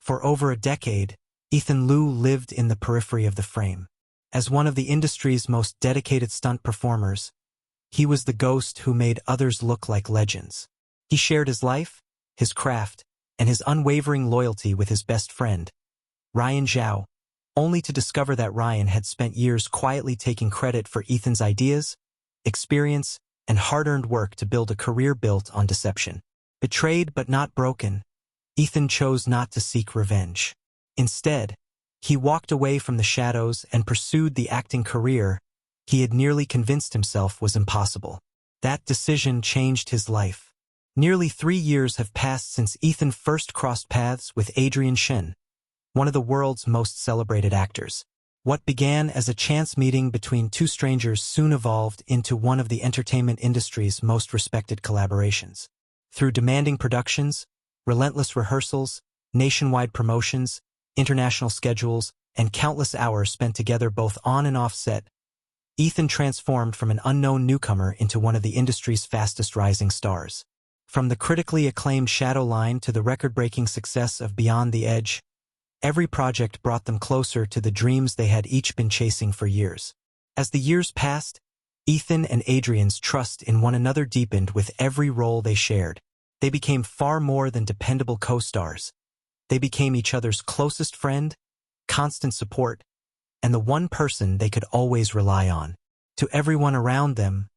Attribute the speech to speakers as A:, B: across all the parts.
A: For over a decade, Ethan Liu lived in the periphery of the frame. As one of the industry's most dedicated stunt performers, he was the ghost who made others look like legends. He shared his life, his craft, and his unwavering loyalty with his best friend, Ryan Zhao, only to discover that Ryan had spent years quietly taking credit for Ethan's ideas, experience, and hard-earned work to build a career built on deception. Betrayed but not broken, Ethan chose not to seek revenge. Instead, he walked away from the shadows and pursued the acting career he had nearly convinced himself was impossible. That decision changed his life. Nearly 3 years have passed since Ethan first crossed paths with Adrian Shen, one of the world's most celebrated actors. What began as a chance meeting between two strangers soon evolved into one of the entertainment industry's most respected collaborations. Through demanding productions, relentless rehearsals, nationwide promotions, international schedules, and countless hours spent together both on and off set, Ethan transformed from an unknown newcomer into one of the industry's fastest rising stars. From the critically acclaimed Shadow Line to the record-breaking success of Beyond the Edge, every project brought them closer to the dreams they had each been chasing for years. As the years passed, Ethan and Adrian's trust in one another deepened with every role they shared. They became far more than dependable co-stars. They became each other's closest friend, constant support, and the one person they could always rely on. To everyone around them,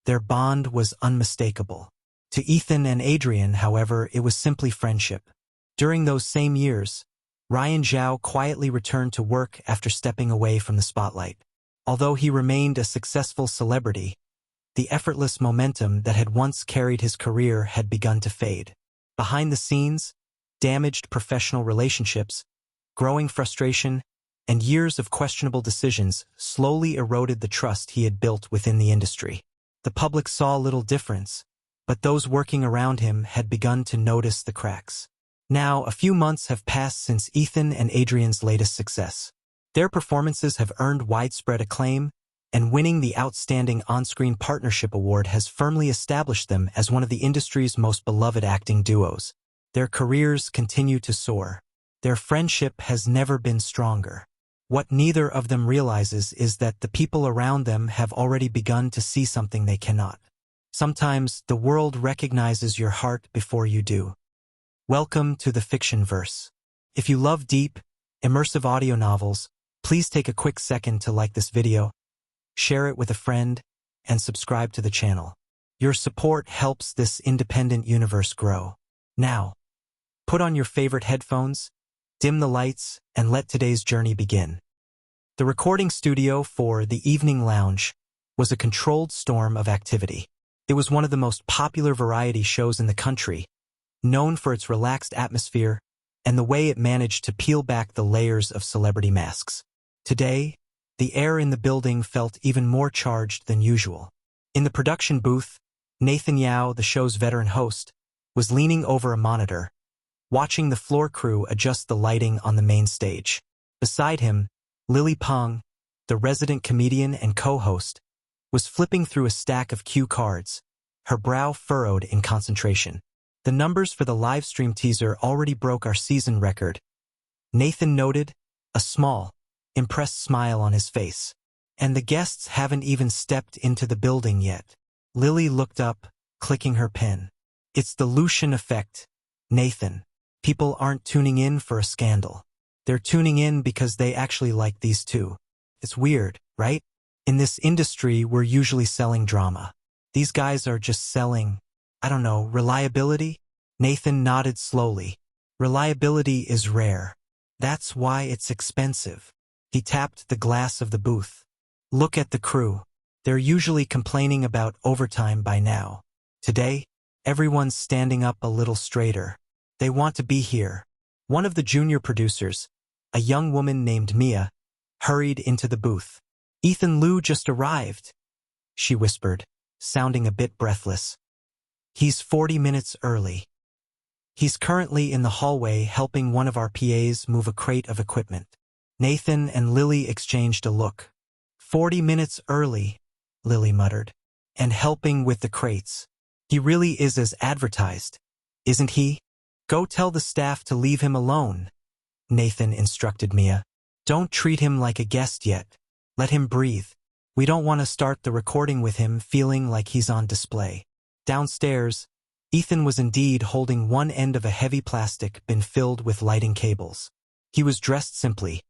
A: their bond was unmistakable. To Ethan and Adrian, however, it was simply friendship. During those same years, Ryan Zhao quietly returned to work after stepping away from the spotlight. Although he remained a successful celebrity, the effortless momentum that had once carried his career had begun to fade. Behind the scenes, damaged professional relationships, growing frustration, and years of questionable decisions slowly eroded the trust he had built within the industry. The public saw little difference, but those working around him had begun to notice the cracks. Now, a few months have passed since Ethan and Adrian's latest success. Their performances have earned widespread acclaim, and winning the Outstanding On-Screen Partnership Award has firmly established them as one of the industry's most beloved acting duos. Their careers continue to soar. Their friendship has never been stronger. What neither of them realizes is that the people around them have already begun to see something they cannot. Sometimes the world recognizes your heart before you do. Welcome to the fiction-verse. If you love deep, immersive audio novels, please take a quick second to like this video, share it with a friend, and subscribe to the channel. Your support helps this independent universe grow. Now, put on your favorite headphones, dim the lights, and let today's journey begin. The recording studio for The Evening Lounge was a controlled storm of activity. It was one of the most popular variety shows in the country, known for its relaxed atmosphere and the way it managed to peel back the layers of celebrity masks. Today, the air in the building felt even more charged than usual. In the production booth, Nathan Yao, the show's veteran host, was leaning over a monitor, watching the floor crew adjust the lighting on the main stage. Beside him, Lily Peng, the resident comedian and co-host, was flipping through a stack of cue cards, her brow furrowed in concentration. The numbers for the live stream teaser already broke our season record, Nathan noted, a small, impressed smile on his face. And the guests haven't even stepped into the building yet. Lily looked up, clicking her pen. It's the Lucian effect, Nathan. People aren't tuning in for a scandal. They're tuning in because they actually like these two. It's weird, right? In this industry, we're usually selling drama. These guys are just selling, I don't know, reliability? Nathan nodded slowly. Reliability is rare. That's why it's expensive. He tapped the glass of the booth. Look at the crew. They're usually complaining about overtime by now. Today, everyone's standing up a little straighter. They want to be here. One of the junior producers, a young woman named Mia, hurried into the booth. Ethan Liu just arrived, she whispered, sounding a bit breathless. He's 40 minutes early. He's currently in the hallway helping one of our PAs move a crate of equipment. Nathan and Lily exchanged a look. 40 minutes early, Lily muttered, and helping with the crates. He really is as advertised, isn't he? Go tell the staff to leave him alone, Nathan instructed Mia. Don't treat him like a guest yet. Let him breathe. We don't want to start the recording with him feeling like he's on display. Downstairs, Ethan was indeed holding one end of a heavy plastic bin filled with lighting cables. He was dressed simply.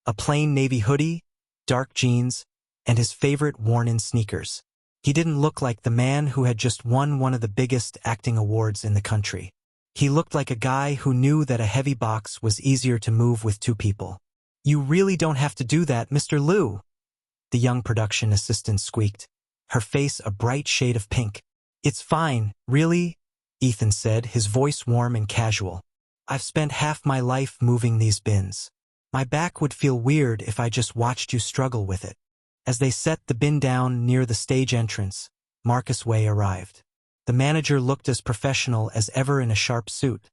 A: A plain navy hoodie, dark jeans, and his favorite worn-in sneakers. He didn't look like the man who had just won one of the biggest acting awards in the country. He looked like a guy who knew that a heavy box was easier to move with two people. You really don't have to do that, Mr. Liu, the young production assistant squeaked, her face a bright shade of pink. It's fine, really, Ethan said, his voice warm and casual. I've spent half my life moving these bins. My back would feel weird if I just watched you struggle with it. As they set the bin down near the stage entrance, Marcus Way arrived. The manager looked as professional as ever in a sharp suit,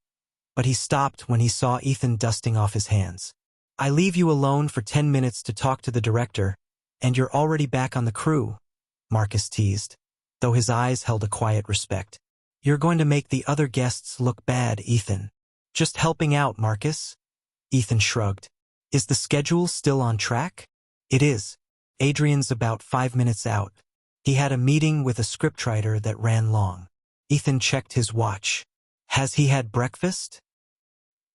A: but he stopped when he saw Ethan dusting off his hands. I leave you alone for 10 minutes to talk to the director, and you're already back on the crew, Marcus teased, though his eyes held a quiet respect. You're going to make the other guests look bad, Ethan. Just helping out, Marcus. Ethan shrugged. Is the schedule still on track? It is. Adrian's about 5 minutes out. He had a meeting with a scriptwriter that ran long. Ethan checked his watch. Has he had breakfast?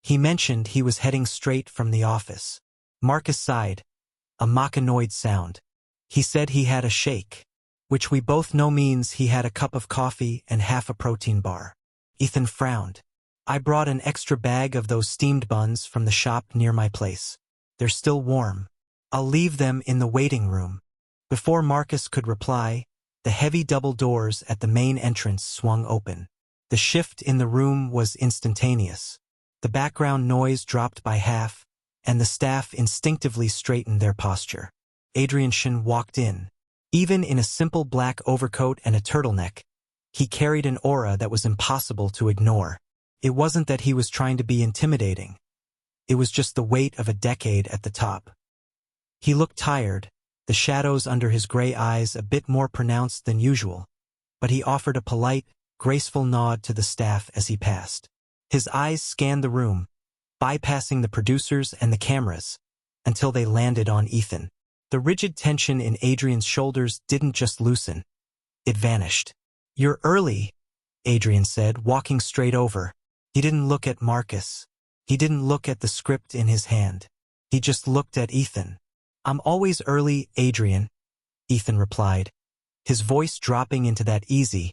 A: He mentioned he was heading straight from the office. Marcus sighed, a machinoid sound. He said he had a shake, which we both know means he had a cup of coffee and half a protein bar. Ethan frowned. I brought an extra bag of those steamed buns from the shop near my place. They're still warm. I'll leave them in the waiting room. Before Marcus could reply, the heavy double doors at the main entrance swung open. The shift in the room was instantaneous. The background noise dropped by half, and the staff instinctively straightened their posture. Adrian Shin walked in. Even in a simple black overcoat and a turtleneck, he carried an aura that was impossible to ignore. It wasn't that he was trying to be intimidating. It was just the weight of a decade at the top. He looked tired, the shadows under his gray eyes a bit more pronounced than usual, but he offered a polite, graceful nod to the staff as he passed. His eyes scanned the room, bypassing the producers and the cameras, until they landed on Ethan. The rigid tension in Adrian's shoulders didn't just loosen. It vanished. You're early, Adrian said, walking straight over. He didn't look at Marcus. He didn't look at the script in his hand. He just looked at Ethan. I'm always early, Adrian, Ethan replied, his voice dropping into that easy,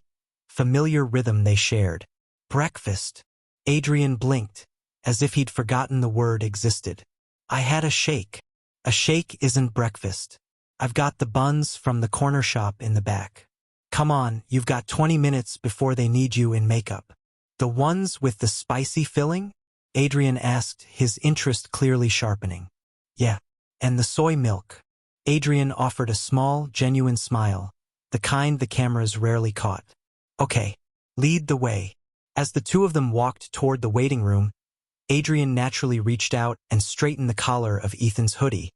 A: familiar rhythm they shared. Breakfast. Adrian blinked, as if he'd forgotten the word existed. I had a shake. A shake isn't breakfast. I've got the buns from the corner shop in the back. Come on, you've got 20 minutes before they need you in makeup. The ones with the spicy filling? Adrian asked, his interest clearly sharpening. Yeah. And the soy milk. Adrian offered a small, genuine smile, the kind the cameras rarely caught. Okay, lead the way. As the two of them walked toward the waiting room, Adrian naturally reached out and straightened the collar of Ethan's hoodie,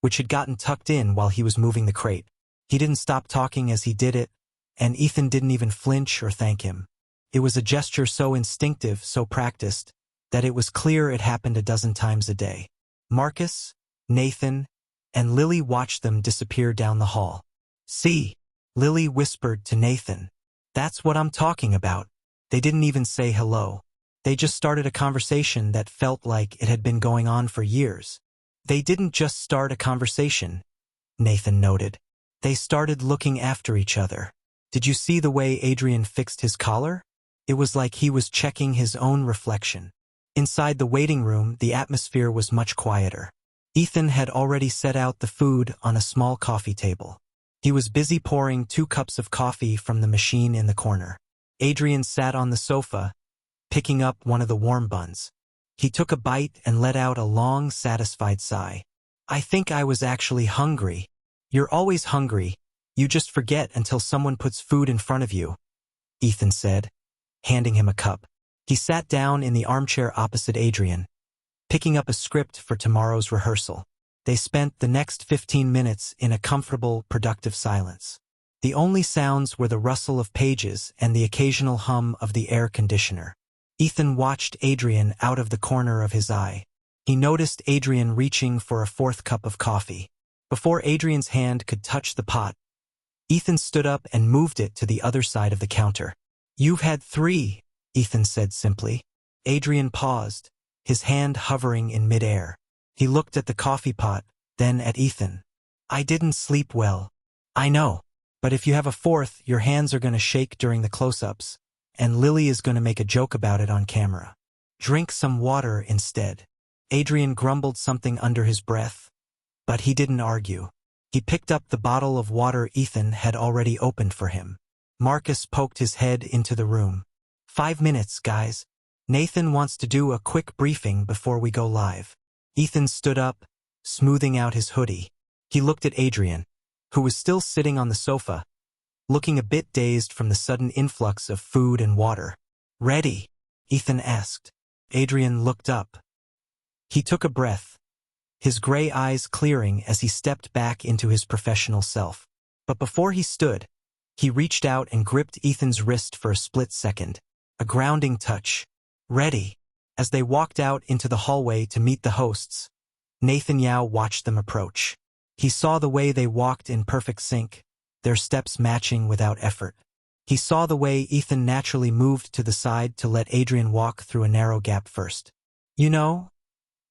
A: which had gotten tucked in while he was moving the crate. He didn't stop talking as he did it, and Ethan didn't even flinch or thank him. It was a gesture so instinctive, so practiced, that it was clear it happened a dozen times a day. Marcus, Nathan, and Lily watched them disappear down the hall. See, Lily whispered to Nathan. That's what I'm talking about. They didn't even say hello. They just started a conversation that felt like it had been going on for years. They didn't just start a conversation, Nathan noted. They started looking after each other. Did you see the way Adrian fixed his collar? It was like he was checking his own reflection. Inside the waiting room, the atmosphere was much quieter. Ethan had already set out the food on a small coffee table. He was busy pouring 2 cups of coffee from the machine in the corner. Adrian sat on the sofa, picking up one of the warm buns. He took a bite and let out a long, satisfied sigh. I think I was actually hungry. You're always hungry. You just forget until someone puts food in front of you, Ethan said, handing him a cup. He sat down in the armchair opposite Adrian, picking up a script for tomorrow's rehearsal. They spent the next 15 minutes in a comfortable, productive silence. The only sounds were the rustle of pages and the occasional hum of the air conditioner. Ethan watched Adrian out of the corner of his eye. He noticed Adrian reaching for a fourth cup of coffee. Before Adrian's hand could touch the pot, Ethan stood up and moved it to the other side of the counter. "You've had 3, Ethan said simply. Adrian paused, his hand hovering in midair. He looked at the coffee pot, then at Ethan. "I didn't sleep well. I know. But if you have a 4th, your hands are going to shake during the close-ups, and Lily is going to make a joke about it on camera. Drink some water instead." Adrian grumbled something under his breath, but he didn't argue. He picked up the bottle of water Ethan had already opened for him. Marcus poked his head into the room. 5 minutes, guys. Nathan wants to do a quick briefing before we go live." Ethan stood up, smoothing out his hoodie. He looked at Adrian, who was still sitting on the sofa, looking a bit dazed from the sudden influx of food and water. "Ready?" Ethan asked. Adrian looked up. He took a breath, his gray eyes clearing as he stepped back into his professional self. But before he stood, he reached out and gripped Ethan's wrist for a split second. A grounding touch. "Ready." As they walked out into the hallway to meet the hosts, Nathan Yao watched them approach. He saw the way they walked in perfect sync, their steps matching without effort. He saw the way Ethan naturally moved to the side to let Adrian walk through a narrow gap first. "You know,"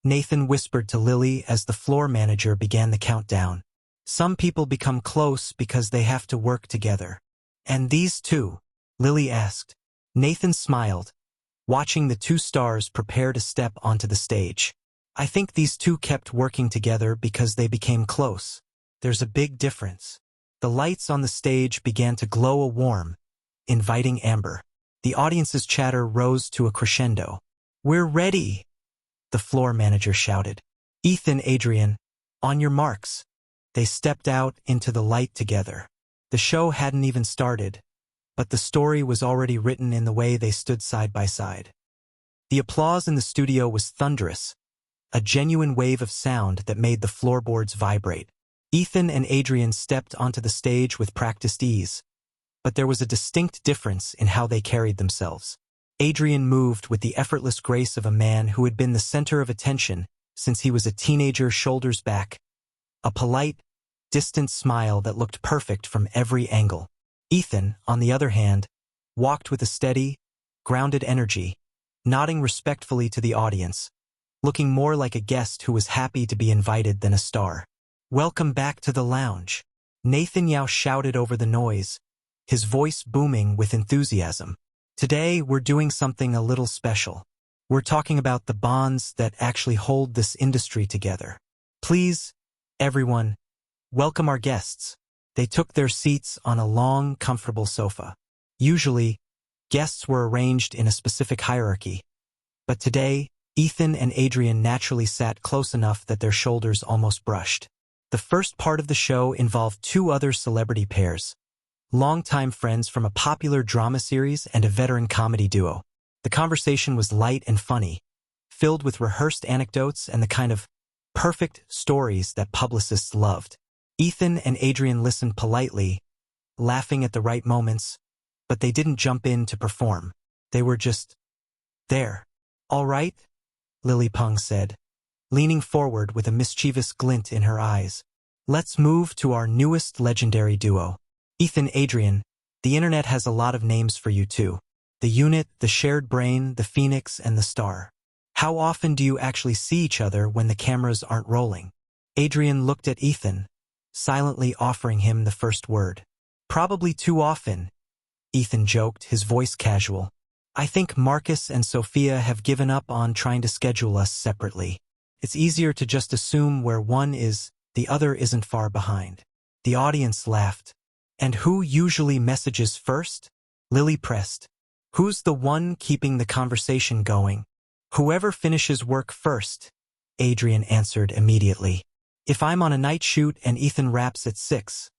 A: Nathan whispered to Lily as the floor manager began the countdown, "some people become close because they have to work together. And these two?" Lily asked. Nathan smiled, watching the 2 stars prepare to step onto the stage. "I think these 2 kept working together because they became close. There's a big difference." The lights on the stage began to glow a warm, inviting amber. The audience's chatter rose to a crescendo. "We're ready," the floor manager shouted. "Ethan, Adrian, on your marks." They stepped out into the light together. The show hadn't even started, but the story was already written in the way they stood side by side. The applause in the studio was thunderous, a genuine wave of sound that made the floorboards vibrate. Ethan and Adrian stepped onto the stage with practiced ease, but there was a distinct difference in how they carried themselves. Adrian moved with the effortless grace of a man who had been the center of attention since he was a teenager, shoulders back, a polite, distant smile that looked perfect from every angle. Ethan, on the other hand, walked with a steady, grounded energy, nodding respectfully to the audience, looking more like a guest who was happy to be invited than a star. "Welcome back to the lounge," Nathan Yao shouted over the noise, his voice booming with enthusiasm. "Today we're doing something a little special. We're talking about the bonds that actually hold this industry together. Please, everyone, welcome our guests." They took their seats on a long, comfortable sofa. Usually, guests were arranged in a specific hierarchy, but today, Ethan and Adrian naturally sat close enough that their shoulders almost brushed. The first part of the show involved 2 other celebrity pairs, longtime friends from a popular drama series and a veteran comedy duo. The conversation was light and funny, filled with rehearsed anecdotes and the kind of perfect stories that publicists loved. Ethan and Adrian listened politely, laughing at the right moments, but they didn't jump in to perform. They were just there. "All right," Lily Peng said, leaning forward with a mischievous glint in her eyes. "Let's move to our newest legendary duo. Ethan, Adrian, the internet has a lot of names for you too. The unit, the shared brain, the phoenix, and the star. How often do you actually see each other when the cameras aren't rolling?" Adrian looked at Ethan, silently offering him the first word. "Probably too often," Ethan joked, his voice casual. "I think Marcus and Sophia have given up on trying to schedule us separately. It's easier to just assume where one is, the other isn't far behind." The audience laughed. "And who usually messages first?" Lily pressed. "Who's the one keeping the conversation going?" "Whoever finishes work first," Adrian answered immediately. "If I'm on a night shoot and Ethan wraps at 6,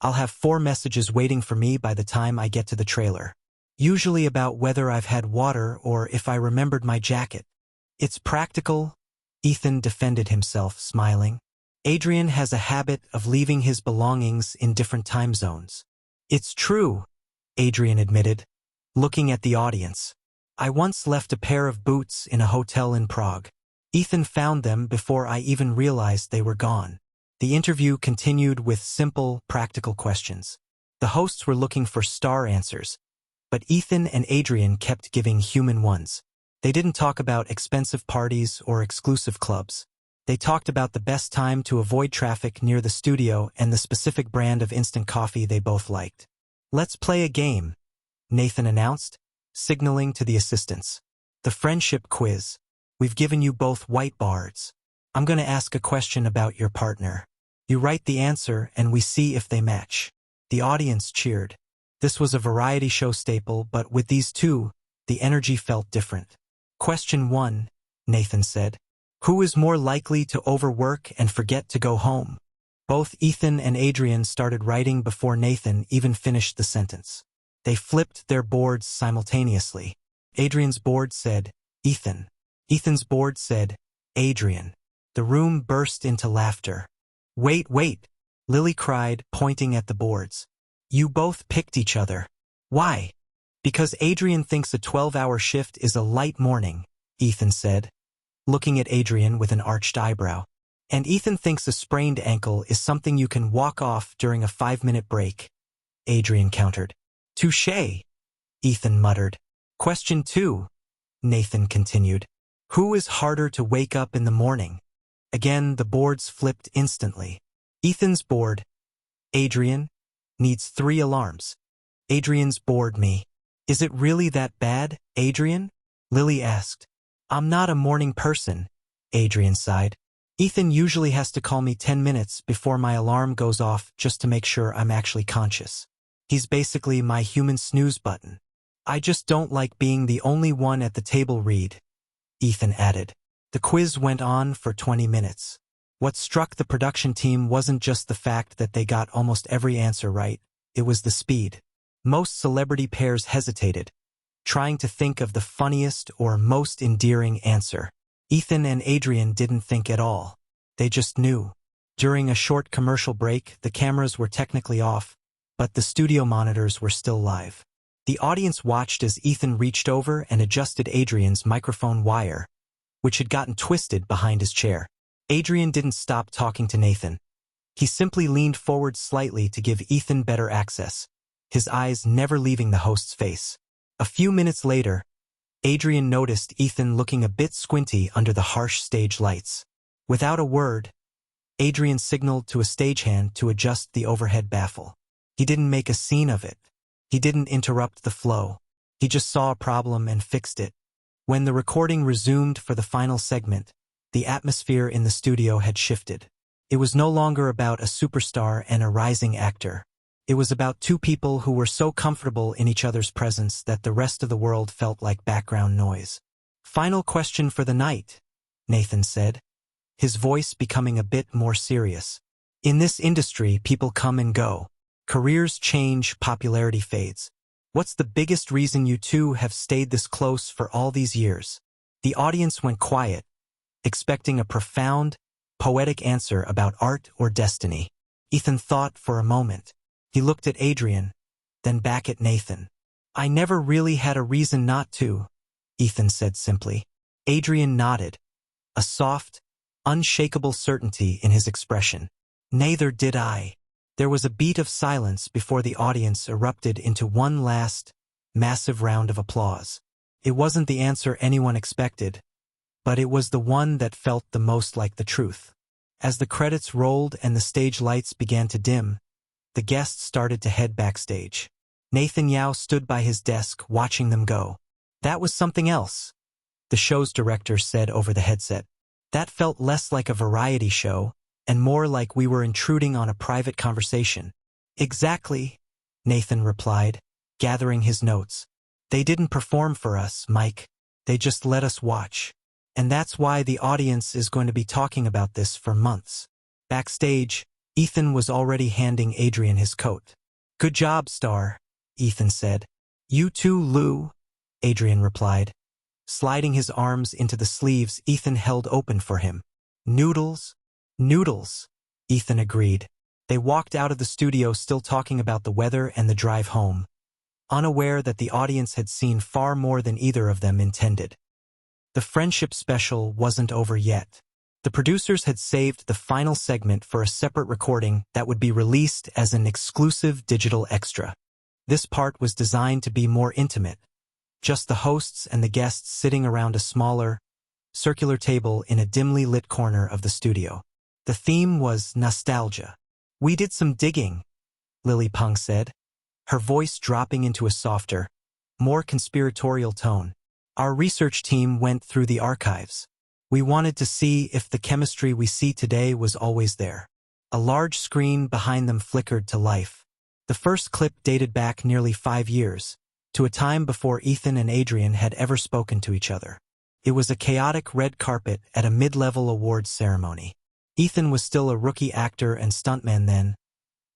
A: I'll have 4 messages waiting for me by the time I get to the trailer. Usually about whether I've had water or if I remembered my jacket." "It's practical," Ethan defended himself, smiling. "Adrian has a habit of leaving his belongings in different time zones." "It's true," Adrian admitted, looking at the audience. "I once left a pair of boots in a hotel in Prague. Ethan found them before I even realized they were gone. The interview continued with simple, practical questions. The hosts were looking for star answers, but Ethan and Adrian kept giving human ones. They didn't talk about expensive parties or exclusive clubs. They talked about the best time to avoid traffic near the studio and the specific brand of instant coffee they both liked. "Let's play a game," Nathan announced, signaling to the assistants. "The friendship quiz. We've given you both white bars. I'm going to ask a question about your partner. You write the answer and we see if they match." The audience cheered. This was a variety show staple, but with these two, the energy felt different. "Question 1, Nathan said. Who is more likely to overwork and forget to go home?" Both Ethan and Adrian started writing before Nathan even finished the sentence. They flipped their boards simultaneously. Adrian's board said, "Ethan." Ethan's board said, "Adrian." The room burst into laughter. Wait, Lily cried, pointing at the boards. "You both picked each other." "Why?" "Because Adrian thinks a 12-hour shift is a light morning," Ethan said, looking at Adrian with an arched eyebrow. "And Ethan thinks a sprained ankle is something you can walk off during a 5-minute break," Adrian countered. "Touché," Ethan muttered. "Question 2, Nathan continued. Who is harder to wake up in the morning?" Again, the boards flipped instantly. Ethan's board, "Adrian, needs 3 alarms." Adrian's board, "Me." "Is it really that bad, Adrian?" Lily asked. "I'm not a morning person," Adrian sighed. "Ethan usually has to call me 10 minutes before my alarm goes off just to make sure I'm actually conscious. He's basically my human snooze button. I just don't like being the only one at the table read," Ethan added. The quiz went on for 20 minutes. What struck the production team wasn't just the fact that they got almost every answer right, it was the speed. Most celebrity pairs hesitated, trying to think of the funniest or most endearing answer. Ethan and Adrian didn't think at all. They just knew. During a short commercial break, the cameras were technically off, but the studio monitors were still live. The audience watched as Ethan reached over and adjusted Adrian's microphone wire, which had gotten twisted behind his chair. Adrian didn't stop talking to Nathan. He simply leaned forward slightly to give Ethan better access, his eyes never leaving the host's face. A few minutes later, Adrian noticed Ethan looking a bit squinty under the harsh stage lights. Without a word, Adrian signaled to a stagehand to adjust the overhead baffle. He didn't make a scene of it. He didn't interrupt the flow. He just saw a problem and fixed it. When the recording resumed for the final segment, the atmosphere in the studio had shifted. It was no longer about a superstar and a rising actor. It was about 2 people who were so comfortable in each other's presence that the rest of the world felt like background noise. "Final question for the night," Nathan said, his voice becoming a bit more serious. "In this industry, people come and go. Careers change, popularity fades. What's the biggest reason you two have stayed this close for all these years?" The audience went quiet, expecting a profound, poetic answer about art or destiny. Ethan thought for a moment. He looked at Adrian, then back at Nathan. "I never really had a reason not to," Ethan said simply. Adrian nodded, a soft, unshakable certainty in his expression. "Neither did I." There was a beat of silence before the audience erupted into one last, massive round of applause. It wasn't the answer anyone expected, but it was the one that felt the most like the truth. As the credits rolled and the stage lights began to dim, the guests started to head backstage. Nathan Yao stood by his desk, watching them go. "That was something else," the show's director said over the headset. "That felt less like a variety show and more like we were intruding on a private conversation." "Exactly," Nathan replied, gathering his notes. "They didn't perform for us, Mike. They just let us watch. And that's why the audience is going to be talking about this for months." Backstage, Ethan was already handing Adrian his coat. "Good job, star," Ethan said. "You too, Lou," Adrian replied. Sliding his arms into the sleeves Ethan held open for him. "Noodles? Noodles," Ethan agreed. They walked out of the studio still talking about the weather and the drive home, unaware that the audience had seen far more than either of them intended. The friendship special wasn't over yet. The producers had saved the final segment for a separate recording that would be released as an exclusive digital extra. This part was designed to be more intimate, just the hosts and the guests sitting around a smaller, circular table in a dimly lit corner of the studio. The theme was nostalgia. "We did some digging," Lily Peng said, her voice dropping into a softer, more conspiratorial tone. "Our research team went through the archives. We wanted to see if the chemistry we see today was always there." A large screen behind them flickered to life. The first clip dated back nearly 5 years, to a time before Ethan and Adrian had ever spoken to each other. It was a chaotic red carpet at a mid-level awards ceremony. Ethan was still a rookie actor and stuntman then,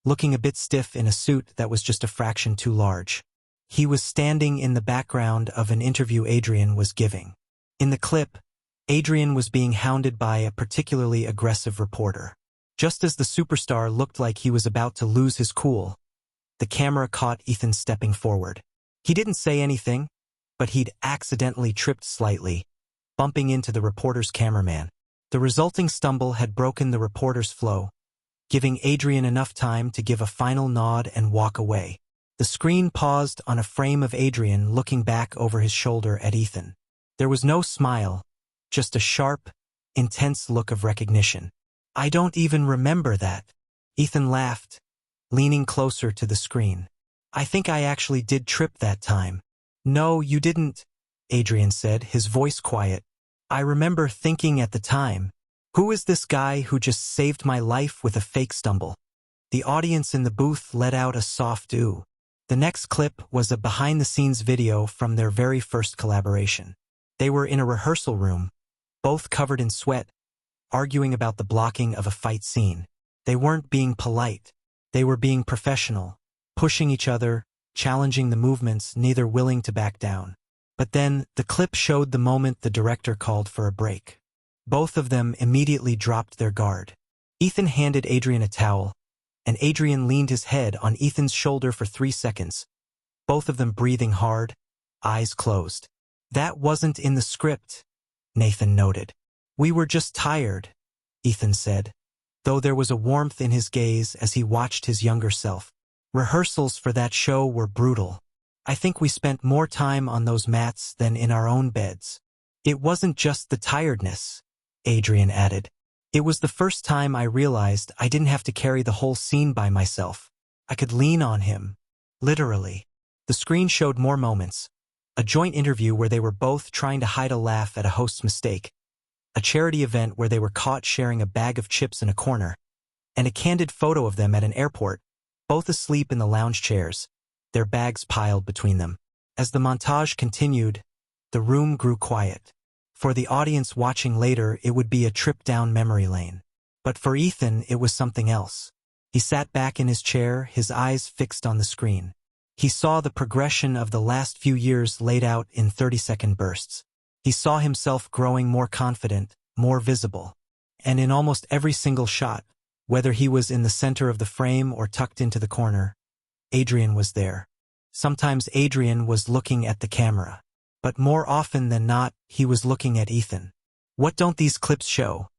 A: looking a bit stiff in a suit that was just a fraction too large. He was standing in the background of an interview Adrian was giving. In the clip, Adrian was being hounded by a particularly aggressive reporter. Just as the superstar looked like he was about to lose his cool, the camera caught Ethan stepping forward. He didn't say anything, but he'd accidentally tripped slightly, bumping into the reporter's cameraman. The resulting stumble had broken the reporter's flow, giving Adrian enough time to give a final nod and walk away. The screen paused on a frame of Adrian looking back over his shoulder at Ethan. There was no smile, just a sharp, intense look of recognition. "I don't even remember that." Ethan laughed, leaning closer to the screen. "I think I actually did trip that time." "No, you didn't," Adrian said, his voice quiet. "I remember thinking at the time, who is this guy who just saved my life with a fake stumble?" The audience in the booth let out a soft ooh. The next clip was a behind-the-scenes video from their very first collaboration. They were in a rehearsal room, both covered in sweat, arguing about the blocking of a fight scene. They weren't being polite. They were being professional, pushing each other, challenging the movements, neither willing to back down. But then, the clip showed the moment the director called for a break. Both of them immediately dropped their guard. Ethan handed Adrian a towel, and Adrian leaned his head on Ethan's shoulder for 3 seconds, both of them breathing hard, eyes closed. "That wasn't in the script," Nathan noted. "We were just tired," Ethan said, though there was a warmth in his gaze as he watched his younger self. "Rehearsals for that show were brutal. I think we spent more time on those mats than in our own beds." "It wasn't just the tiredness," Adrian added. "It was the first time I realized I didn't have to carry the whole scene by myself. I could lean on him. Literally." The screen showed more moments. A joint interview where they were both trying to hide a laugh at a host's mistake. A charity event where they were caught sharing a bag of chips in a corner. And a candid photo of them at an airport, both asleep in the lounge chairs, their bags piled between them. As the montage continued, the room grew quiet. For the audience watching later, it would be a trip down memory lane. But for Ethan, it was something else. He sat back in his chair, his eyes fixed on the screen. He saw the progression of the last few years laid out in 30-second bursts. He saw himself growing more confident, more visible. And in almost every single shot, whether he was in the center of the frame or tucked into the corner, Adrian was there. Sometimes Adrian was looking at the camera. But more often than not, he was looking at Ethan. "What don't these clips show?"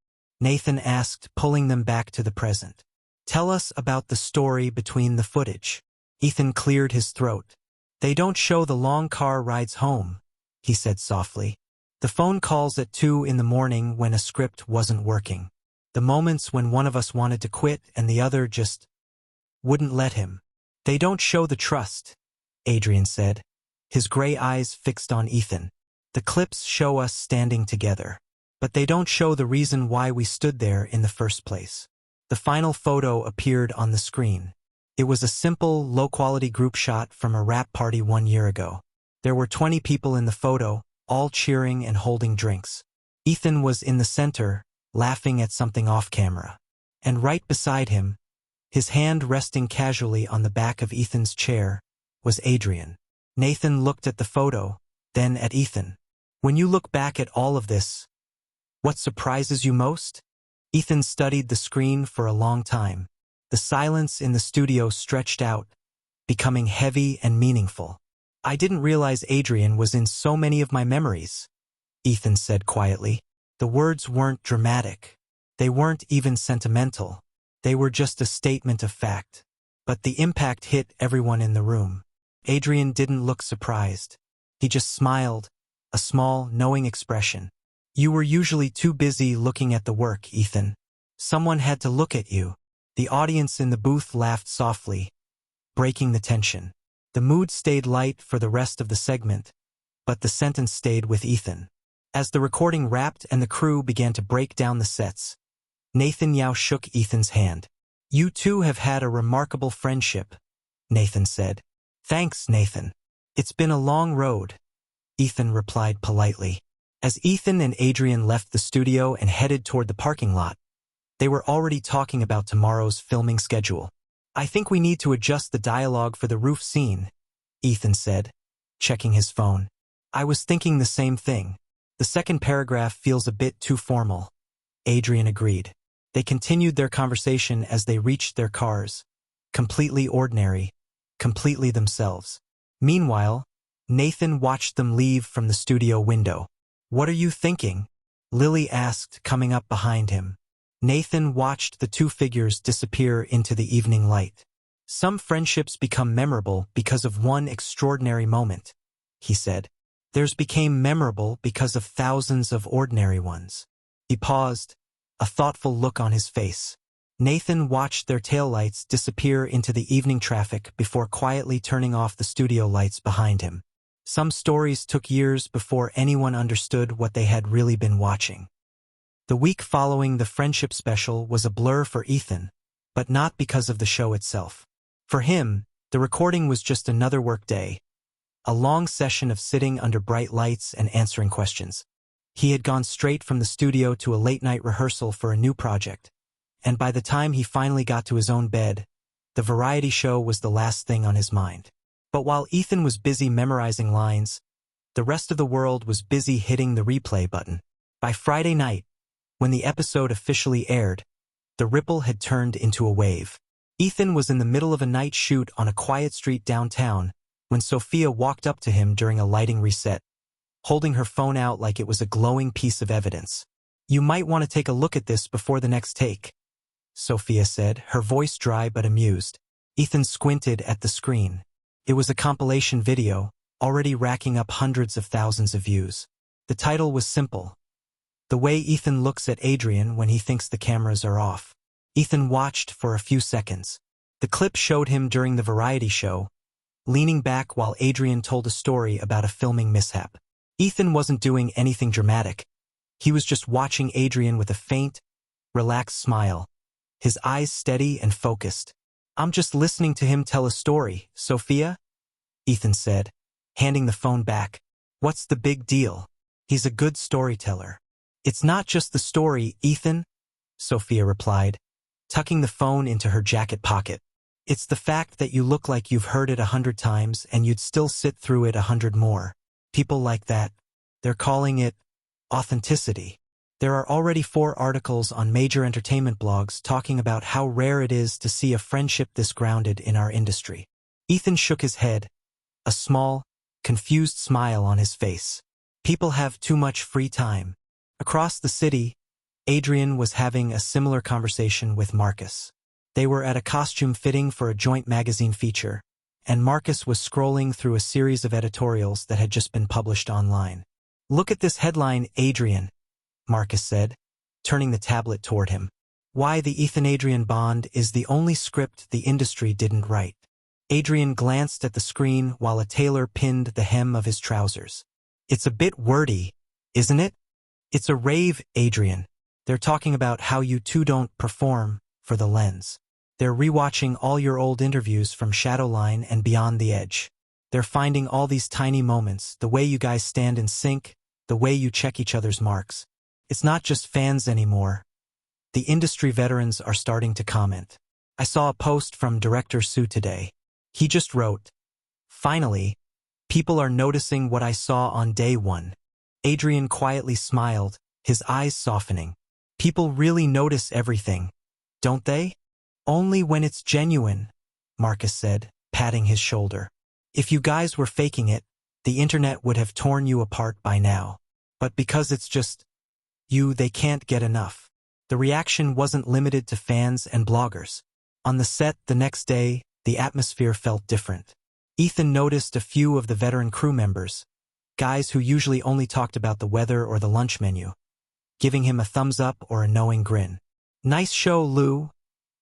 A: Nathan asked, pulling them back to the present. "Tell us about the story between the footage." Ethan cleared his throat. "They don't show the long car rides home," he said softly. "The phone calls at 2 in the morning when a script wasn't working. The moments when one of us wanted to quit and the other just wouldn't let him. They don't show the trust," Adrian said, his gray eyes fixed on Ethan. "The clips show us standing together. But they don't show the reason why we stood there in the first place." The final photo appeared on the screen. It was a simple, low-quality group shot from a rap party 1 year ago. There were 20 people in the photo, all cheering and holding drinks. Ethan was in the center, laughing at something off-camera. And right beside him, his hand resting casually on the back of Ethan's chair, was Adrian. Nathan looked at the photo, then at Ethan. "When you look back at all of this, what surprises you most?" Ethan studied the screen for a long time. The silence in the studio stretched out, becoming heavy and meaningful. "I didn't realize Adrian was in so many of my memories," Ethan said quietly. The words weren't dramatic. They weren't even sentimental. They were just a statement of fact. But the impact hit everyone in the room. Adrian didn't look surprised. He just smiled, a small, knowing expression. You were usually too busy looking at the work, Ethan. Someone had to look at you. The audience in the booth laughed softly, breaking the tension. The mood stayed light for the rest of the segment, but the sentence stayed with Ethan. As the recording wrapped and the crew began to break down the sets, Nathan Yao shook Ethan's hand. You two have had a remarkable friendship, Nathan said. Thanks, Nathan. It's been a long road, Ethan replied politely. As Ethan and Adrian left the studio and headed toward the parking lot, they were already talking about tomorrow's filming schedule. I think we need to adjust the dialogue for the roof scene, Ethan said, checking his phone. I was thinking the same thing. The second paragraph feels a bit too formal. Adrian agreed. They continued their conversation as they reached their cars. Completely ordinary, completely themselves. Meanwhile, Nathan watched them leave from the studio window. What are you thinking? Lily asked, coming up behind him. Nathan watched the two figures disappear into the evening light. Some friendships become memorable because of one extraordinary moment, he said. Theirs became memorable because of thousands of ordinary ones. He paused, a thoughtful look on his face. Nathan watched their taillights disappear into the evening traffic before quietly turning off the studio lights behind him. Some stories took years before anyone understood what they had really been watching. The week following the friendship special was a blur for Ethan, but not because of the show itself. For him, the recording was just another work day, a long session of sitting under bright lights and answering questions. He had gone straight from the studio to a late-night rehearsal for a new project, and by the time he finally got to his own bed, the variety show was the last thing on his mind. But while Ethan was busy memorizing lines, the rest of the world was busy hitting the replay button. By Friday night, when the episode officially aired, the ripple had turned into a wave. Ethan was in the middle of a night shoot on a quiet street downtown when Sophia walked up to him during a lighting reset, holding her phone out like it was a glowing piece of evidence. You might want to take a look at this before the next take, Sophia said, her voice dry but amused. Ethan squinted at the screen. It was a compilation video, already racking up hundreds of thousands of views. The title was simple. The way Ethan looks at Adrian when he thinks the cameras are off. Ethan watched for a few seconds. The clip showed him during the variety show, leaning back while Adrian told a story about a filming mishap. Ethan wasn't doing anything dramatic. He was just watching Adrian with a faint, relaxed smile, his eyes steady and focused. I'm just listening to him tell a story, Sophia, Ethan said, handing the phone back. What's the big deal? He's a good storyteller. It's not just the story, Ethan, Sophia replied, tucking the phone into her jacket pocket. It's the fact that you look like you've heard it 100 times and you'd still sit through it 100 more. People like that, they're calling it authenticity. There are already 4 articles on major entertainment blogs talking about how rare it is to see a friendship this grounded in our industry. Ethan shook his head, a small, confused smile on his face. People have too much free time. Across the city, Adrian was having a similar conversation with Marcus. They were at a costume fitting for a joint magazine feature, and Marcus was scrolling through a series of editorials that had just been published online. Look at this headline, Adrian, Marcus said, turning the tablet toward him. Why the Ethan-Adrian bond is the only script the industry didn't write. Adrian glanced at the screen while a tailor pinned the hem of his trousers. It's a bit wordy, isn't it? It's a rave, Adrian. They're talking about how you two don't perform for the lens. They're rewatching all your old interviews from Shadowline and Beyond the Edge. They're finding all these tiny moments, the way you guys stand in sync, the way you check each other's marks. It's not just fans anymore. The industry veterans are starting to comment. I saw a post from director Sue today. He just wrote, "Finally, people are noticing what I saw on day 1. Adrian quietly smiled, his eyes softening. People really notice everything, don't they? Only when it's genuine, Marcus said, patting his shoulder. If you guys were faking it, the internet would have torn you apart by now. but because it's just you, they can't get enough. The reaction wasn't limited to fans and bloggers. On the set the next day, the atmosphere felt different. Ethan noticed a few of the veteran crew members, guys who usually only talked about the weather or the lunch menu, giving him a thumbs up or a knowing grin. "Nice show, Lou,"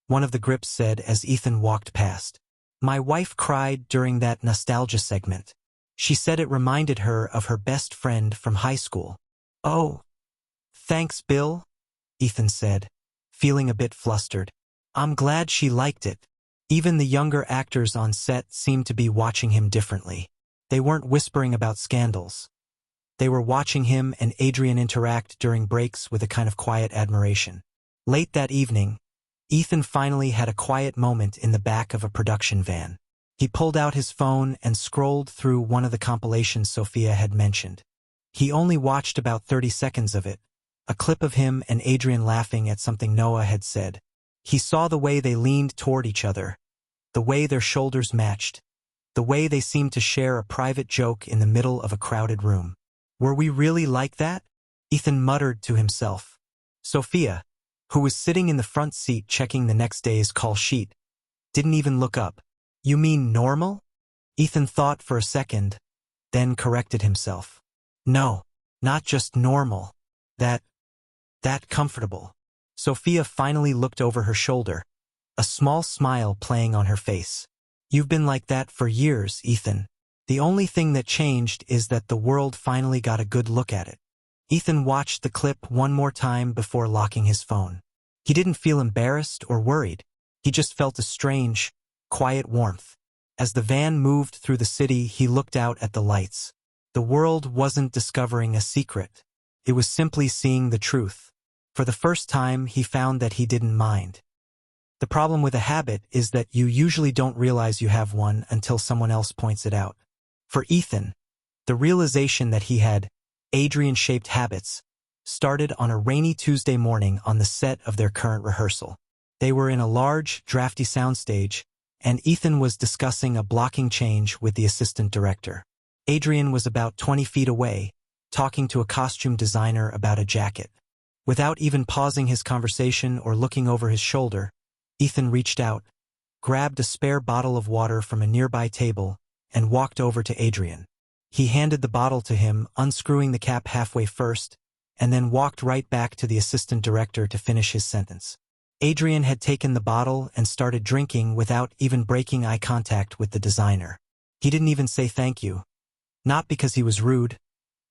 A: one of the grips said as Ethan walked past. "My wife cried during that nostalgia segment. She said it reminded her of her best friend from high school." "Oh, thanks, Bill," Ethan said, feeling a bit flustered. "I'm glad she liked it." Even the younger actors on set seemed to be watching him differently. They weren't whispering about scandals. They were watching him and Adrian interact during breaks with a kind of quiet admiration. Late that evening, Ethan finally had a quiet moment in the back of a production van. He pulled out his phone and scrolled through one of the compilations Sophia had mentioned. He only watched about 30 seconds of it, a clip of him and Adrian laughing at something Noah had said. He saw the way they leaned toward each other, the way their shoulders matched, the way they seemed to share a private joke in the middle of a crowded room. "Were we really like that?" Ethan muttered to himself. Sophia, who was sitting in the front seat checking the next day's call sheet, didn't even look up. "You mean normal?" Ethan thought for a second, then corrected himself. "No, not just normal. That comfortable." Sophia finally looked over her shoulder, a small smile playing on her face. "You've been like that for years, Ethan. The only thing that changed is that the world finally got a good look at it." Ethan watched the clip one more time before locking his phone. He didn't feel embarrassed or worried. He just felt a strange, quiet warmth. As the van moved through the city, he looked out at the lights. The world wasn't discovering a secret. It was simply seeing the truth. For the first time, he found that he didn't mind. The problem with a habit is that you usually don't realize you have one until someone else points it out. For Ethan, the realization that he had Adrian-shaped habits started on a rainy Tuesday morning on the set of their current rehearsal. They were in a large, drafty soundstage, and Ethan was discussing a blocking change with the assistant director. Adrian was about 20 feet away, talking to a costume designer about a jacket. Without even pausing his conversation or looking over his shoulder, Ethan reached out, grabbed a spare bottle of water from a nearby table, and walked over to Adrian. He handed the bottle to him, unscrewing the cap halfway first, and then walked right back to the assistant director to finish his sentence. Adrian had taken the bottle and started drinking without even breaking eye contact with the designer. He didn't even say thank you. Not because he was rude,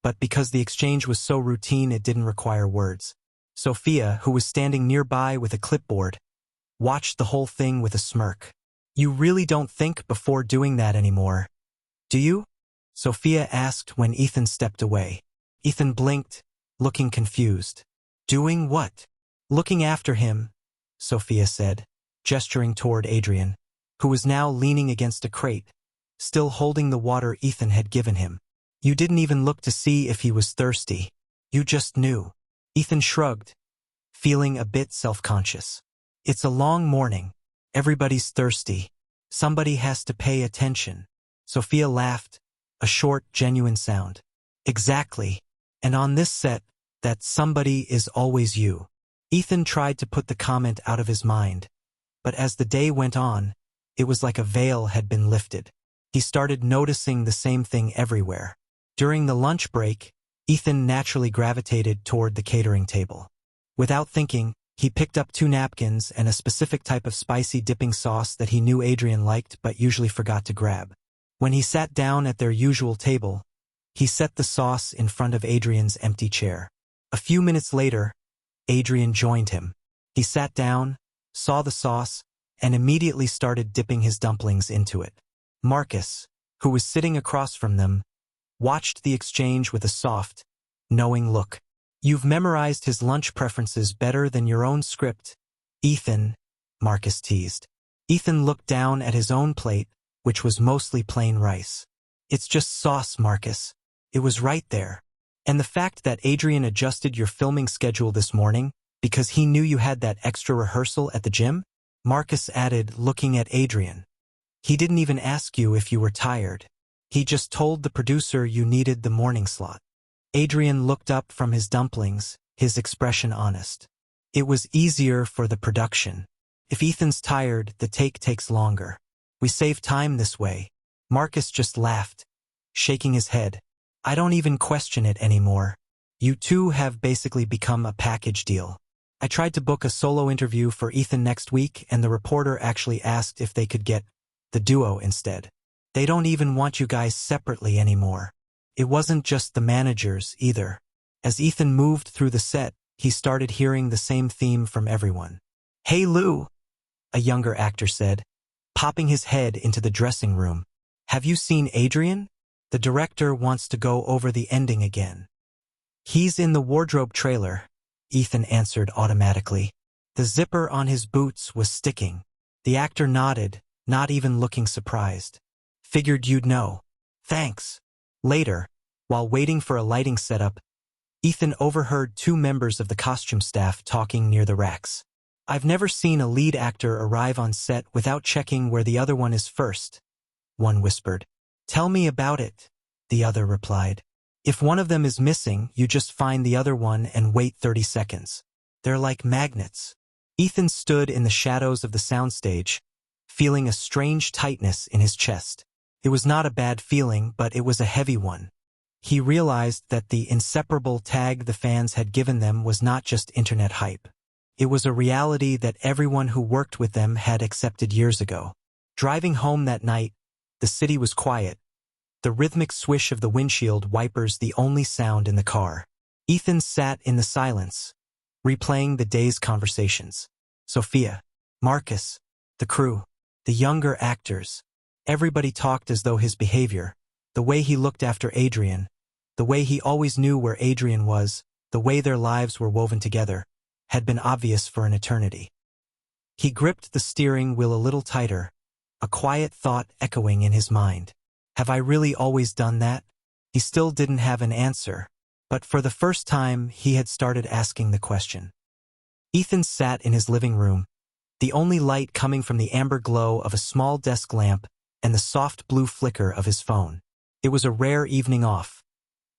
A: but because the exchange was so routine it didn't require words. Sophia, who was standing nearby with a clipboard, watched the whole thing with a smirk. "You really don't think before doing that anymore, do you?" Sophia asked when Ethan stepped away. Ethan blinked, looking confused. "Doing what?" "Looking after him," Sophia said, gesturing toward Adrian, who was now leaning against a crate, still holding the water Ethan had given him. "You didn't even look to see if he was thirsty. You just knew." Ethan shrugged, feeling a bit self-conscious. "It's a long morning. Everybody's thirsty. Somebody has to pay attention." Sophia laughed, a short, genuine sound. "Exactly. And on this set, that somebody is always you." Ethan tried to put the comment out of his mind, but as the day went on, it was like a veil had been lifted. He started noticing the same thing everywhere. During the lunch break, Ethan naturally gravitated toward the catering table. Without thinking, he picked up 2 napkins and a specific type of spicy dipping sauce that he knew Adrian liked but usually forgot to grab. When he sat down at their usual table, he set the sauce in front of Adrian's empty chair. A few minutes later, Adrian joined him. He sat down, saw the sauce, and immediately started dipping his dumplings into it. Marcus, who was sitting across from them, watched the exchange with a soft, knowing look. "You've memorized his lunch preferences better than your own script, Ethan," Marcus teased. Ethan looked down at his own plate, which was mostly plain rice. "It's just sauce, Marcus. It was right there. And the fact that Adrian adjusted your filming schedule this morning because he knew you had that extra rehearsal at the gym?" Marcus added, looking at Adrian. "He didn't even ask you if you were tired. He just told the producer you needed the morning slot." Adrian looked up from his dumplings, his expression honest. It was easier for the production. If Ethan's tired, the take takes longer. We save time this way. Marcus just laughed, shaking his head. I don't even question it anymore. You two have basically become a package deal. I tried to book a solo interview for Ethan next week, and the reporter actually asked if they could get the duo instead. They don't even want you guys separately anymore. It wasn't just the managers, either. As Ethan moved through the set, he started hearing the same theme from everyone. Hey Lou, a younger actor said, popping his head into the dressing room. Have you seen Adrian? The director wants to go over the ending again. He's in the wardrobe trailer, Ethan answered automatically. The zipper on his boots was sticking. The actor nodded, not even looking surprised. Figured you'd know. Thanks. Later, while waiting for a lighting setup, Ethan overheard two members of the costume staff talking near the racks. I've never seen a lead actor arrive on set without checking where the other one is first, one whispered. Tell me about it, the other replied. If one of them is missing, you just find the other one and wait 30 seconds. They're like magnets. Ethan stood in the shadows of the soundstage, feeling a strange tightness in his chest. It was not a bad feeling, but it was a heavy one. He realized that the inseparable tag the fans had given them was not just internet hype. It was a reality that everyone who worked with them had accepted years ago. Driving home that night, the city was quiet, the rhythmic swish of the windshield wipers the only sound in the car. Ethan sat in the silence, replaying the day's conversations. Sophia, Marcus, the crew, the younger actors. Everybody talked as though his behavior, the way he looked after Adrian, the way he always knew where Adrian was, the way their lives were woven together, had been obvious for an eternity. He gripped the steering wheel a little tighter, a quiet thought echoing in his mind. Have I really always done that? He still didn't have an answer, but for the first time he had started asking the question. Ethan sat in his living room, the only light coming from the amber glow of a small desk lamp and the soft blue flicker of his phone. It was a rare evening off.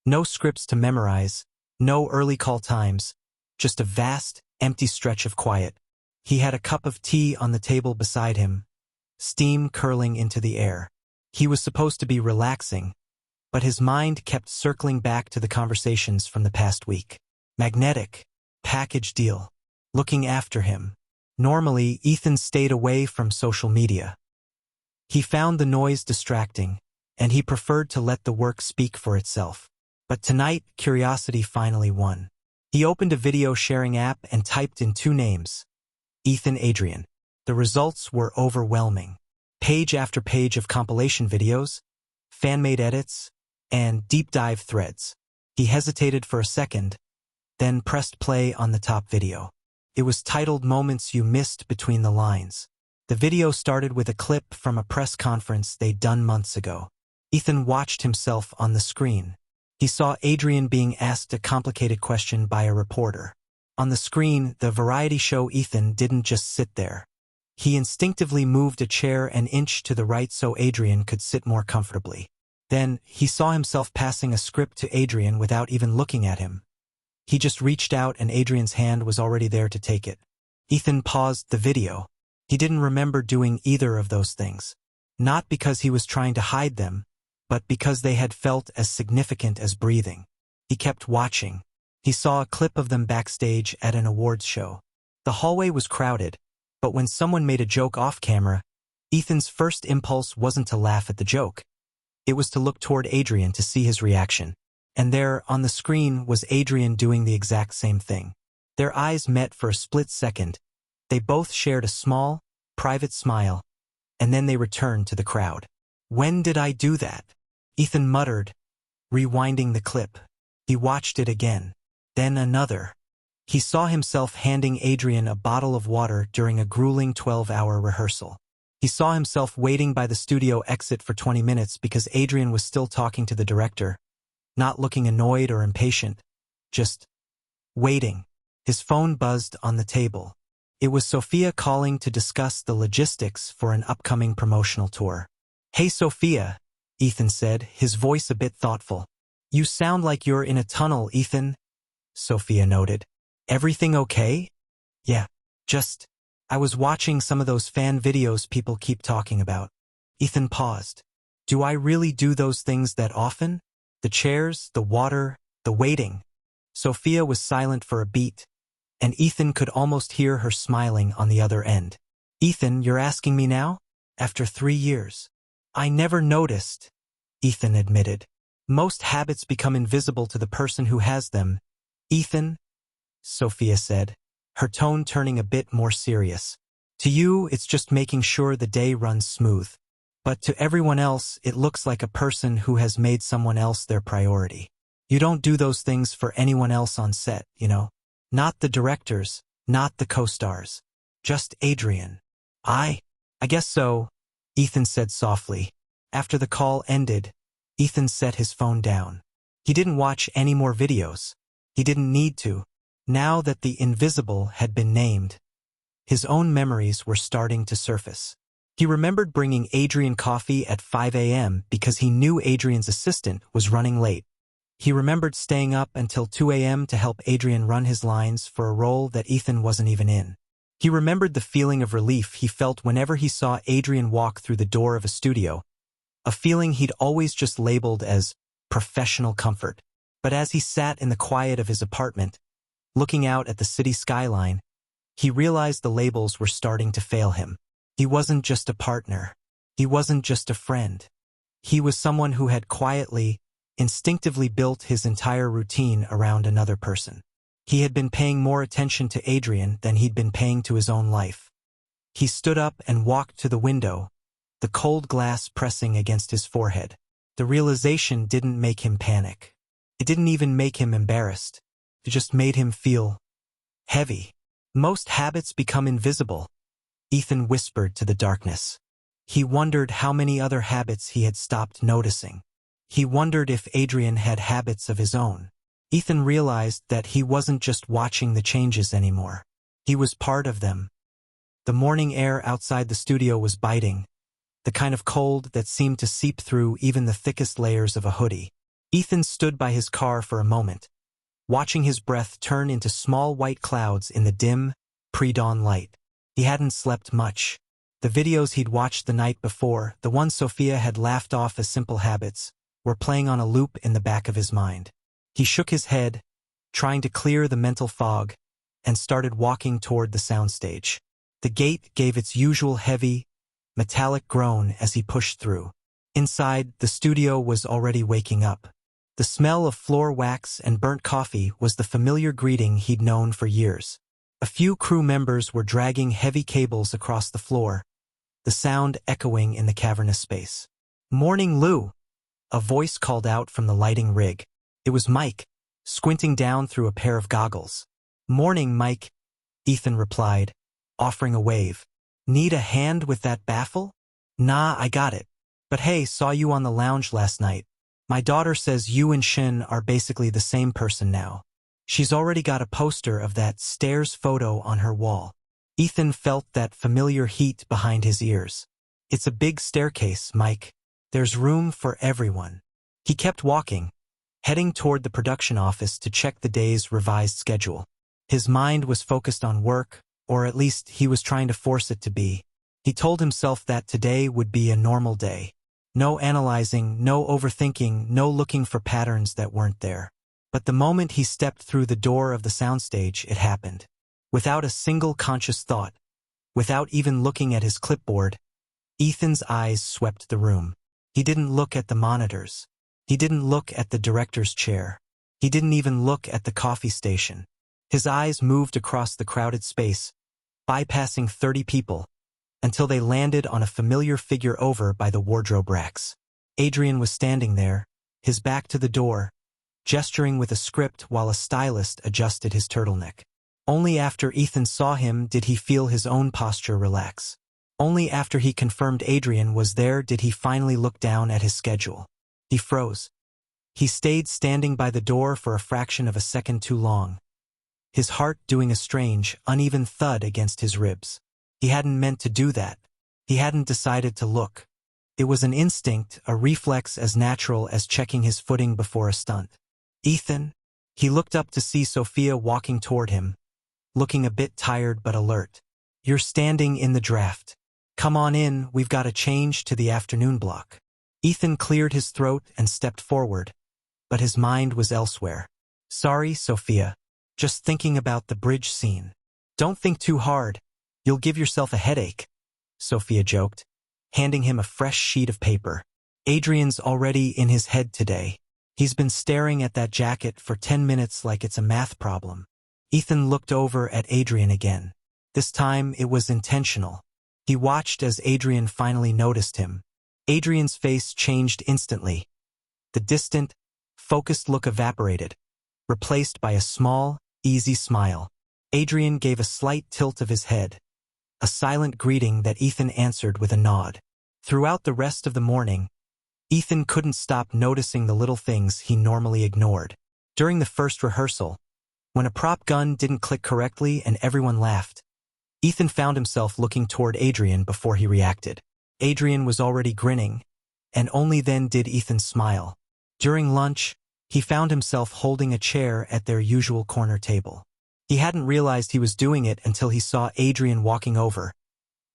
A: No scripts to memorize, no early call times, just a vast, empty stretch of quiet. He had a cup of tea on the table beside him, steam curling into the air. He was supposed to be relaxing, but his mind kept circling back to the conversations from the past week. Magnetic, package deal, looking after him. Normally, Ethan stayed away from social media. He found the noise distracting, and he preferred to let the work speak for itself. But tonight, curiosity finally won. He opened a video sharing app and typed in two names, Ethan Adrian. The results were overwhelming. Page after page of compilation videos, fan-made edits, and deep-dive threads. He hesitated for a second, then pressed play on the top video. It was titled Moments You Missed Between the Lines. The video started with a clip from a press conference they'd done months ago. Ethan watched himself on the screen. He saw Adrian being asked a complicated question by a reporter. On the screen, the variety show Ethan didn't just sit there. He instinctively moved a chair an inch to the right so Adrian could sit more comfortably. Then, he saw himself passing a script to Adrian without even looking at him. He just reached out and Adrian's hand was already there to take it. Ethan paused the video. He didn't remember doing either of those things. Not because he was trying to hide them, but because they had felt as significant as breathing. He kept watching. He saw a clip of them backstage at an awards show. The hallway was crowded, but when someone made a joke off camera, Ethan's first impulse wasn't to laugh at the joke. It was to look toward Adrian to see his reaction. And there, on the screen, was Adrian doing the exact same thing. Their eyes met for a split second. They both shared a small, private smile, and then they returned to the crowd. When did I do that? Ethan muttered, rewinding the clip. He watched it again. Then another. He saw himself handing Adrian a bottle of water during a grueling 12-hour rehearsal. He saw himself waiting by the studio exit for 20 minutes because Adrian was still talking to the director, not looking annoyed or impatient, just waiting. His phone buzzed on the table. It was Sophia calling to discuss the logistics for an upcoming promotional tour. Hey Sophia, Ethan said, his voice a bit thoughtful. You sound like you're in a tunnel, Ethan, Sophia noted. Everything okay? Yeah, just, I was watching some of those fan videos people keep talking about. Ethan paused. Do I really do those things that often? The chairs, the water, the waiting. Sophia was silent for a beat, and Ethan could almost hear her smiling on the other end. Ethan, you're asking me now? After 3 years. I never noticed, Ethan admitted. Most habits become invisible to the person who has them. Ethan, Sophia said, her tone turning a bit more serious. To you, it's just making sure the day runs smooth. But to everyone else, it looks like a person who has made someone else their priority. You don't do those things for anyone else on set, you know? Not the directors, not the co-stars. Just Adrian. I guess so, Ethan said softly. After the call ended, Ethan set his phone down. He didn't watch any more videos. He didn't need to. Now that the invisible had been named, his own memories were starting to surface. He remembered bringing Adrian coffee at 5 a.m. because he knew Adrian's assistant was running late. He remembered staying up until 2 a.m. to help Adrian run his lines for a role that Ethan wasn't even in. He remembered the feeling of relief he felt whenever he saw Adrian walk through the door of a studio, a feeling he'd always just labeled as professional comfort. But as he sat in the quiet of his apartment, looking out at the city skyline, he realized the labels were starting to fail him. He wasn't just a partner. He wasn't just a friend. He was someone who had quietly, instinctively built his entire routine around another person. He had been paying more attention to Adrian than he'd been paying to his own life. He stood up and walked to the window, the cold glass pressing against his forehead. The realization didn't make him panic. It didn't even make him embarrassed. It just made him feel heavy. Most habits become invisible, Ethan whispered to the darkness. He wondered how many other habits he had stopped noticing. He wondered if Adrian had habits of his own. Ethan realized that he wasn't just watching the changes anymore. He was part of them. The morning air outside the studio was biting, the kind of cold that seemed to seep through even the thickest layers of a hoodie. Ethan stood by his car for a moment, watching his breath turn into small white clouds in the dim, pre-dawn light. He hadn't slept much. The videos he'd watched the night before, the ones Sophia had laughed off as simple habits, were playing on a loop in the back of his mind. He shook his head, trying to clear the mental fog, and started walking toward the soundstage. The gate gave its usual heavy, metallic groan as he pushed through. Inside, the studio was already waking up. The smell of floor wax and burnt coffee was the familiar greeting he'd known for years. A few crew members were dragging heavy cables across the floor, the sound echoing in the cavernous space. "Morning, Lou," a voice called out from the lighting rig. It was Mike, squinting down through a pair of goggles. "Morning, Mike," Ethan replied, offering a wave. "Need a hand with that baffle?" "Nah, I got it. But hey, saw you on the lounge last night. My daughter says you and Shin are basically the same person now. She's already got a poster of that stairs photo on her wall." Ethan felt that familiar heat behind his ears. "It's a big staircase, Mike. There's room for everyone." He kept walking, heading toward the production office to check the day's revised schedule. His mind was focused on work, or at least he was trying to force it to be. He told himself that today would be a normal day. No analyzing, no overthinking, no looking for patterns that weren't there. But the moment he stepped through the door of the soundstage, it happened. Without a single conscious thought, without even looking at his clipboard, Ethan's eyes swept the room. He didn't look at the monitors. He didn't look at the director's chair. He didn't even look at the coffee station. His eyes moved across the crowded space, bypassing 30 people, until they landed on a familiar figure over by the wardrobe racks. Adrian was standing there, his back to the door, gesturing with a script while a stylist adjusted his turtleneck. Only after Ethan saw him did he feel his own posture relax. Only after he confirmed Adrian was there did he finally look down at his schedule. He froze. He stayed standing by the door for a fraction of a second too long, his heart doing a strange, uneven thud against his ribs. He hadn't meant to do that. He hadn't decided to look. It was an instinct, a reflex as natural as checking his footing before a stunt. Ethan? He looked up to see Sophia walking toward him, looking a bit tired but alert. You're standing in the draft. Come on in, we've got a change to the afternoon block. Ethan cleared his throat and stepped forward, but his mind was elsewhere. Sorry, Sophia. Just thinking about the bridge scene. Don't think too hard. You'll give yourself a headache, Sophia joked, handing him a fresh sheet of paper. Adrian's already in his head today. He's been staring at that jacket for 10 minutes like it's a math problem. Ethan looked over at Adrian again. This time it was intentional. He watched as Adrian finally noticed him. Adrian's face changed instantly. The distant, focused look evaporated, replaced by a small, easy smile. Adrian gave a slight tilt of his head, a silent greeting that Ethan answered with a nod. Throughout the rest of the morning, Ethan couldn't stop noticing the little things he normally ignored. During the first rehearsal, when a prop gun didn't click correctly and everyone laughed, Ethan found himself looking toward Adrian before he reacted. Adrian was already grinning, and only then did Ethan smile. During lunch, he found himself holding a chair at their usual corner table. He hadn't realized he was doing it until he saw Adrian walking over,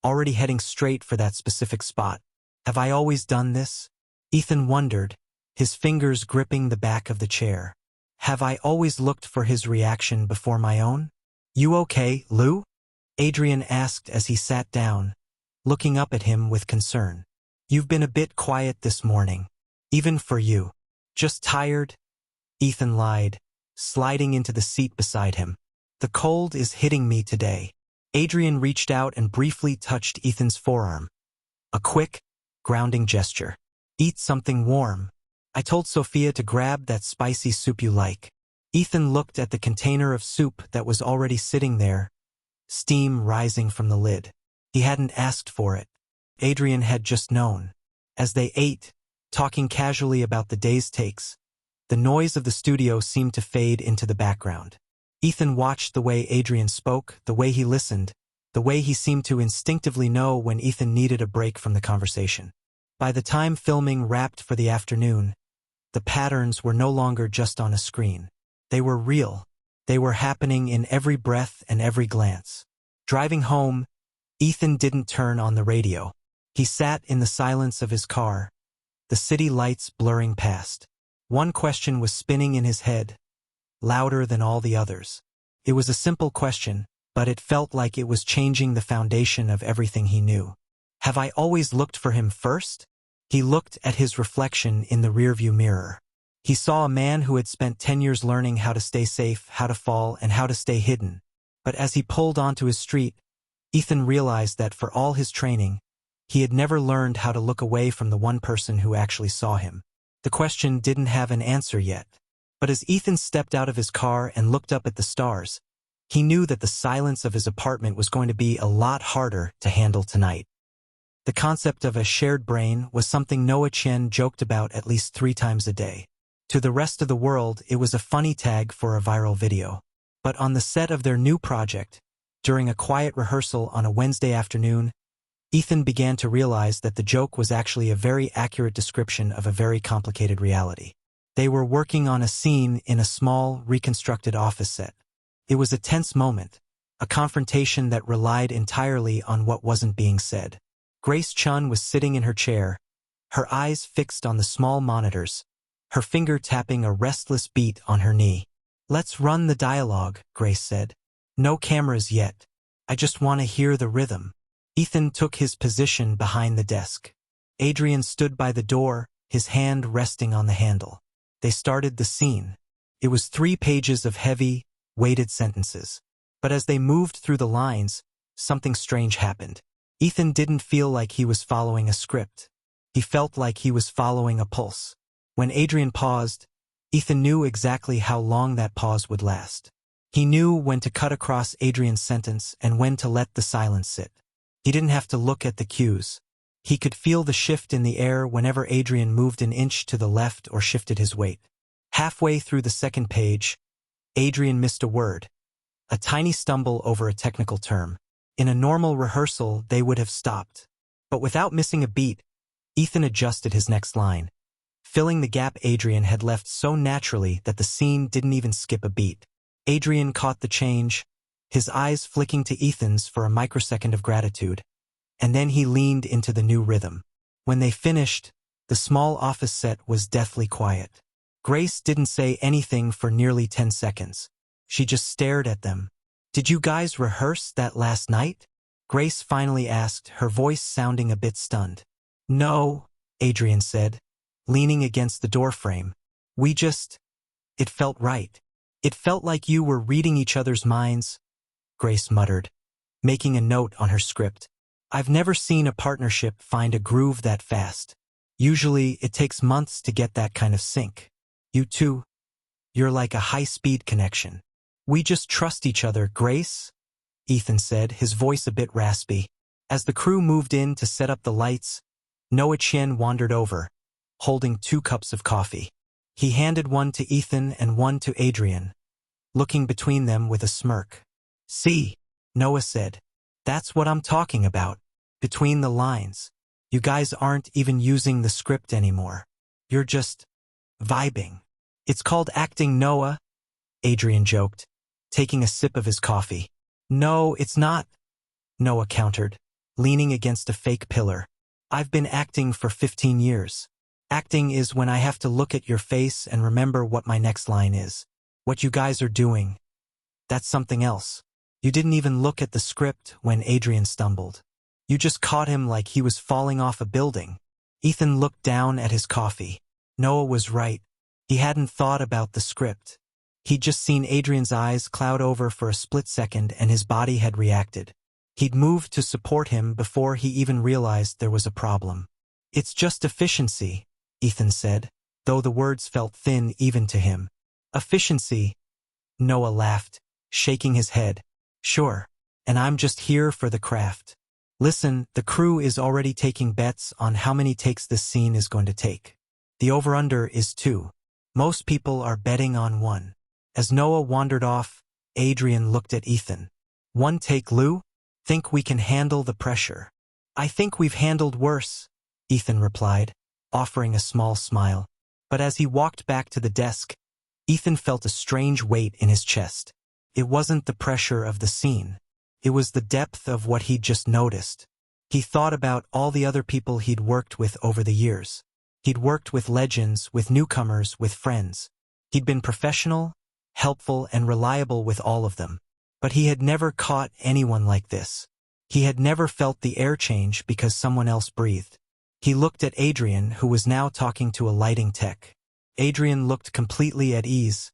A: already heading straight for that specific spot. Have I always done this? Ethan wondered, his fingers gripping the back of the chair. Have I always looked for his reaction before my own? You okay, Lou? Adrian asked as he sat down, looking up at him with concern. You've been a bit quiet this morning, even for you. Just tired? Ethan lied, sliding into the seat beside him. The cold is hitting me today. Adrian reached out and briefly touched Ethan's forearm. A quick, grounding gesture. Eat something warm. I told Sophia to grab that spicy soup you like. Ethan looked at the container of soup that was already sitting there, steam rising from the lid. He hadn't asked for it. Adrian had just known. As they ate, talking casually about the day's takes, the noise of the studio seemed to fade into the background. Ethan watched the way Adrian spoke, the way he listened, the way he seemed to instinctively know when Ethan needed a break from the conversation. By the time filming wrapped for the afternoon, the patterns were no longer just on a screen. They were real. They were happening in every breath and every glance. Driving home, Ethan didn't turn on the radio. He sat in the silence of his car, the city lights blurring past. One question was spinning in his head, louder than all the others. It was a simple question, but it felt like it was changing the foundation of everything he knew. Have I always looked for him first? He looked at his reflection in the rearview mirror. He saw a man who had spent 10 years learning how to stay safe, how to fall, and how to stay hidden. But as he pulled onto his street, Ethan realized that for all his training, he had never learned how to look away from the one person who actually saw him. The question didn't have an answer yet. But as Ethan stepped out of his car and looked up at the stars, he knew that the silence of his apartment was going to be a lot harder to handle tonight. The concept of a shared brain was something Noah Chen joked about at least 3 times a day. To the rest of the world, it was a funny tag for a viral video. But on the set of their new project, during a quiet rehearsal on a Wednesday afternoon, Ethan began to realize that the joke was actually a very accurate description of a very complicated reality. They were working on a scene in a small, reconstructed office set. It was a tense moment, a confrontation that relied entirely on what wasn't being said. Grace Chun was sitting in her chair, her eyes fixed on the small monitors, her finger tapping a restless beat on her knee. Let's run the dialogue, Grace said. No cameras yet. I just want to hear the rhythm. Ethan took his position behind the desk. Adrian stood by the door, his hand resting on the handle. They started the scene. It was 3 pages of heavy, weighted sentences. But as they moved through the lines, something strange happened. Ethan didn't feel like he was following a script. He felt like he was following a pulse. When Adrian paused, Ethan knew exactly how long that pause would last. He knew when to cut across Adrian's sentence and when to let the silence sit. He didn't have to look at the cues. He could feel the shift in the air whenever Adrian moved an inch to the left or shifted his weight. Halfway through the second page, Adrian missed a word, a tiny stumble over a technical term. In a normal rehearsal, they would have stopped. But without missing a beat, Ethan adjusted his next line, filling the gap Adrian had left so naturally that the scene didn't even skip a beat. Adrian caught the change, his eyes flicking to Ethan's for a microsecond of gratitude, and then he leaned into the new rhythm. When they finished, the small office set was deathly quiet. Grace didn't say anything for nearly 10 seconds. She just stared at them. "Did you guys rehearse that last night?" Grace finally asked, her voice sounding a bit stunned. "No," Adrian said, leaning against the doorframe. It felt right. It felt like you were reading each other's minds," Grace muttered, making a note on her script. "I've never seen a partnership find a groove that fast. Usually, it takes months to get that kind of sync. You two, you're like a high-speed connection." "We just trust each other, Grace," Ethan said, his voice a bit raspy. As the crew moved in to set up the lights, Noah Chien wandered over, holding 2 cups of coffee. He handed one to Ethan and one to Adrian, looking between them with a smirk. "See," Noah said, "that's what I'm talking about. Between the lines. You guys aren't even using the script anymore. You're just vibing." "It's called acting, Noah," Adrian joked, taking a sip of his coffee. "No, it's not," Noah countered, leaning against a fake pillar. "I've been acting for 15 years. Acting is when I have to look at your face and remember what my next line is. What you guys are doing, that's something else." You didn't even look at the script when Adrian stumbled. You just caught him like he was falling off a building. Ethan looked down at his coffee. Noah was right. He hadn't thought about the script. He'd just seen Adrian's eyes cloud over for a split second and his body had reacted. He'd moved to support him before he even realized there was a problem. "It's just efficiency," Ethan said, though the words felt thin even to him. "Efficiency," Noah laughed, shaking his head. "Sure, and I'm just here for the craft. Listen, the crew is already taking bets on how many takes this scene is going to take. The over-under is 2. Most people are betting on 1. As Noah wandered off, Adrian looked at Ethan. "1 take, Lou? Think we can handle the pressure?" "I think we've handled worse," Ethan replied, offering a small smile. But as he walked back to the desk, Ethan felt a strange weight in his chest. It wasn't the pressure of the scene. It was the depth of what he'd just noticed. He thought about all the other people he'd worked with over the years. He'd worked with legends, with newcomers, with friends. He'd been professional, helpful, and reliable with all of them. But he had never caught anyone like this. He had never felt the air change because someone else breathed. He looked at Adrian, who was now talking to a lighting tech. Adrian looked completely at ease,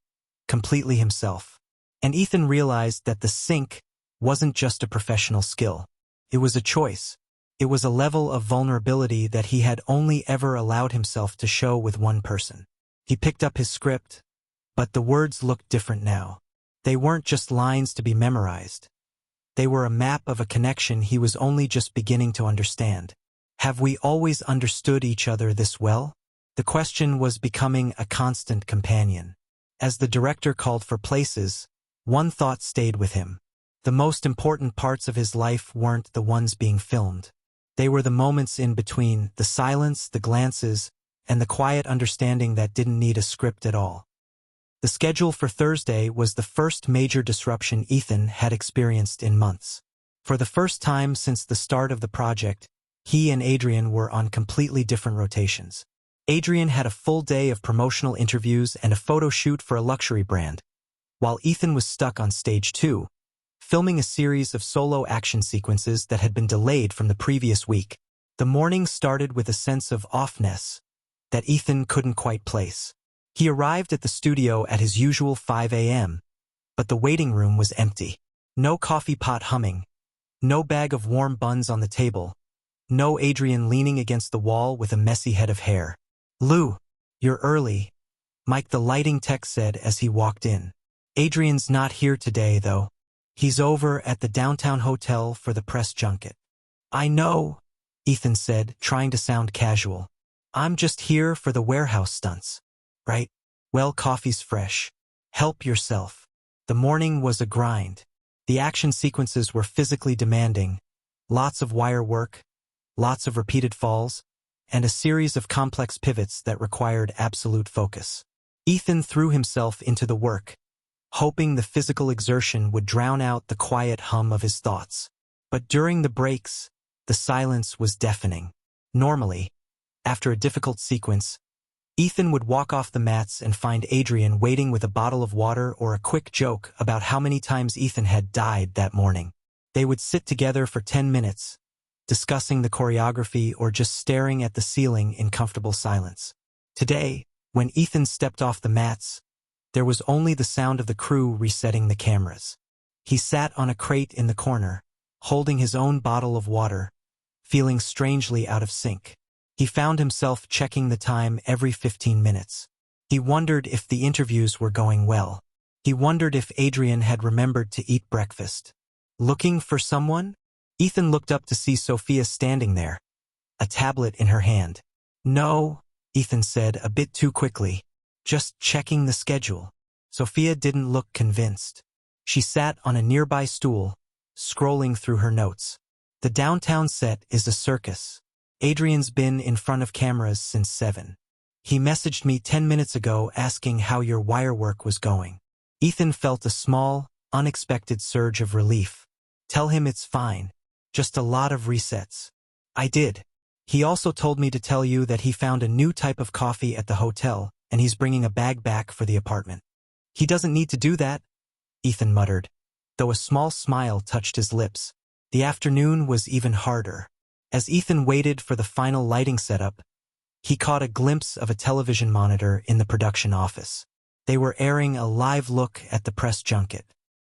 A: completely himself. And Ethan realized that the sync wasn't just a professional skill. It was a choice. It was a level of vulnerability that he had only ever allowed himself to show with one person. He picked up his script, but the words looked different now. They weren't just lines to be memorized. They were a map of a connection he was only just beginning to understand. Have we always understood each other this well? The question was becoming a constant companion. As the director called for places, one thought stayed with him. The most important parts of his life weren't the ones being filmed. They were the moments in between, the silence, the glances, and the quiet understanding that didn't need a script at all. The schedule for Thursday was the first major disruption Ethan had experienced in months. For the first time since the start of the project, he and Adrian were on completely different rotations. Adrian had a full day of promotional interviews and a photo shoot for a luxury brand, while Ethan was stuck on stage 2, filming a series of solo action sequences that had been delayed from the previous week. The morning started with a sense of offness that Ethan couldn't quite place. He arrived at the studio at his usual 5 a.m., but the waiting room was empty. No coffee pot humming, no bag of warm buns on the table, no Adrian leaning against the wall with a messy head of hair. "Lou, you're early," Mike the lighting tech said as he walked in. "Adrian's not here today, though. He's over at the downtown hotel for the press junket." "I know," Ethan said, trying to sound casual. "I'm just here for the warehouse stunts." "Right. Well, coffee's fresh. Help yourself." The morning was a grind. The action sequences were physically demanding. Lots of wire work, lots of repeated falls, and a series of complex pivots that required absolute focus. Ethan threw himself into the work, hoping the physical exertion would drown out the quiet hum of his thoughts. But during the breaks, the silence was deafening. Normally, after a difficult sequence, Ethan would walk off the mats and find Adrian waiting with a bottle of water or a quick joke about how many times Ethan had died that morning. They would sit together for 10 minutes, discussing the choreography or just staring at the ceiling in comfortable silence. Today, when Ethan stepped off the mats, there was only the sound of the crew resetting the cameras. He sat on a crate in the corner, holding his own bottle of water, feeling strangely out of sync. He found himself checking the time every 15 minutes. He wondered if the interviews were going well. He wondered if Adrian had remembered to eat breakfast. Looking for someone? Ethan looked up to see Sophia standing there, a tablet in her hand. "No," Ethan said a bit too quickly. "Just checking the schedule." Sophia didn't look convinced. She sat on a nearby stool, scrolling through her notes. "The downtown set is a circus. Adrian's been in front of cameras since 7. He messaged me 10 minutes ago asking how your wire work was going." Ethan felt a small, unexpected surge of relief. "Tell him it's fine. Just a lot of resets." "I did. He also told me to tell you that he found a new type of coffee at the hotel, and he's bringing a bag back for the apartment." "He doesn't need to do that," Ethan muttered, though a small smile touched his lips. The afternoon was even harder. As Ethan waited for the final lighting setup, he caught a glimpse of a television monitor in the production office. They were airing a live look at the press junket.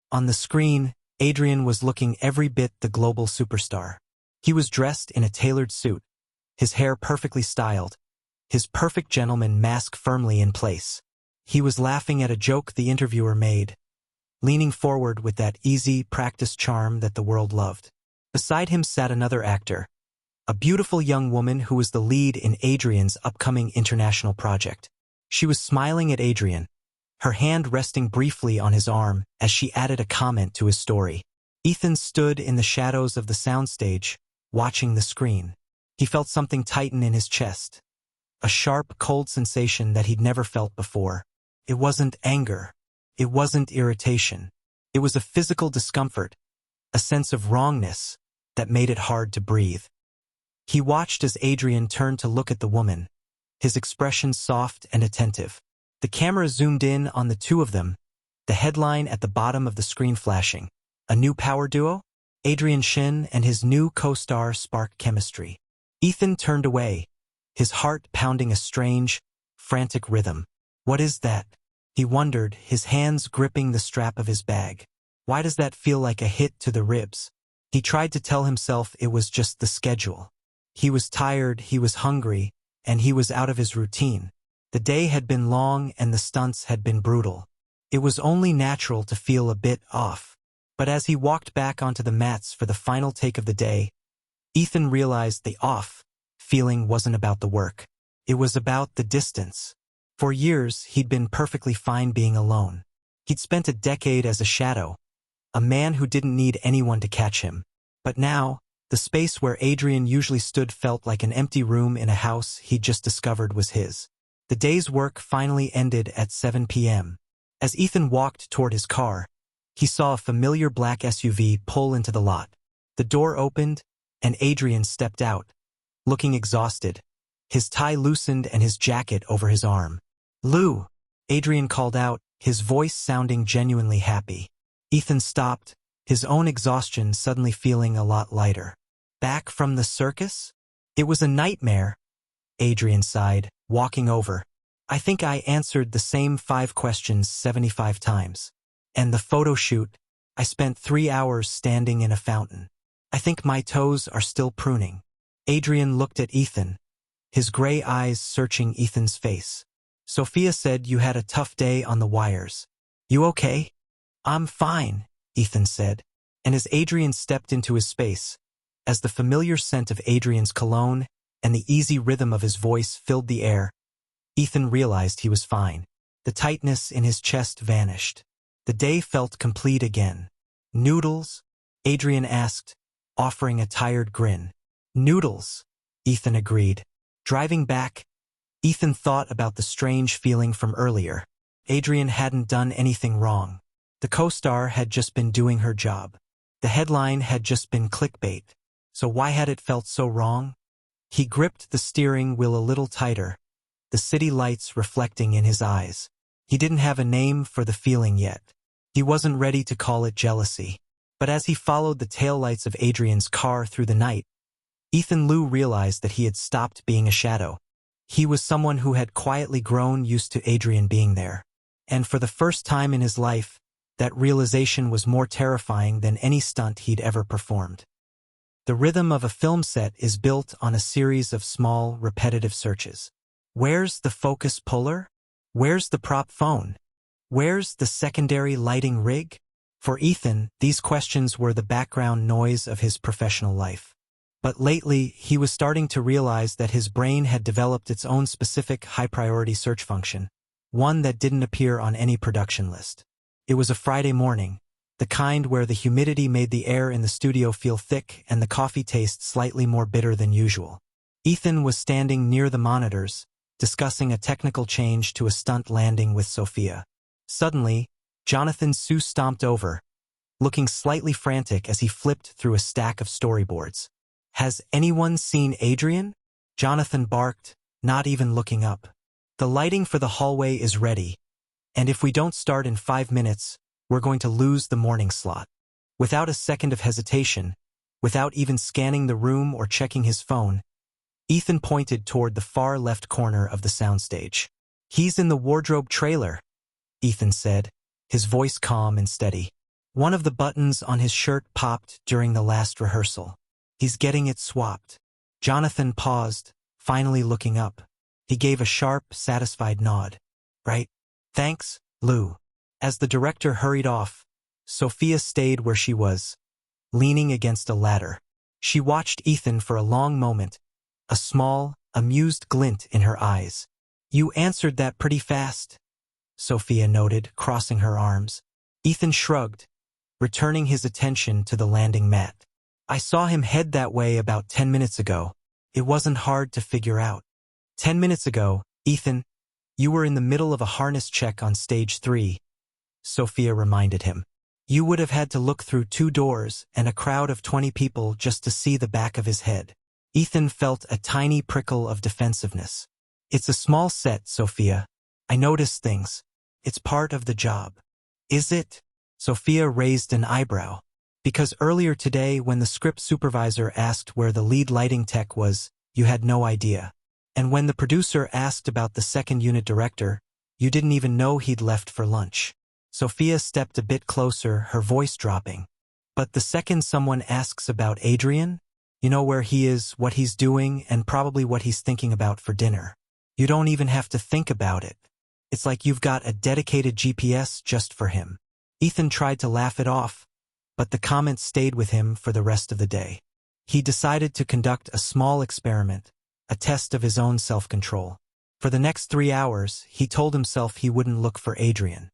A: On the screen, Adrian was looking every bit the global superstar. He was dressed in a tailored suit, his hair perfectly styled, his perfect gentleman mask firmly in place. He was laughing at a joke the interviewer made, leaning forward with that easy, practiced charm that the world loved. Beside him sat another actor, a beautiful young woman who was the lead in Adrian's upcoming international project. She was smiling at Adrian, her hand resting briefly on his arm as she added a comment to his story. Ethan stood in the shadows of the soundstage, watching the screen. He felt something tighten in his chest, a sharp, cold sensation that he'd never felt before. It wasn't anger. It wasn't irritation. It was a physical discomfort, a sense of wrongness that made it hard to breathe. He watched as Adrian turned to look at the woman, his expression soft and attentive. The camera zoomed in on the two of them, the headline at the bottom of the screen flashing. A new power duo? Adrian Shin and his new co-star spark chemistry. Ethan turned away, his heart pounding a strange, frantic rhythm. "What is that?" he wondered, his hands gripping the strap of his bag. "Why does that feel like a hit to the ribs?" He tried to tell himself it was just the schedule. He was tired, he was hungry, and he was out of his routine. The day had been long and the stunts had been brutal. It was only natural to feel a bit off. But as he walked back onto the mats for the final take of the day, Ethan realized the off feeling wasn't about the work. It was about the distance. For years, he'd been perfectly fine being alone. He'd spent a decade as a shadow, a man who didn't need anyone to catch him. But now, the space where Adrian usually stood felt like an empty room in a house he'd just discovered was his. The day's work finally ended at 7 p.m. As Ethan walked toward his car, he saw a familiar black SUV pull into the lot. The door opened, and Adrian stepped out, looking exhausted, his tie loosened and his jacket over his arm. "Lou," Adrian called out, his voice sounding genuinely happy. Ethan stopped, his own exhaustion suddenly feeling a lot lighter. "Back from the circus?" "It was a nightmare," Adrian sighed, walking over. "I think I answered the same 5 questions 75 times. And the photo shoot, I spent 3 hours standing in a fountain. I think my toes are still pruning." Adrian looked at Ethan, his gray eyes searching Ethan's face. "Sophia said you had a tough day on the wires. You okay?" "I'm fine," Ethan said. And as Adrian stepped into his space, as the familiar scent of Adrian's cologne and the easy rhythm of his voice filled the air, Ethan realized he was fine. The tightness in his chest vanished. The day felt complete again. "Noodles?" Adrian asked, offering a tired grin. "Noodles," Ethan agreed. Driving back, Ethan thought about the strange feeling from earlier. Adrian hadn't done anything wrong. The co-star had just been doing her job. The headline had just been clickbait. So why had it felt so wrong? He gripped the steering wheel a little tighter, the city lights reflecting in his eyes. He didn't have a name for the feeling yet. He wasn't ready to call it jealousy. But as he followed the taillights of Adrian's car through the night, Ethan Liu realized that he had stopped being a shadow. He was someone who had quietly grown used to Adrian being there. And for the first time in his life, that realization was more terrifying than any stunt he'd ever performed. The rhythm of a film set is built on a series of small, repetitive searches. Where's the focus puller? Where's the prop phone? Where's the secondary lighting rig? For Ethan, these questions were the background noise of his professional life. But lately, he was starting to realize that his brain had developed its own specific high-priority search function, one that didn't appear on any production list. It was a Friday morning, the kind where the humidity made the air in the studio feel thick and the coffee taste slightly more bitter than usual. Ethan was standing near the monitors, discussing a technical change to a stunt landing with Sophia. Suddenly, Jonathan Sue stomped over, looking slightly frantic as he flipped through a stack of storyboards. "Has anyone seen Adrian?" Jonathan barked, not even looking up. "The lighting for the hallway is ready, and if we don't start in 5 minutes, we're going to lose the morning slot." Without a second of hesitation, without even scanning the room or checking his phone, Ethan pointed toward the far left corner of the soundstage. "He's in the wardrobe trailer," Ethan said, his voice calm and steady. "One of the buttons on his shirt popped during the last rehearsal. He's getting it swapped." Jonathan paused, finally looking up. He gave a sharp, satisfied nod. "Right. Thanks, Lou." As the director hurried off, Sophia stayed where she was, leaning against a ladder. She watched Ethan for a long moment, a small, amused glint in her eyes. "You answered that pretty fast," Sophia noted, crossing her arms. Ethan shrugged, returning his attention to the landing mat. "I saw him head that way about 10 minutes ago. It wasn't hard to figure out." 10 minutes ago, Ethan, you were in the middle of a harness check on stage 3, Sophia reminded him. "You would have had to look through 2 doors and a crowd of 20 people just to see the back of his head." Ethan felt a tiny prickle of defensiveness. "It's a small set, Sophia. I notice things. It's part of the job." "Is it?" Sophia raised an eyebrow. "Because earlier today when the script supervisor asked where the lead lighting tech was, you had no idea. And when the producer asked about the second unit director, you didn't even know he'd left for lunch." Sophia stepped a bit closer, her voice dropping. "But the second someone asks about Adrian, you know where he is, what he's doing, and probably what he's thinking about for dinner. You don't even have to think about it. It's like you've got a dedicated GPS just for him." Ethan tried to laugh it off, but the comment stayed with him for the rest of the day. He decided to conduct a small experiment, a test of his own self-control. For the next 3 hours, he told himself he wouldn't look for Adrian.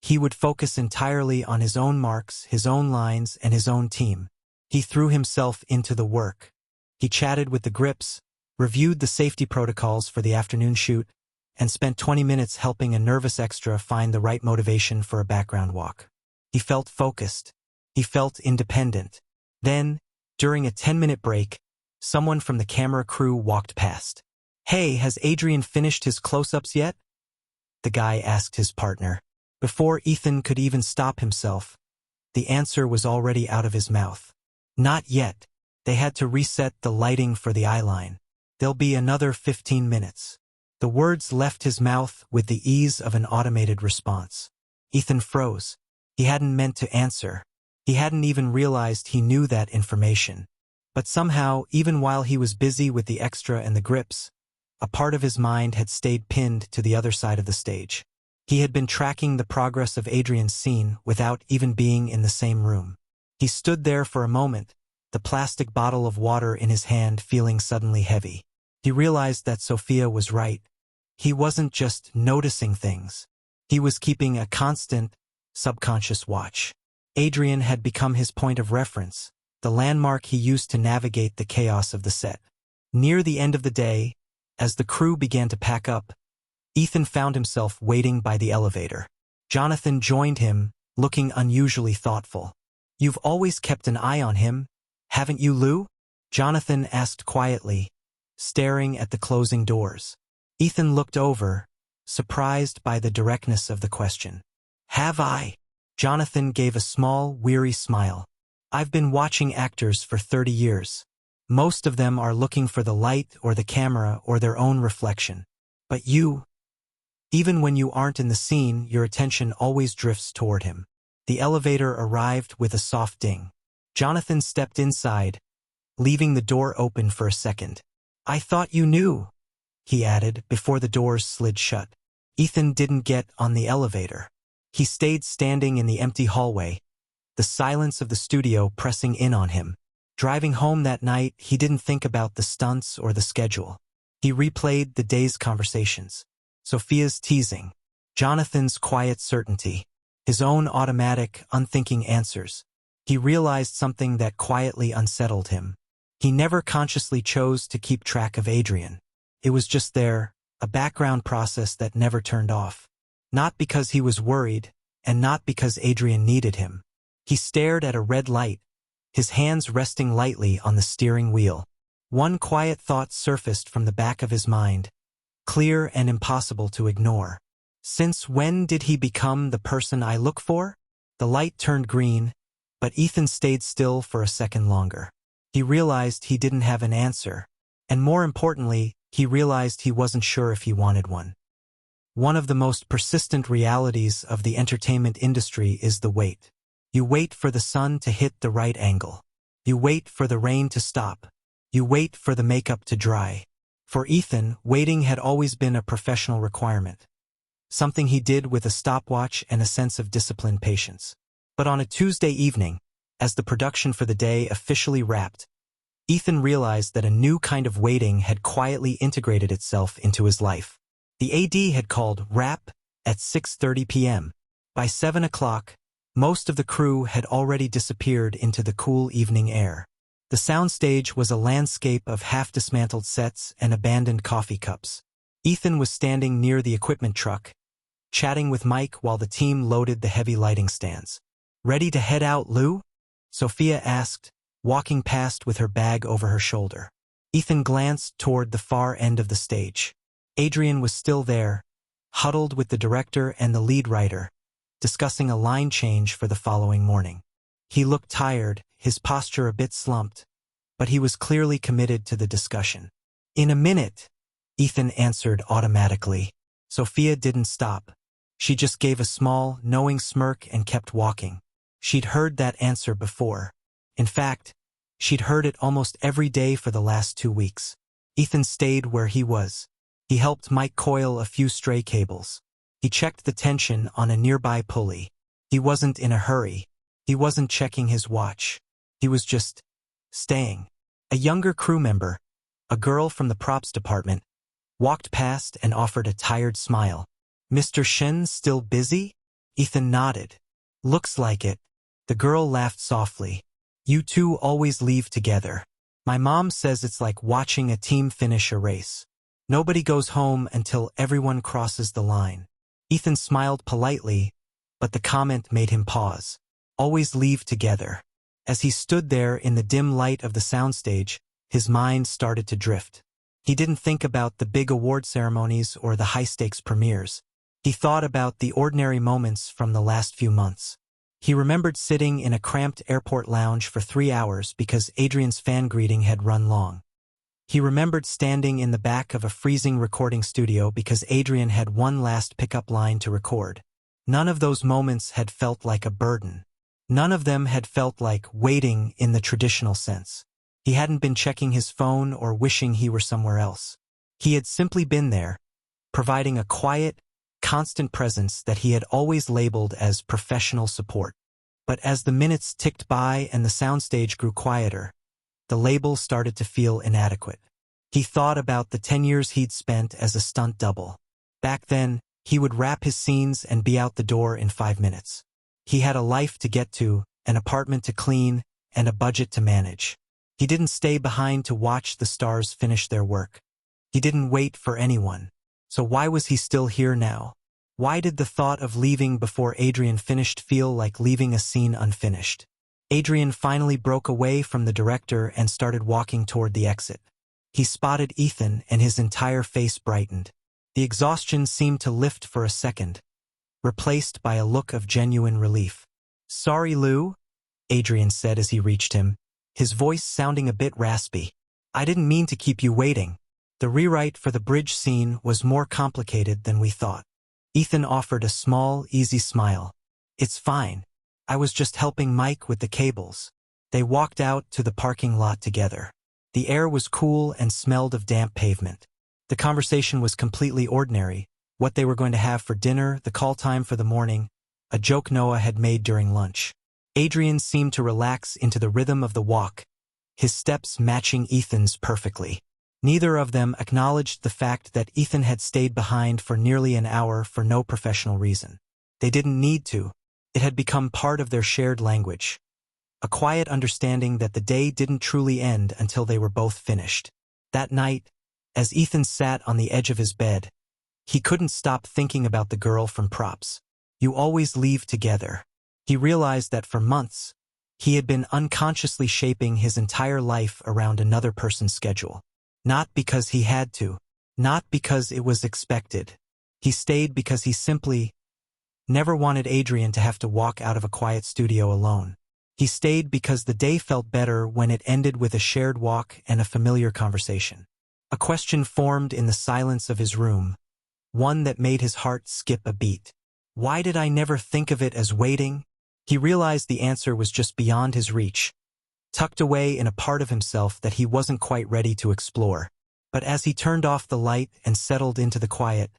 A: He would focus entirely on his own marks, his own lines, and his own team. He threw himself into the work. He chatted with the grips, reviewed the safety protocols for the afternoon shoot, and spent 20 minutes helping a nervous extra find the right motivation for a background walk. He felt focused. He felt independent. Then, during a 10-minute break, someone from the camera crew walked past. "Hey, has Adrian finished his close-ups yet?" the guy asked his partner. Before Ethan could even stop himself, the answer was already out of his mouth. "Not yet. They had to reset the lighting for the eyeline. There'll be another 15 minutes. The words left his mouth with the ease of an automated response. Ethan froze. He hadn't meant to answer. He hadn't even realized he knew that information. But somehow, even while he was busy with the extra and the grips, a part of his mind had stayed pinned to the other side of the stage. He had been tracking the progress of Adrian's scene without even being in the same room. He stood there for a moment, the plastic bottle of water in his hand feeling suddenly heavy. He realized that Sophia was right. He wasn't just noticing things. He was keeping a constant, subconscious watch. Adrian had become his point of reference, the landmark he used to navigate the chaos of the set. Near the end of the day, As the crew began to pack up, Ethan found himself waiting by the elevator. Jonathan joined him, looking unusually thoughtful. "You've always kept an eye on him, haven't you, Lou?" Jonathan asked quietly, staring at the closing doors. Ethan looked over, surprised by the directness of the question. "Have I?" Jonathan gave a small, weary smile. "I've been watching actors for 30 years. Most of them are looking for the light or the camera or their own reflection. But you, even when you aren't in the scene, your attention always drifts toward him." The elevator arrived with a soft ding. Jonathan stepped inside, leaving the door open for a second. "I thought you knew," he added before the doors slid shut. Ethan didn't get on the elevator. He stayed standing in the empty hallway, the silence of the studio pressing in on him. Driving home that night, he didn't think about the stunts or the schedule. He replayed the day's conversations. Sophia's teasing, Jonathan's quiet certainty, his own automatic, unthinking answers. He realized something that quietly unsettled him. He never consciously chose to keep track of Adrian. It was just there, a background process that never turned off. Not because he was worried, and not because Adrian needed him. He stared at a red light, his hands resting lightly on the steering wheel. One quiet thought surfaced from the back of his mind, clear and impossible to ignore. "Since when did he become the person I look for?" The light turned green, but Ethan stayed still for a second longer. He realized he didn't have an answer, and more importantly, he realized he wasn't sure if he wanted one. One of the most persistent realities of the entertainment industry is the wait. You wait for the sun to hit the right angle. You wait for the rain to stop. You wait for the makeup to dry. For Ethan, waiting had always been a professional requirement. Something he did with a stopwatch and a sense of disciplined patience. But on a Tuesday evening, as the production for the day officially wrapped, Ethan realized that a new kind of waiting had quietly integrated itself into his life. The AD had called wrap at 6:30 p.m. By 7 o'clock, most of the crew had already disappeared into the cool evening air. The soundstage was a landscape of half-dismantled sets and abandoned coffee cups. Ethan was standing near the equipment truck, chatting with Mike while the team loaded the heavy lighting stands. "Ready to head out, Lou?" Sophia asked, walking past with her bag over her shoulder. Ethan glanced toward the far end of the stage. Adrian was still there, huddled with the director and the lead writer, discussing a line change for the following morning. He looked tired, his posture a bit slumped, but he was clearly committed to the discussion. "In a minute," Ethan answered automatically. Sophia didn't stop. She just gave a small, knowing smirk and kept walking. She'd heard that answer before. In fact, she'd heard it almost every day for the last 2 weeks. Ethan stayed where he was. He helped Mike coil a few stray cables. He checked the tension on a nearby pulley. He wasn't in a hurry. He wasn't checking his watch. He was just staying. A younger crew member, a girl from the props department, walked past and offered a tired smile. "Mr. Shen still busy?" Ethan nodded. "Looks like it." The girl laughed softly. "You two always leave together. My mom says it's like watching a team finish a race. Nobody goes home until everyone crosses the line." Ethan smiled politely, but the comment made him pause. Always leave together. As he stood there in the dim light of the soundstage, his mind started to drift. He didn't think about the big award ceremonies or the high-stakes premieres. He thought about the ordinary moments from the last few months. He remembered sitting in a cramped airport lounge for 3 hours because Adrian's fan greeting had run long. He remembered standing in the back of a freezing recording studio because Adrian had one last pickup line to record. None of those moments had felt like a burden. None of them had felt like waiting in the traditional sense. He hadn't been checking his phone or wishing he were somewhere else. He had simply been there, providing a quiet, constant presence that he had always labeled as professional support. But as the minutes ticked by and the soundstage grew quieter, the label started to feel inadequate. He thought about the 10 years he'd spent as a stunt double. Back then, he would wrap his scenes and be out the door in 5 minutes. He had a life to get to, an apartment to clean, and a budget to manage. He didn't stay behind to watch the stars finish their work. He didn't wait for anyone. So why was he still here now? Why did the thought of leaving before Adrian finished feel like leaving a scene unfinished? Adrian finally broke away from the director and started walking toward the exit. He spotted Ethan and his entire face brightened. The exhaustion seemed to lift for a second, replaced by a look of genuine relief. "Sorry, Lou," Adrian said as he reached him, his voice sounding a bit raspy. "I didn't mean to keep you waiting. The rewrite for the bridge scene was more complicated than we thought." Ethan offered a small, easy smile. "It's fine. I was just helping Mike with the cables." They walked out to the parking lot together. The air was cool and smelled of damp pavement. The conversation was completely ordinary: what they were going to have for dinner, the call time for the morning, a joke Noah had made during lunch. Adrian seemed to relax into the rhythm of the walk, his steps matching Ethan's perfectly. Neither of them acknowledged the fact that Ethan had stayed behind for nearly an hour for no professional reason. They didn't need to. It had become part of their shared language. A quiet understanding that the day didn't truly end until they were both finished. That night, as Ethan sat on the edge of his bed, he couldn't stop thinking about the girl from Props. "You always leave together." He realized that for months, he had been unconsciously shaping his entire life around another person's schedule. Not because he had to, not because it was expected. He stayed because he simply never wanted Adrian to have to walk out of a quiet studio alone. He stayed because the day felt better when it ended with a shared walk and a familiar conversation. A question formed in the silence of his room, one that made his heart skip a beat. Why did I never think of it as waiting? He realized the answer was just beyond his reach, tucked away in a part of himself that he wasn't quite ready to explore. But as he turned off the light and settled into the quiet,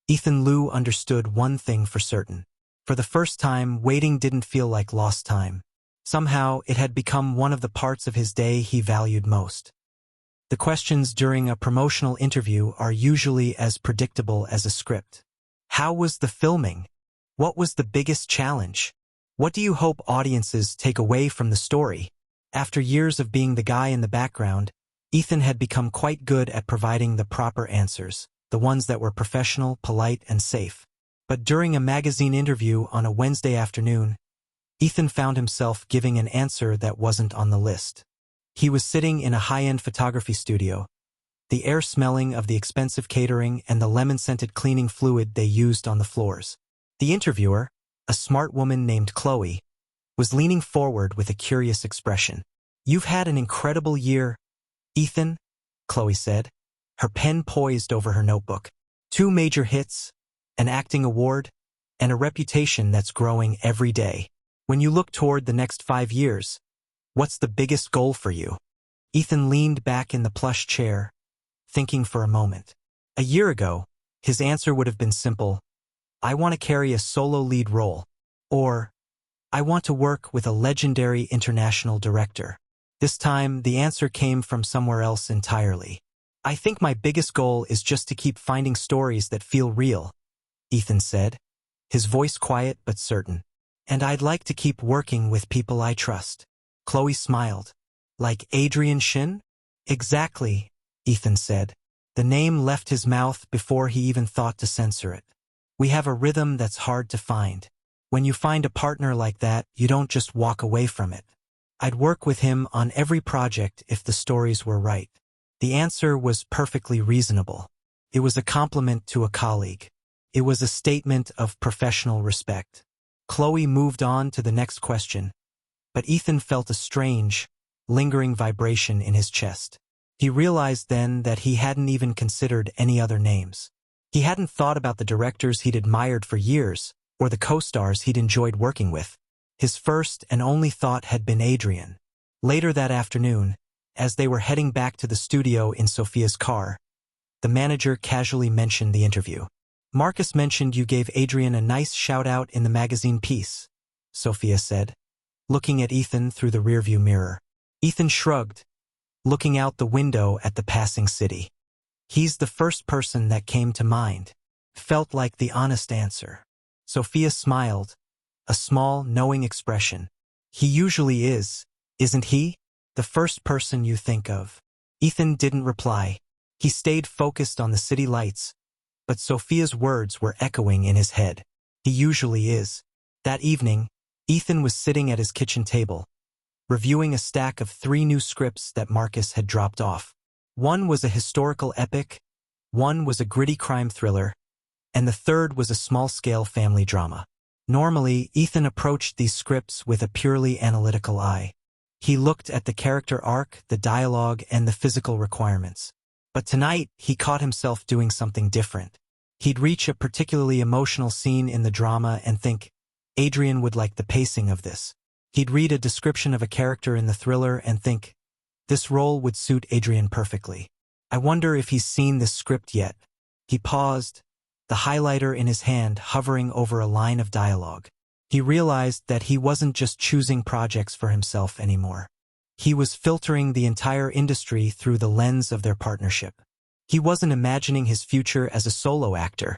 A: Ethan Lou understood one thing for certain. For the first time, waiting didn't feel like lost time. Somehow, it had become one of the parts of his day he valued most. The questions during a promotional interview are usually as predictable as a script. How was the filming? What was the biggest challenge? What do you hope audiences take away from the story? After years of being the guy in the background, Ethan had become quite good at providing the proper answers, the ones that were professional, polite, and safe. But during a magazine interview on a Wednesday afternoon, Ethan found himself giving an answer that wasn't on the list. He was sitting in a high-end photography studio, the air smelling of the expensive catering and the lemon-scented cleaning fluid they used on the floors. The interviewer, a smart woman named Chloe, was leaning forward with a curious expression. "You've had an incredible year, Ethan," Chloe said, her pen poised over her notebook. "2 major hits, an acting award, and a reputation that's growing every day. When you look toward the next 5 years, what's the biggest goal for you?" Ethan leaned back in the plush chair, thinking for a moment. A year ago, his answer would have been simple: "I want to carry a solo lead role," or "I want to work with a legendary international director." This time, the answer came from somewhere else entirely. "I think my biggest goal is just to keep finding stories that feel real," Ethan said, his voice quiet but certain. "And I'd like to keep working with people I trust." Chloe smiled. "Like Adrian Shin?" "Exactly," Ethan said. The name left his mouth before he even thought to censor it. "We have a rhythm that's hard to find. When you find a partner like that, you don't just walk away from it. I'd work with him on every project if the stories were right." The answer was perfectly reasonable. It was a compliment to a colleague. It was a statement of professional respect. Chloe moved on to the next question, but Ethan felt a strange, lingering vibration in his chest. He realized then that he hadn't even considered any other names. He hadn't thought about the directors he'd admired for years, or the co-stars he'd enjoyed working with. His first and only thought had been Adrian. Later that afternoon, as they were heading back to the studio in Sophia's car, the manager casually mentioned the interview. "Marcus mentioned you gave Adrian a nice shout-out in the magazine piece," Sophia said, looking at Ethan through the rearview mirror. Ethan shrugged, looking out the window at the passing city. "He's the first person that came to mind." Felt like the honest answer. Sophia smiled, a small, knowing expression. "He usually is, isn't he? The first person you think of." Ethan didn't reply. He stayed focused on the city lights, but Sophia's words were echoing in his head. He usually is. That evening, Ethan was sitting at his kitchen table, reviewing a stack of 3 new scripts that Marcus had dropped off. One was a historical epic, one was a gritty crime thriller, and the third was a small-scale family drama. Normally, Ethan approached these scripts with a purely analytical eye. He looked at the character arc, the dialogue, and the physical requirements. But tonight, he caught himself doing something different. He'd reach a particularly emotional scene in the drama and think, Adrian would like the pacing of this. He'd read a description of a character in the thriller and think, this role would suit Adrian perfectly. I wonder if he's seen this script yet. He paused, the highlighter in his hand hovering over a line of dialogue. He realized that he wasn't just choosing projects for himself anymore. He was filtering the entire industry through the lens of their partnership. He wasn't imagining his future as a solo actor.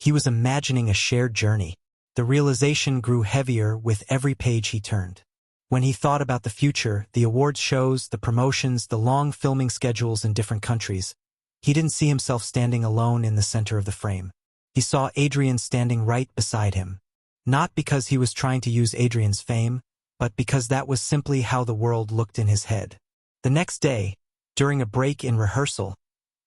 A: He was imagining a shared journey. The realization grew heavier with every page he turned. When he thought about the future, the awards shows, the promotions, the long filming schedules in different countries, he didn't see himself standing alone in the center of the frame. He saw Adrian standing right beside him. Not because he was trying to use Adrian's fame, but because that was simply how the world looked in his head. The next day, during a break in rehearsal,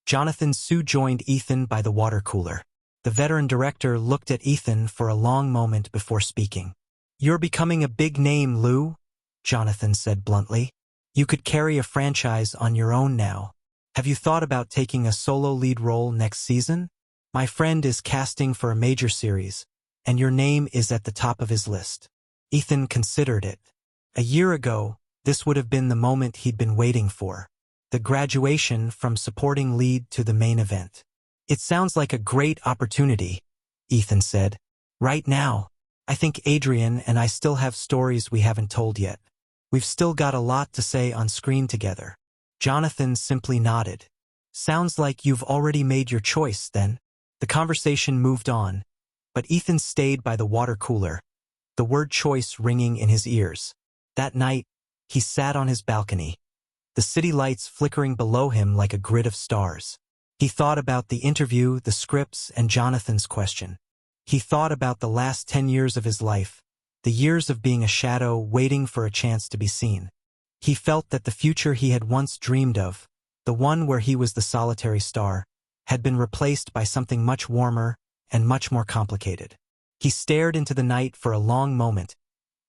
A: Jonathan Sue joined Ethan by the water cooler. The veteran director looked at Ethan for a long moment before speaking. "You're becoming a big name, Lou," Jonathan said bluntly. "You could carry a franchise on your own now. Have you thought about taking a solo lead role next season? My friend is casting for a major series, and your name is at the top of his list." Ethan considered it. A year ago, this would have been the moment he'd been waiting for. The graduation from supporting lead to the main event. "It sounds like a great opportunity," Ethan said. "Right now, I think Adrian and I still have stories we haven't told yet. We've still got a lot to say on screen together." Jonathan simply nodded. "Sounds like you've already made your choice, then." The conversation moved on, but Ethan stayed by the water cooler, the word choice ringing in his ears. That night, he sat on his balcony, the city lights flickering below him like a grid of stars. He thought about the interview, the scripts, and Jonathan's question. He thought about the last 10 years of his life, the years of being a shadow waiting for a chance to be seen. He felt that the future he had once dreamed of, the one where he was the solitary star, had been replaced by something much warmer and much more complicated. He stared into the night for a long moment,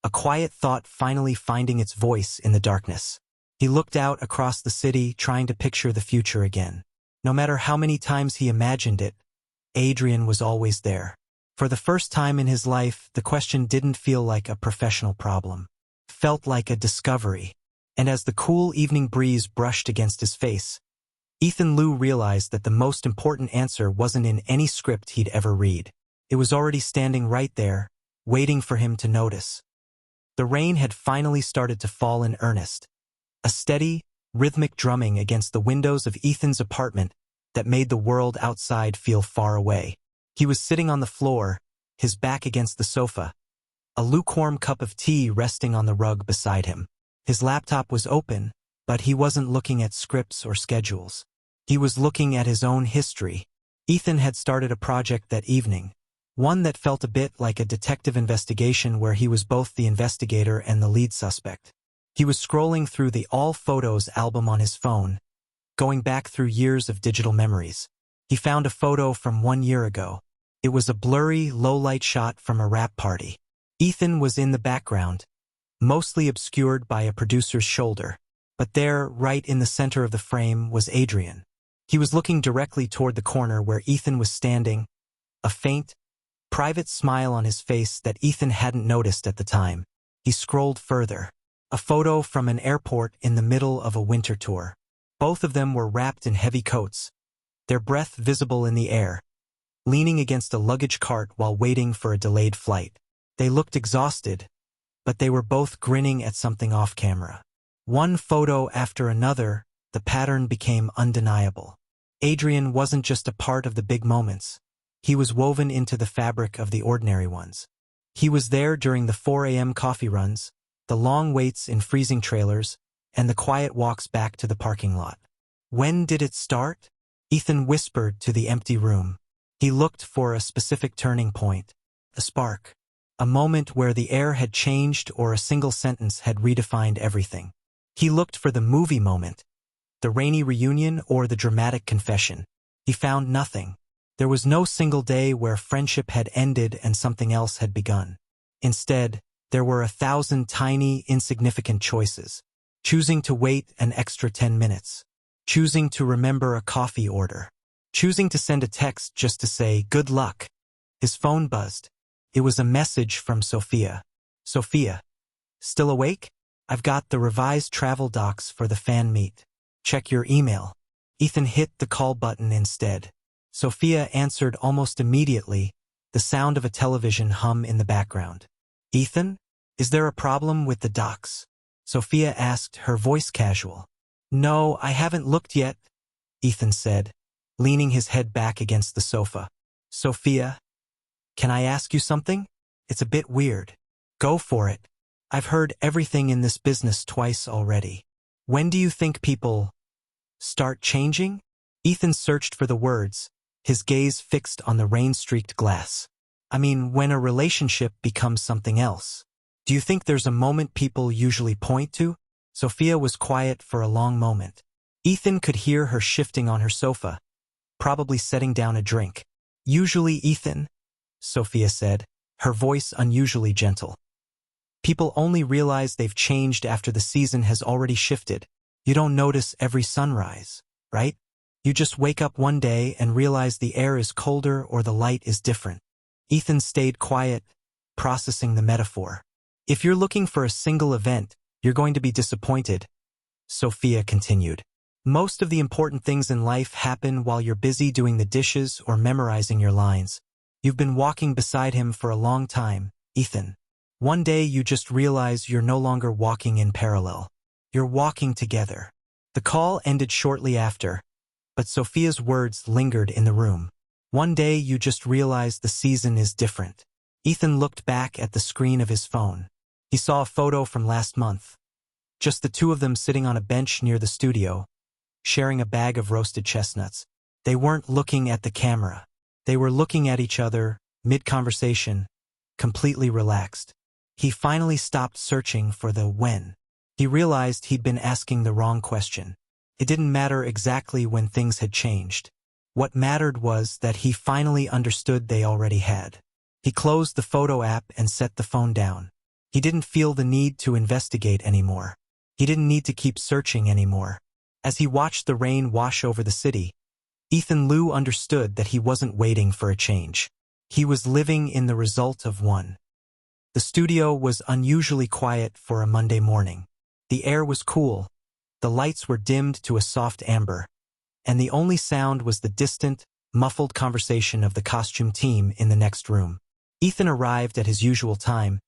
A: a quiet thought finally finding its voice in the darkness. He looked out across the city, trying to picture the future again. No matter how many times he imagined it, Adrian was always there. For the first time in his life, the question didn't feel like a professional problem. It felt like a discovery. And as the cool evening breeze brushed against his face, Ethan Liu realized that the most important answer wasn't in any script he'd ever read. It was already standing right there, waiting for him to notice. The rain had finally started to fall in earnest. A steady, rhythmic drumming against the windows of Ethan's apartment that made the world outside feel far away. He was sitting on the floor, his back against the sofa, a lukewarm cup of tea resting on the rug beside him. His laptop was open, but he wasn't looking at scripts or schedules. He was looking at his own history. Ethan had started a project that evening, one that felt a bit like a detective investigation where he was both the investigator and the lead suspect. He was scrolling through the All Photos album on his phone, going back through years of digital memories. He found a photo from 1 year ago. It was a blurry, low-light shot from a rap party. Ethan was in the background, mostly obscured by a producer's shoulder. But there, right in the center of the frame, was Adrian. He was looking directly toward the corner where Ethan was standing, a faint, private smile on his face that Ethan hadn't noticed at the time. He scrolled further. A photo from an airport in the middle of a winter tour. Both of them were wrapped in heavy coats, their breath visible in the air, leaning against a luggage cart while waiting for a delayed flight. They looked exhausted, but they were both grinning at something off camera. One photo after another, the pattern became undeniable. Adrian wasn't just a part of the big moments. He was woven into the fabric of the ordinary ones. He was there during the 4 a.m. coffee runs, the long waits in freezing trailers, and the quiet walks back to the parking lot. When did it start? Ethan whispered to the empty room. He looked for a specific turning point, a spark, a moment where the air had changed or a single sentence had redefined everything. He looked for the movie moment, the rainy reunion or the dramatic confession. He found nothing. There was no single day where friendship had ended and something else had begun. Instead, there were 1,000 tiny, insignificant choices. Choosing to wait an extra 10 minutes. Choosing to remember a coffee order. Choosing to send a text just to say, "Good luck." His phone buzzed. It was a message from Sophia. "Sophia, still awake? I've got the revised travel docs for the fan meet. Check your email." Ethan hit the call button instead. Sophia answered almost immediately, the sound of a television hum in the background. "Ethan, is there a problem with the docs?" Sophia asked, her voice casual. "No, I haven't looked yet," Ethan said, leaning his head back against the sofa. "Sophia, can I ask you something? It's a bit weird." "Go for it. I've heard everything in this business twice already. When do you think people start changing?" Ethan searched for the words, his gaze fixed on the rain-streaked glass. "I mean, when a relationship becomes something else. Do you think there's a moment people usually point to?" Sophia was quiet for a long moment. Ethan could hear her shifting on her sofa, probably setting down a drink. "Usually, Ethan," Sophia said, her voice unusually gentle. "People only realize they've changed after the season has already shifted. You don't notice every sunrise, right? You just wake up one day and realize the air is colder or the light is different." Ethan stayed quiet, processing the metaphor. "If you're looking for a single event, you're going to be disappointed," Sophia continued. "Most of the important things in life happen while you're busy doing the dishes or memorizing your lines. You've been walking beside him for a long time, Ethan. One day you just realize you're no longer walking in parallel. You're walking together." The call ended shortly after, but Sophia's words lingered in the room. "One day you just realize the season is different." Ethan looked back at the screen of his phone. He saw a photo from last month. Just the two of them sitting on a bench near the studio, sharing a bag of roasted chestnuts. They weren't looking at the camera. They were looking at each other, mid-conversation, completely relaxed. He finally stopped searching for the when. He realized he'd been asking the wrong question. It didn't matter exactly when things had changed. What mattered was that he finally understood they already had. He closed the photo app and set the phone down. He didn't feel the need to investigate anymore. He didn't need to keep searching anymore. As he watched the rain wash over the city, Ethan Liu understood that he wasn't waiting for a change. He was living in the result of one. The studio was unusually quiet for a Monday morning. The air was cool, the lights were dimmed to a soft amber, and the only sound was the distant, muffled conversation of the costume team in the next room. Ethan arrived at his usual time,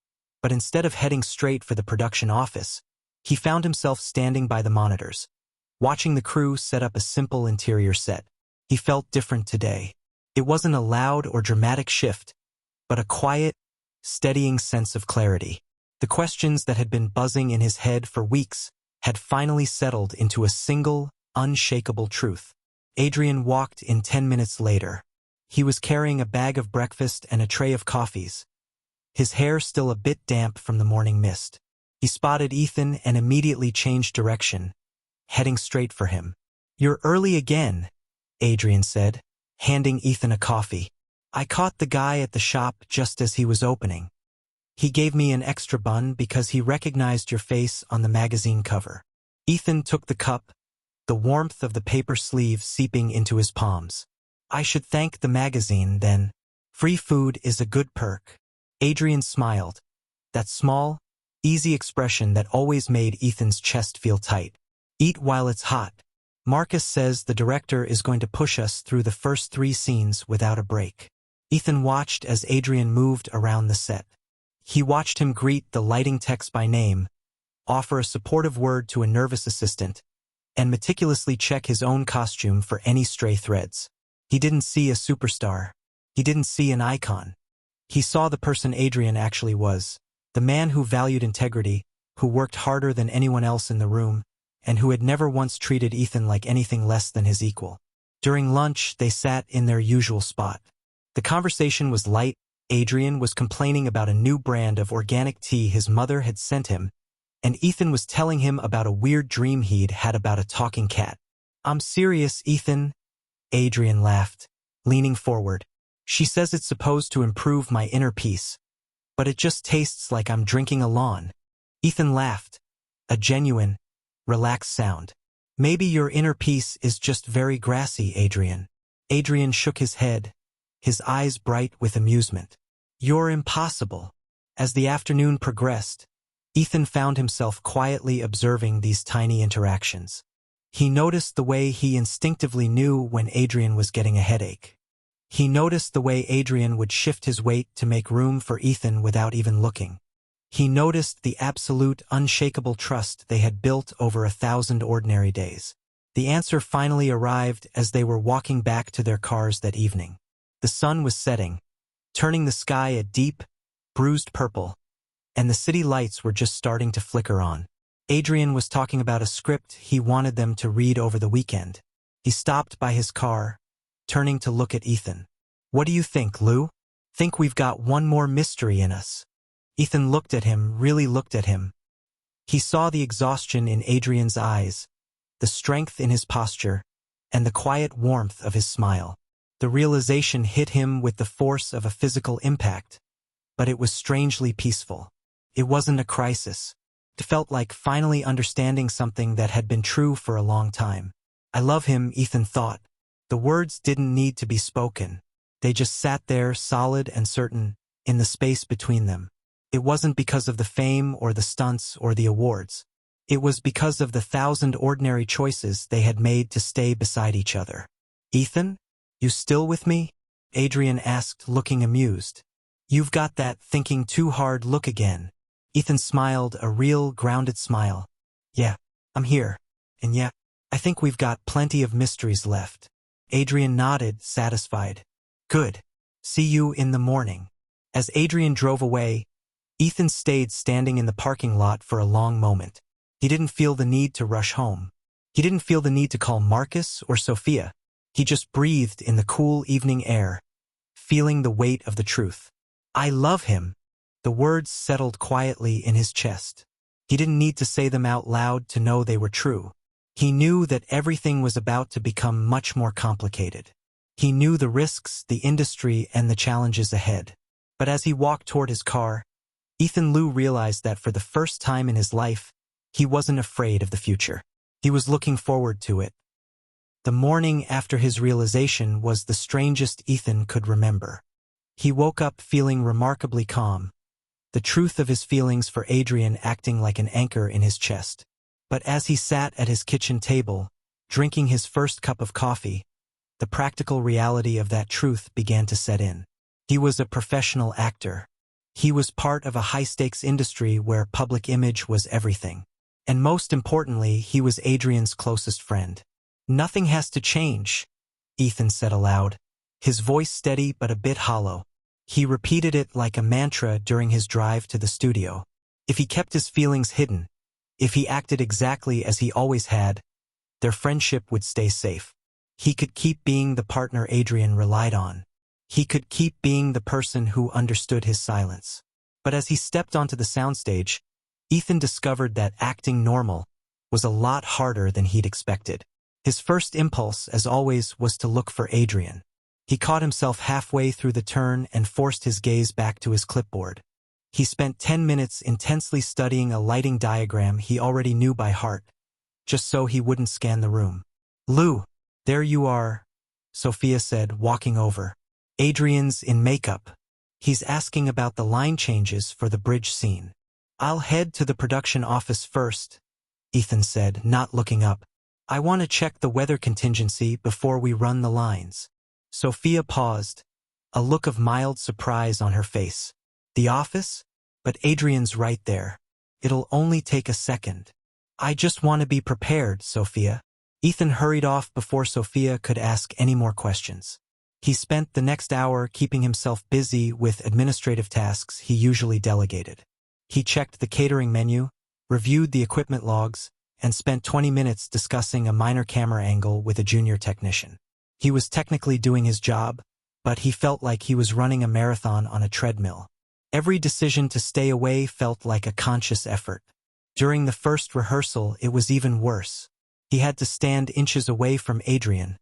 A: but instead of heading straight for the production office, he found himself standing by the monitors, watching the crew set up a simple interior set. He felt different today. It wasn't a loud or dramatic shift, but a quiet, steadying sense of clarity. The questions that had been buzzing in his head for weeks had finally settled into a single, unshakable truth. Adrian walked in 10 minutes later. He was carrying a bag of breakfast and a tray of coffees, his hair still a bit damp from the morning mist. He spotted Ethan and immediately changed direction, heading straight for him. "You're early again," Adrian said, handing Ethan a coffee. "I caught the guy at the shop just as he was opening. He gave me an extra bun because he recognized your face on the magazine cover." Ethan took the cup, the warmth of the paper sleeve seeping into his palms. "I should thank the magazine, then. Free food is a good perk." Adrian smiled, that small, easy expression that always made Ethan's chest feel tight. "Eat while it's hot. Marcus says the director is going to push us through the first 3 scenes without a break." Ethan watched as Adrian moved around the set. He watched him greet the lighting techs by name, offer a supportive word to a nervous assistant, and meticulously check his own costume for any stray threads. He didn't see a superstar. He didn't see an icon. He saw the person Adrian actually was, the man who valued integrity, who worked harder than anyone else in the room, and who had never once treated Ethan like anything less than his equal. During lunch, they sat in their usual spot. The conversation was light. Adrian was complaining about a new brand of organic tea his mother had sent him, and Ethan was telling him about a weird dream he'd had about a talking cat. "I'm serious, Ethan," Adrian laughed, leaning forward. "She says it's supposed to improve my inner peace, but it just tastes like I'm drinking a lawn." Ethan laughed, a genuine, relaxed sound. "Maybe your inner peace is just very grassy, Adrian." Adrian shook his head, his eyes bright with amusement. "You're impossible." As the afternoon progressed, Ethan found himself quietly observing these tiny interactions. He noticed the way he instinctively knew when Adrian was getting a headache. He noticed the way Adrian would shift his weight to make room for Ethan without even looking. He noticed the absolute, unshakable trust they had built over 1,000 ordinary days. The answer finally arrived as they were walking back to their cars that evening. The sun was setting, turning the sky a deep, bruised purple, and the city lights were just starting to flicker on. Adrian was talking about a script he wanted them to read over the weekend. He stopped by his car, turning to look at Ethan. "What do you think, Lou? Think we've got one more mystery in us?" Ethan looked at him, really looked at him. He saw the exhaustion in Adrian's eyes, the strength in his posture, and the quiet warmth of his smile. The realization hit him with the force of a physical impact, but it was strangely peaceful. It wasn't a crisis. It felt like finally understanding something that had been true for a long time. "I love him," Ethan thought. The words didn't need to be spoken. They just sat there, solid and certain, in the space between them. It wasn't because of the fame or the stunts or the awards. It was because of the 1,000 ordinary choices they had made to stay beside each other. "Ethan, you still with me?" Adrian asked, looking amused. "You've got that thinking too hard look again." Ethan smiled, a real, grounded smile. "Yeah, I'm here. And yeah, I think we've got plenty of mysteries left." Adrian nodded, satisfied. "Good. See you in the morning." As Adrian drove away, Ethan stayed standing in the parking lot for a long moment. He didn't feel the need to rush home. He didn't feel the need to call Marcus or Sophia. He just breathed in the cool evening air, feeling the weight of the truth. "I love him." The words settled quietly in his chest. He didn't need to say them out loud to know they were true. He knew that everything was about to become much more complicated. He knew the risks, the industry, and the challenges ahead. But as he walked toward his car, Ethan Lou realized that for the first time in his life, he wasn't afraid of the future. He was looking forward to it. The morning after his realization was the strangest Ethan could remember. He woke up feeling remarkably calm, the truth of his feelings for Adrian acting like an anchor in his chest. But as he sat at his kitchen table, drinking his first cup of coffee, the practical reality of that truth began to set in. He was a professional actor. He was part of a high-stakes industry where public image was everything. And most importantly, he was Adrian's closest friend. "Nothing has to change," Ethan said aloud, his voice steady but a bit hollow. He repeated it like a mantra during his drive to the studio. If he kept his feelings hidden, if he acted exactly as he always had, their friendship would stay safe. He could keep being the partner Adrian relied on. He could keep being the person who understood his silence. But as he stepped onto the soundstage, Ethan discovered that acting normal was a lot harder than he'd expected. His first impulse, as always, was to look for Adrian. He caught himself halfway through the turn and forced his gaze back to his clipboard. He spent 10 minutes intensely studying a lighting diagram he already knew by heart, just so he wouldn't scan the room. "Lou, there you are," Sophia said, walking over. "Adrian's in makeup. He's asking about the line changes for the bridge scene." "I'll head to the production office first," Ethan said, not looking up. "I want to check the weather contingency before we run the lines." Sophia paused, a look of mild surprise on her face. "The office? But Adrian's right there. It'll only take a second." "I just want to be prepared, Sophia." Ethan hurried off before Sophia could ask any more questions. He spent the next hour keeping himself busy with administrative tasks he usually delegated. He checked the catering menu, reviewed the equipment logs, and spent 20 minutes discussing a minor camera angle with a junior technician. He was technically doing his job, but he felt like he was running a marathon on a treadmill. Every decision to stay away felt like a conscious effort. During the first rehearsal, it was even worse. He had to stand inches away from Adrian,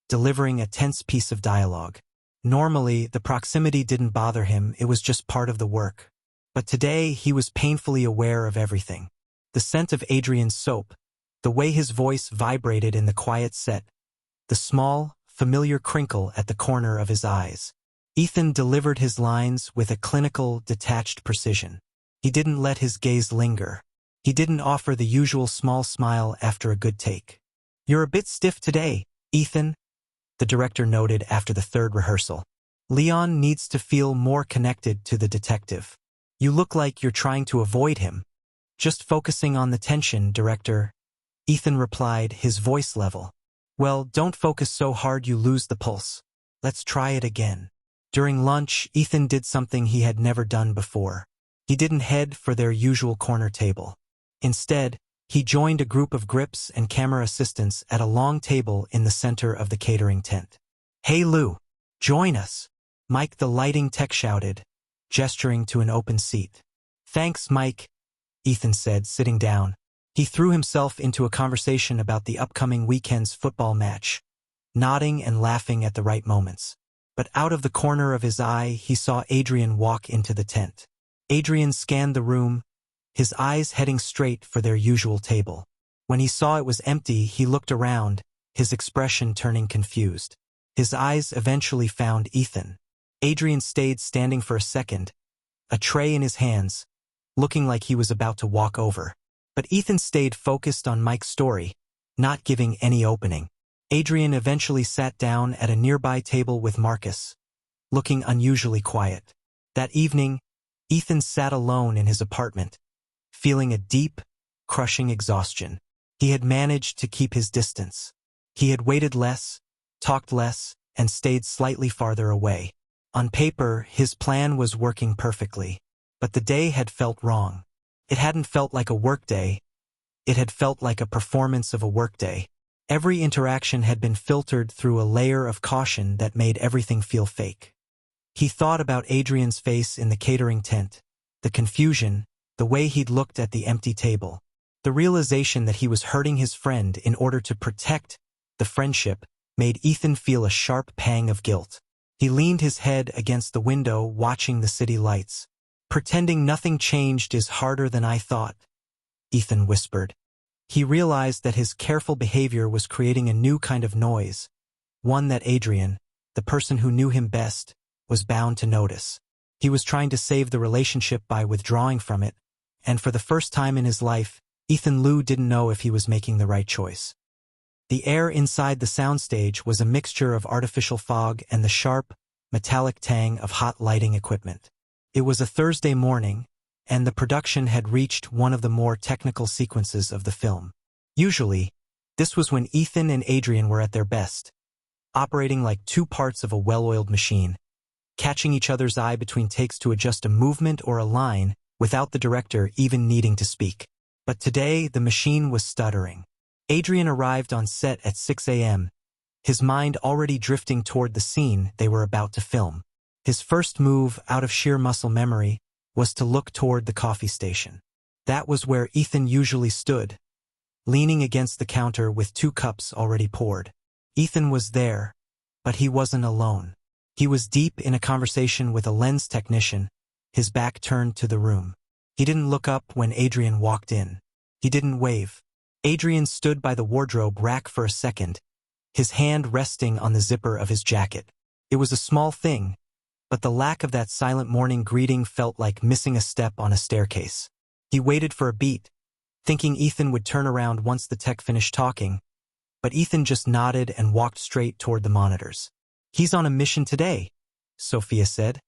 A: delivering a tense piece of dialogue. Normally, the proximity didn't bother him, it was just part of the work. But today, he was painfully aware of everything. The scent of Adrian's soap, the way his voice vibrated in the quiet set, the small, familiar crinkle at the corner of his eyes. Ethan delivered his lines with a clinical, detached precision. He didn't let his gaze linger. He didn't offer the usual small smile after a good take. "You're a bit stiff today, Ethan," the director noted after the third rehearsal. "Leon needs to feel more connected to the detective. You look like you're trying to avoid him." "Just focusing on the tension, director," Ethan replied, his voice level. "Well, don't focus so hard you lose the pulse. Let's try it again." During lunch, Ethan did something he had never done before. He didn't head for their usual corner table. Instead, he joined a group of grips and camera assistants at a long table in the center of the catering tent. "Hey Lou, join us," Mike the lighting tech shouted, gesturing to an open seat. "Thanks, Mike," Ethan said, sitting down. He threw himself into a conversation about the upcoming weekend's football match, nodding and laughing at the right moments. But out of the corner of his eye, he saw Adrian walk into the tent. Adrian scanned the room, his eyes heading straight for their usual table. When he saw it was empty, he looked around, his expression turning confused. His eyes eventually found Ethan. Adrian stayed standing for a second, a tray in his hands, looking like he was about to walk over. But Ethan stayed focused on Mike's story, not giving any opening. Adrian eventually sat down at a nearby table with Marcus, looking unusually quiet. That evening, Ethan sat alone in his apartment, feeling a deep, crushing exhaustion. He had managed to keep his distance. He had waited less, talked less, and stayed slightly farther away. On paper, his plan was working perfectly. But the day had felt wrong. It hadn't felt like a workday. It had felt like a performance of a workday. Every interaction had been filtered through a layer of caution that made everything feel fake. He thought about Adrian's face in the catering tent, the confusion, the way he'd looked at the empty table. The realization that he was hurting his friend in order to protect the friendship made Ethan feel a sharp pang of guilt. He leaned his head against the window, watching the city lights. "Pretending nothing changed is harder than I thought," Ethan whispered. He realized that his careful behavior was creating a new kind of noise, one that Adrian, the person who knew him best, was bound to notice. He was trying to save the relationship by withdrawing from it, and for the first time in his life, Ethan Liu didn't know if he was making the right choice. The air inside the soundstage was a mixture of artificial fog and the sharp, metallic tang of hot lighting equipment. It was a Thursday morning, and the production had reached one of the more technical sequences of the film. Usually, this was when Ethan and Adrian were at their best, operating like two parts of a well-oiled machine, catching each other's eye between takes to adjust a movement or a line without the director even needing to speak. But today, the machine was stuttering. Adrian arrived on set at 6 a.m., his mind already drifting toward the scene they were about to film. His first move, out of sheer muscle memory, was to look toward the coffee station. That was where Ethan usually stood, leaning against the counter with 2 cups already poured. Ethan was there, but he wasn't alone. He was deep in a conversation with a lens technician, his back turned to the room. He didn't look up when Adrian walked in. He didn't wave. Adrian stood by the wardrobe rack for a second, his hand resting on the zipper of his jacket. It was a small thing, but the lack of that silent morning greeting felt like missing a step on a staircase. He waited for a beat, thinking Ethan would turn around once the tech finished talking, but Ethan just nodded and walked straight toward the monitors. "He's on a mission today," Sophia said,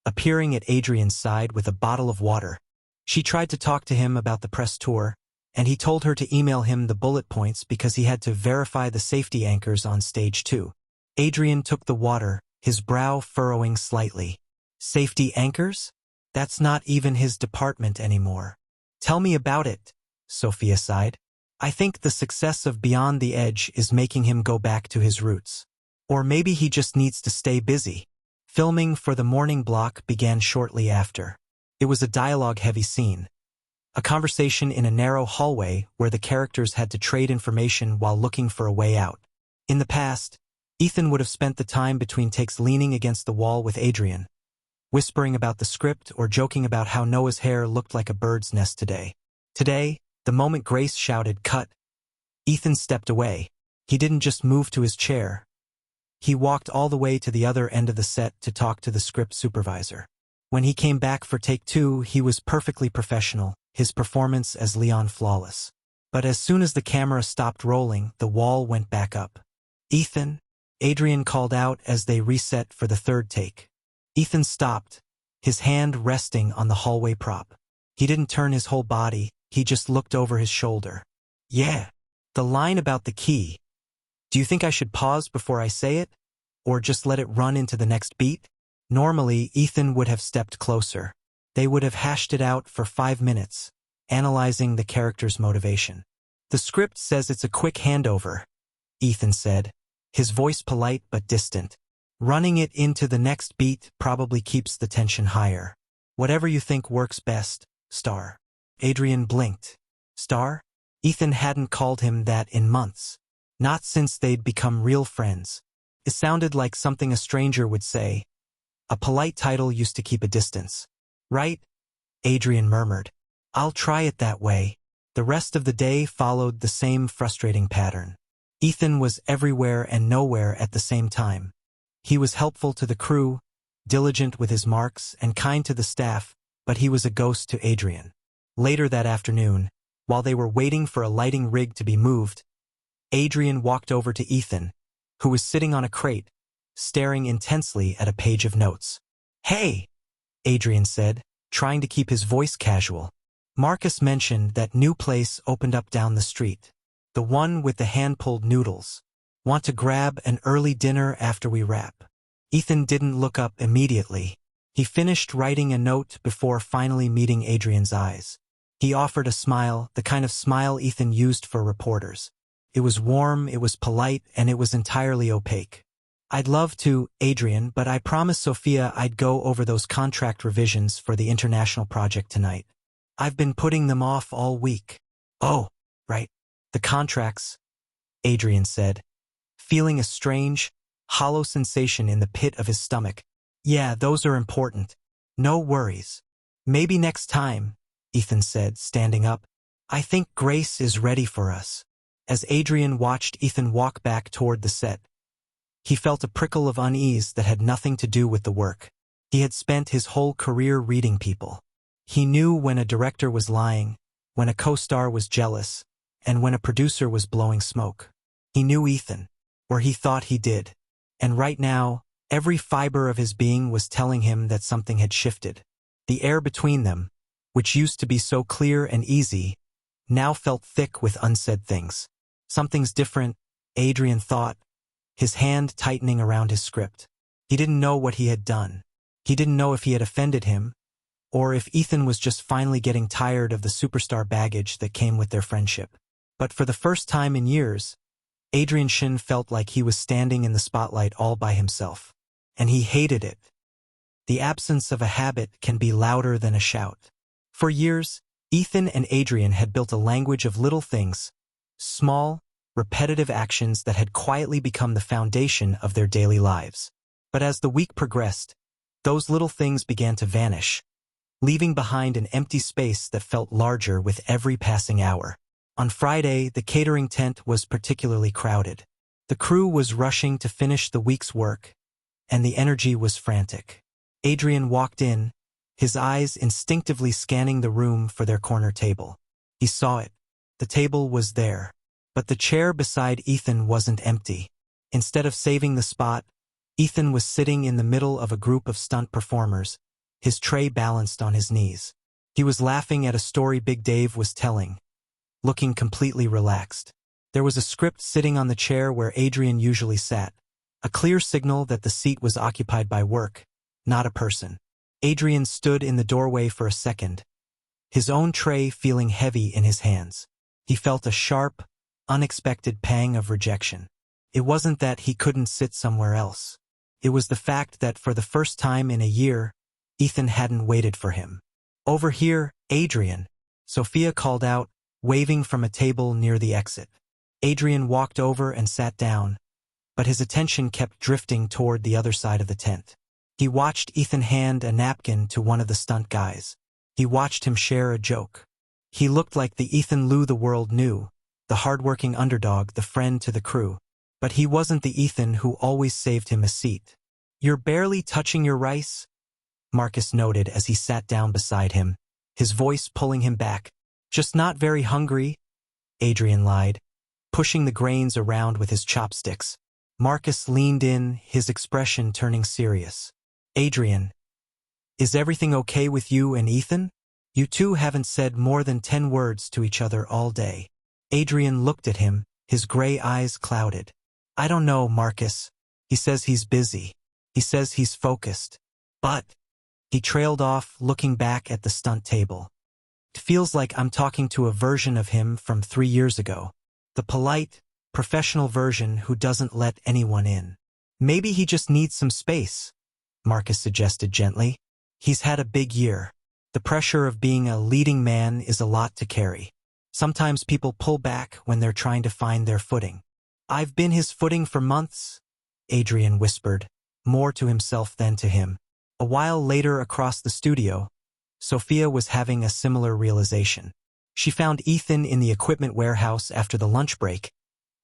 A: appearing at Adrian's side with a bottle of water. She tried to talk to him about the press tour, and he told her to email him the bullet points because he had to verify the safety anchors on stage 2. Adrian took the water, his brow furrowing slightly. "Safety anchors? That's not even his department anymore." "Tell me about it," Sophia sighed. "I think the success of Beyond the Edge is making him go back to his roots." Or maybe he just needs to stay busy. Filming for the morning block began shortly after. It was a dialogue-heavy scene. A conversation in a narrow hallway where the characters had to trade information while looking for a way out. In the past, Ethan would have spent the time between takes leaning against the wall with Adrian, whispering about the script or joking about how Noah's hair looked like a bird's nest today. Today, the moment Grace shouted, "Cut," Ethan stepped away. He didn't just move to his chair. He walked all the way to the other end of the set to talk to the script supervisor. When he came back for take 2, he was perfectly professional, his performance as Leon flawless. But as soon as the camera stopped rolling, the wall went back up. "Ethan," Adrian called out as they reset for the third take. Ethan stopped, his hand resting on the hallway prop. He didn't turn his whole body, he just looked over his shoulder. "Yeah. The line about the key. Do you think I should pause before I say it? Or just let it run into the next beat?" Normally, Ethan would have stepped closer. They would have hashed it out for 5 minutes, analyzing the character's motivation. "The script says it's a quick handover," Ethan said, his voice polite but distant. "Running it into the next beat probably keeps the tension higher. Whatever you think works best, star." Adrian blinked. Star? Ethan hadn't called him that in months. Not since they'd become real friends. It sounded like something a stranger would say. A polite title used to keep a distance. "Right?" Adrian murmured. "I'll try it that way." The rest of the day followed the same frustrating pattern. Ethan was everywhere and nowhere at the same time. He was helpful to the crew, diligent with his marks, and kind to the staff, but he was a ghost to Adrian. Later that afternoon, while they were waiting for a lighting rig to be moved, Adrian walked over to Ethan, who was sitting on a crate, staring intensely at a page of notes. "Hey," Adrian said, trying to keep his voice casual. "Marcus mentioned that new place opened up down the street. The one with the hand-pulled noodles. Want to grab an early dinner after we wrap?" Ethan didn't look up immediately. He finished writing a note before finally meeting Adrian's eyes. He offered a smile, the kind of smile Ethan used for reporters. It was warm, it was polite, and it was entirely opaque. "I'd love to, Adrian, but I promised Sophia I'd go over those contract revisions for the international project tonight. I've been putting them off all week." "Oh, right. The contracts," Adrian said, feeling a strange, hollow sensation in the pit of his stomach. "Yeah, those are important. No worries. Maybe next time," Ethan said, standing up. "I think Grace is ready for us." As Adrian watched Ethan walk back toward the set, he felt a prickle of unease that had nothing to do with the work. He had spent his whole career reading people. He knew when a director was lying, when a co-star was jealous, and when a producer was blowing smoke. He knew Ethan, or he thought he did. And right now, every fiber of his being was telling him that something had shifted. The air between them, which used to be so clear and easy, now felt thick with unsaid things. Something's different, Adrian thought, his hand tightening around his script. He didn't know what he had done. He didn't know if he had offended him, or if Ethan was just finally getting tired of the superstar baggage that came with their friendship. But for the first time in years, Adrian Shin felt like he was standing in the spotlight all by himself. And he hated it. The absence of a habit can be louder than a shout. For years, Ethan and Adrian had built a language of little things, small, repetitive actions that had quietly become the foundation of their daily lives. But as the week progressed, those little things began to vanish, leaving behind an empty space that felt larger with every passing hour. On Friday, the catering tent was particularly crowded. The crew was rushing to finish the week's work, and the energy was frantic. Adrian walked in, his eyes instinctively scanning the room for their corner table. He saw it. The table was there, but the chair beside Ethan wasn't empty. Instead of saving the spot, Ethan was sitting in the middle of a group of stunt performers, his tray balanced on his knees. He was laughing at a story Big Dave was telling, looking completely relaxed. There was a script sitting on the chair where Adrian usually sat, a clear signal that the seat was occupied by work, not a person. Adrian stood in the doorway for a second, his own tray feeling heavy in his hands. He felt a sharp, unexpected pang of rejection. It wasn't that he couldn't sit somewhere else. It was the fact that for the first time in a year, Ethan hadn't waited for him. "Over here, Adrian," Sophia called out, waving from a table near the exit. Adrian walked over and sat down, but his attention kept drifting toward the other side of the tent. He watched Ethan hand a napkin to one of the stunt guys. He watched him share a joke. He looked like the Ethan Lou the world knew, the hardworking underdog, the friend to the crew. But he wasn't the Ethan who always saved him a seat. "You're barely touching your rice," Marcus noted as he sat down beside him, his voice pulling him back. "Just not very hungry," Adrian lied, pushing the grains around with his chopsticks. Marcus leaned in, his expression turning serious. "Adrian, is everything okay with you and Ethan? You two haven't said more than 10 words to each other all day." Adrian looked at him, his gray eyes clouded. "I don't know, Marcus. He says he's busy. He says he's focused. But," he trailed off, looking back at the stunt table. "It feels like I'm talking to a version of him from 3 years ago. The polite, professional version who doesn't let anyone in." "Maybe he just needs some space," Marcus suggested gently. "He's had a big year. The pressure of being a leading man is a lot to carry. Sometimes people pull back when they're trying to find their footing." "I've been his footing for months," Adrian whispered, more to himself than to him. A while later across the studio, Sophia was having a similar realization. She found Ethan in the equipment warehouse after the lunch break,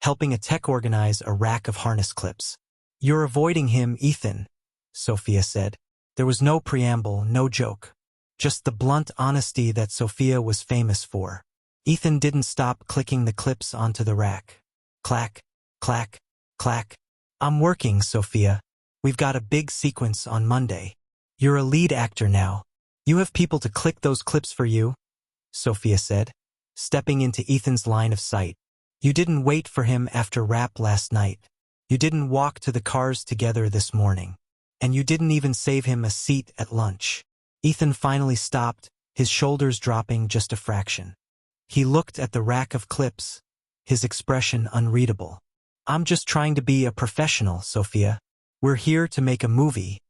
A: helping a tech organize a rack of harness clips. "You're avoiding him, Ethan," Sophia said. There was no preamble, no joke. Just the blunt honesty that Sophia was famous for. Ethan didn't stop clicking the clips onto the rack. Clack, clack, clack. "I'm working, Sophia. We've got a big sequence on Monday. You're a lead actor now. You have people to click those clips for you," Sophia said, stepping into Ethan's line of sight. "You didn't wait for him after rap last night. You didn't walk to the cars together this morning. And you didn't even save him a seat at lunch." Ethan finally stopped, his shoulders dropping just a fraction. He looked at the rack of clips, his expression unreadable. "I'm just trying to be a professional, Sophia. We're here to make a movie,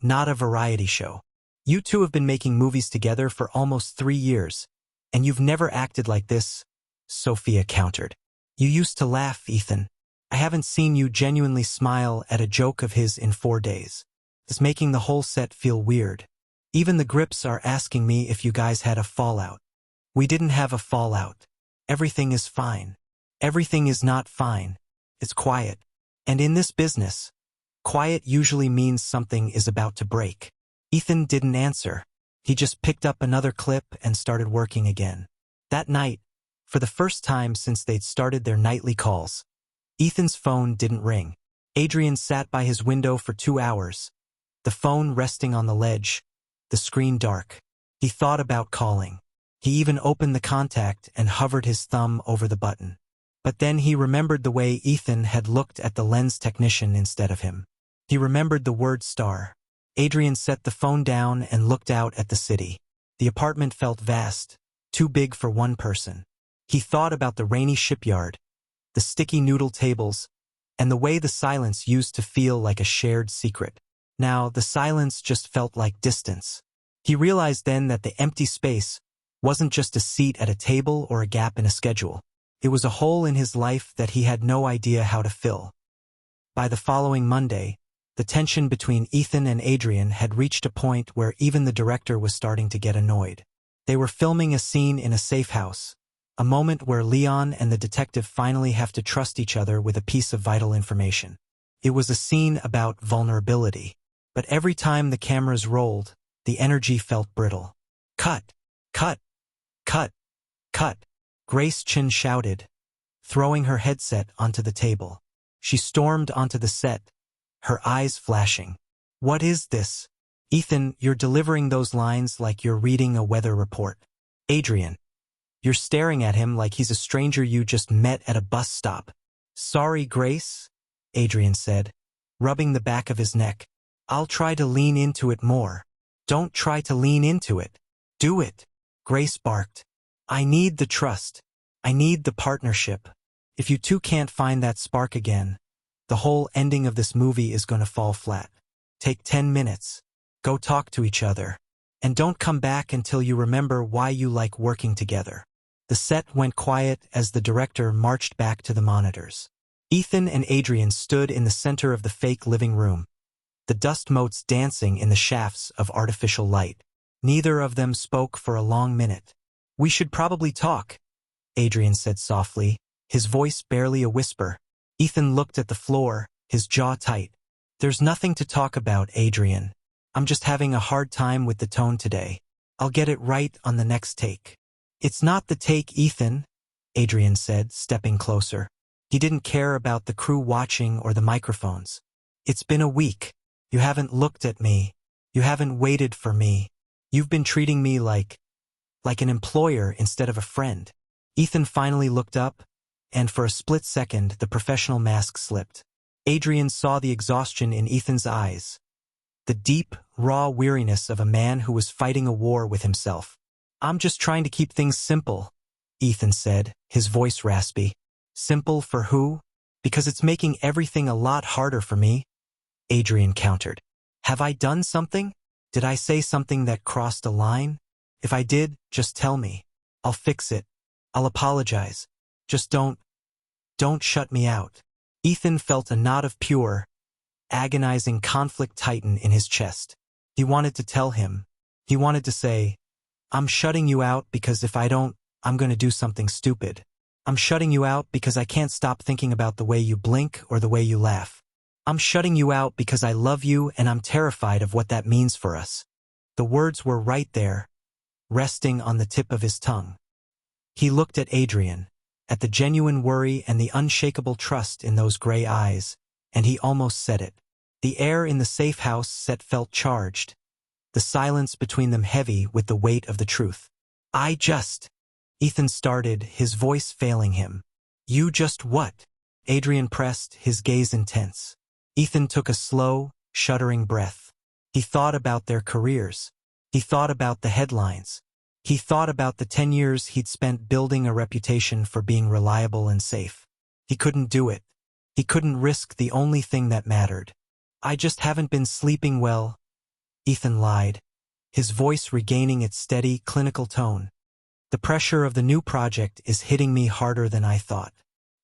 A: not a variety show. You two have been making movies together for almost 3 years, and you've never acted like this," Sophia countered. "You used to laugh, Ethan. I haven't seen you genuinely smile at a joke of his in 4 days. It's making the whole set feel weird. Even the grips are asking me if you guys had a fallout. We didn't have a fallout. Everything is fine. Everything is not fine. It's quiet. And in this business, quiet usually means something is about to break." Ethan didn't answer. He just picked up another clip and started working again. That night, for the first time since they'd started their nightly calls, Ethan's phone didn't ring. Adrian sat by his window for 2 hours, the phone resting on the ledge, the screen dark. He thought about calling. He even opened the contact and hovered his thumb over the button. But then he remembered the way Ethan had looked at the lens technician instead of him. He remembered the word star. Adrian set the phone down and looked out at the city. The apartment felt vast, too big for one person. He thought about the rainy shipyard, the sticky noodle tables, and the way the silence used to feel like a shared secret. Now, the silence just felt like distance. He realized then that the empty space wasn't just a seat at a table or a gap in a schedule. It was a hole in his life that he had no idea how to fill. By the following Monday, the tension between Ethan and Adrian had reached a point where even the director was starting to get annoyed. They were filming a scene in a safe house, a moment where Leon and the detective finally have to trust each other with a piece of vital information. It was a scene about vulnerability. But every time the cameras rolled, the energy felt brittle. "Cut! Cut! Cut! Cut!" Grace Chin shouted, throwing her headset onto the table. She stormed onto the set, her eyes flashing. "What is this? Ethan, you're delivering those lines like you're reading a weather report. Adrian, you're staring at him like he's a stranger you just met at a bus stop." "Sorry, Grace," Adrian said, rubbing the back of his neck. "I'll try to lean into it more." "Don't try to lean into it. Do it," Grace barked. "I need the trust. I need the partnership. If you two can't find that spark again, The whole ending of this movie is gonna fall flat. Take 10 minutes. Go talk to each other. And don't come back until you remember why you like working together." The set went quiet as the director marched back to the monitors. Ethan and Adrian stood in the center of the fake living room, the dust motes dancing in the shafts of artificial light. Neither of them spoke for a long minute. "We should probably talk," Adrian said softly, his voice barely a whisper. Ethan looked at the floor, his jaw tight. "There's nothing to talk about, Adrian. I'm just having a hard time with the tone today. I'll get it right on the next take." "It's not the take, Ethan," Adrian said, stepping closer. He didn't care about the crew watching or the microphones. "It's been a week. You haven't looked at me. You haven't waited for me. You've been treating me like an employer instead of a friend." Ethan finally looked up, and for a split second the professional mask slipped. Adrian saw the exhaustion in Ethan's eyes, the deep, raw weariness of a man who was fighting a war with himself. "I'm just trying to keep things simple," Ethan said, his voice raspy. "Simple for who? Because it's making everything a lot harder for me," Adrian countered. "Have I done something? Did I say something that crossed a line? If I did, just tell me. I'll fix it. I'll apologize. Just don't shut me out." Ethan felt a knot of pure, agonizing conflict tighten in his chest. He wanted to tell him. He wanted to say, "I'm shutting you out because if I don't, I'm going to do something stupid. I'm shutting you out because I can't stop thinking about the way you blink or the way you laugh. I'm shutting you out because I love you and I'm terrified of what that means for us." The words were right there, resting on the tip of his tongue. He looked at Adrian, at the genuine worry and the unshakable trust in those gray eyes, and he almost said it. The air in the safe house set felt charged, the silence between them heavy with the weight of the truth. Ethan started, his voice failing him. "You just what?" Adrian pressed, his gaze intense. Ethan took a slow, shuddering breath. He thought about their careers. He thought about the headlines. He thought about the 10 years he'd spent building a reputation for being reliable and safe. He couldn't do it. He couldn't risk the only thing that mattered. "I just haven't been sleeping well," Ethan lied, his voice regaining its steady, clinical tone. "The pressure of the new project is hitting me harder than I thought.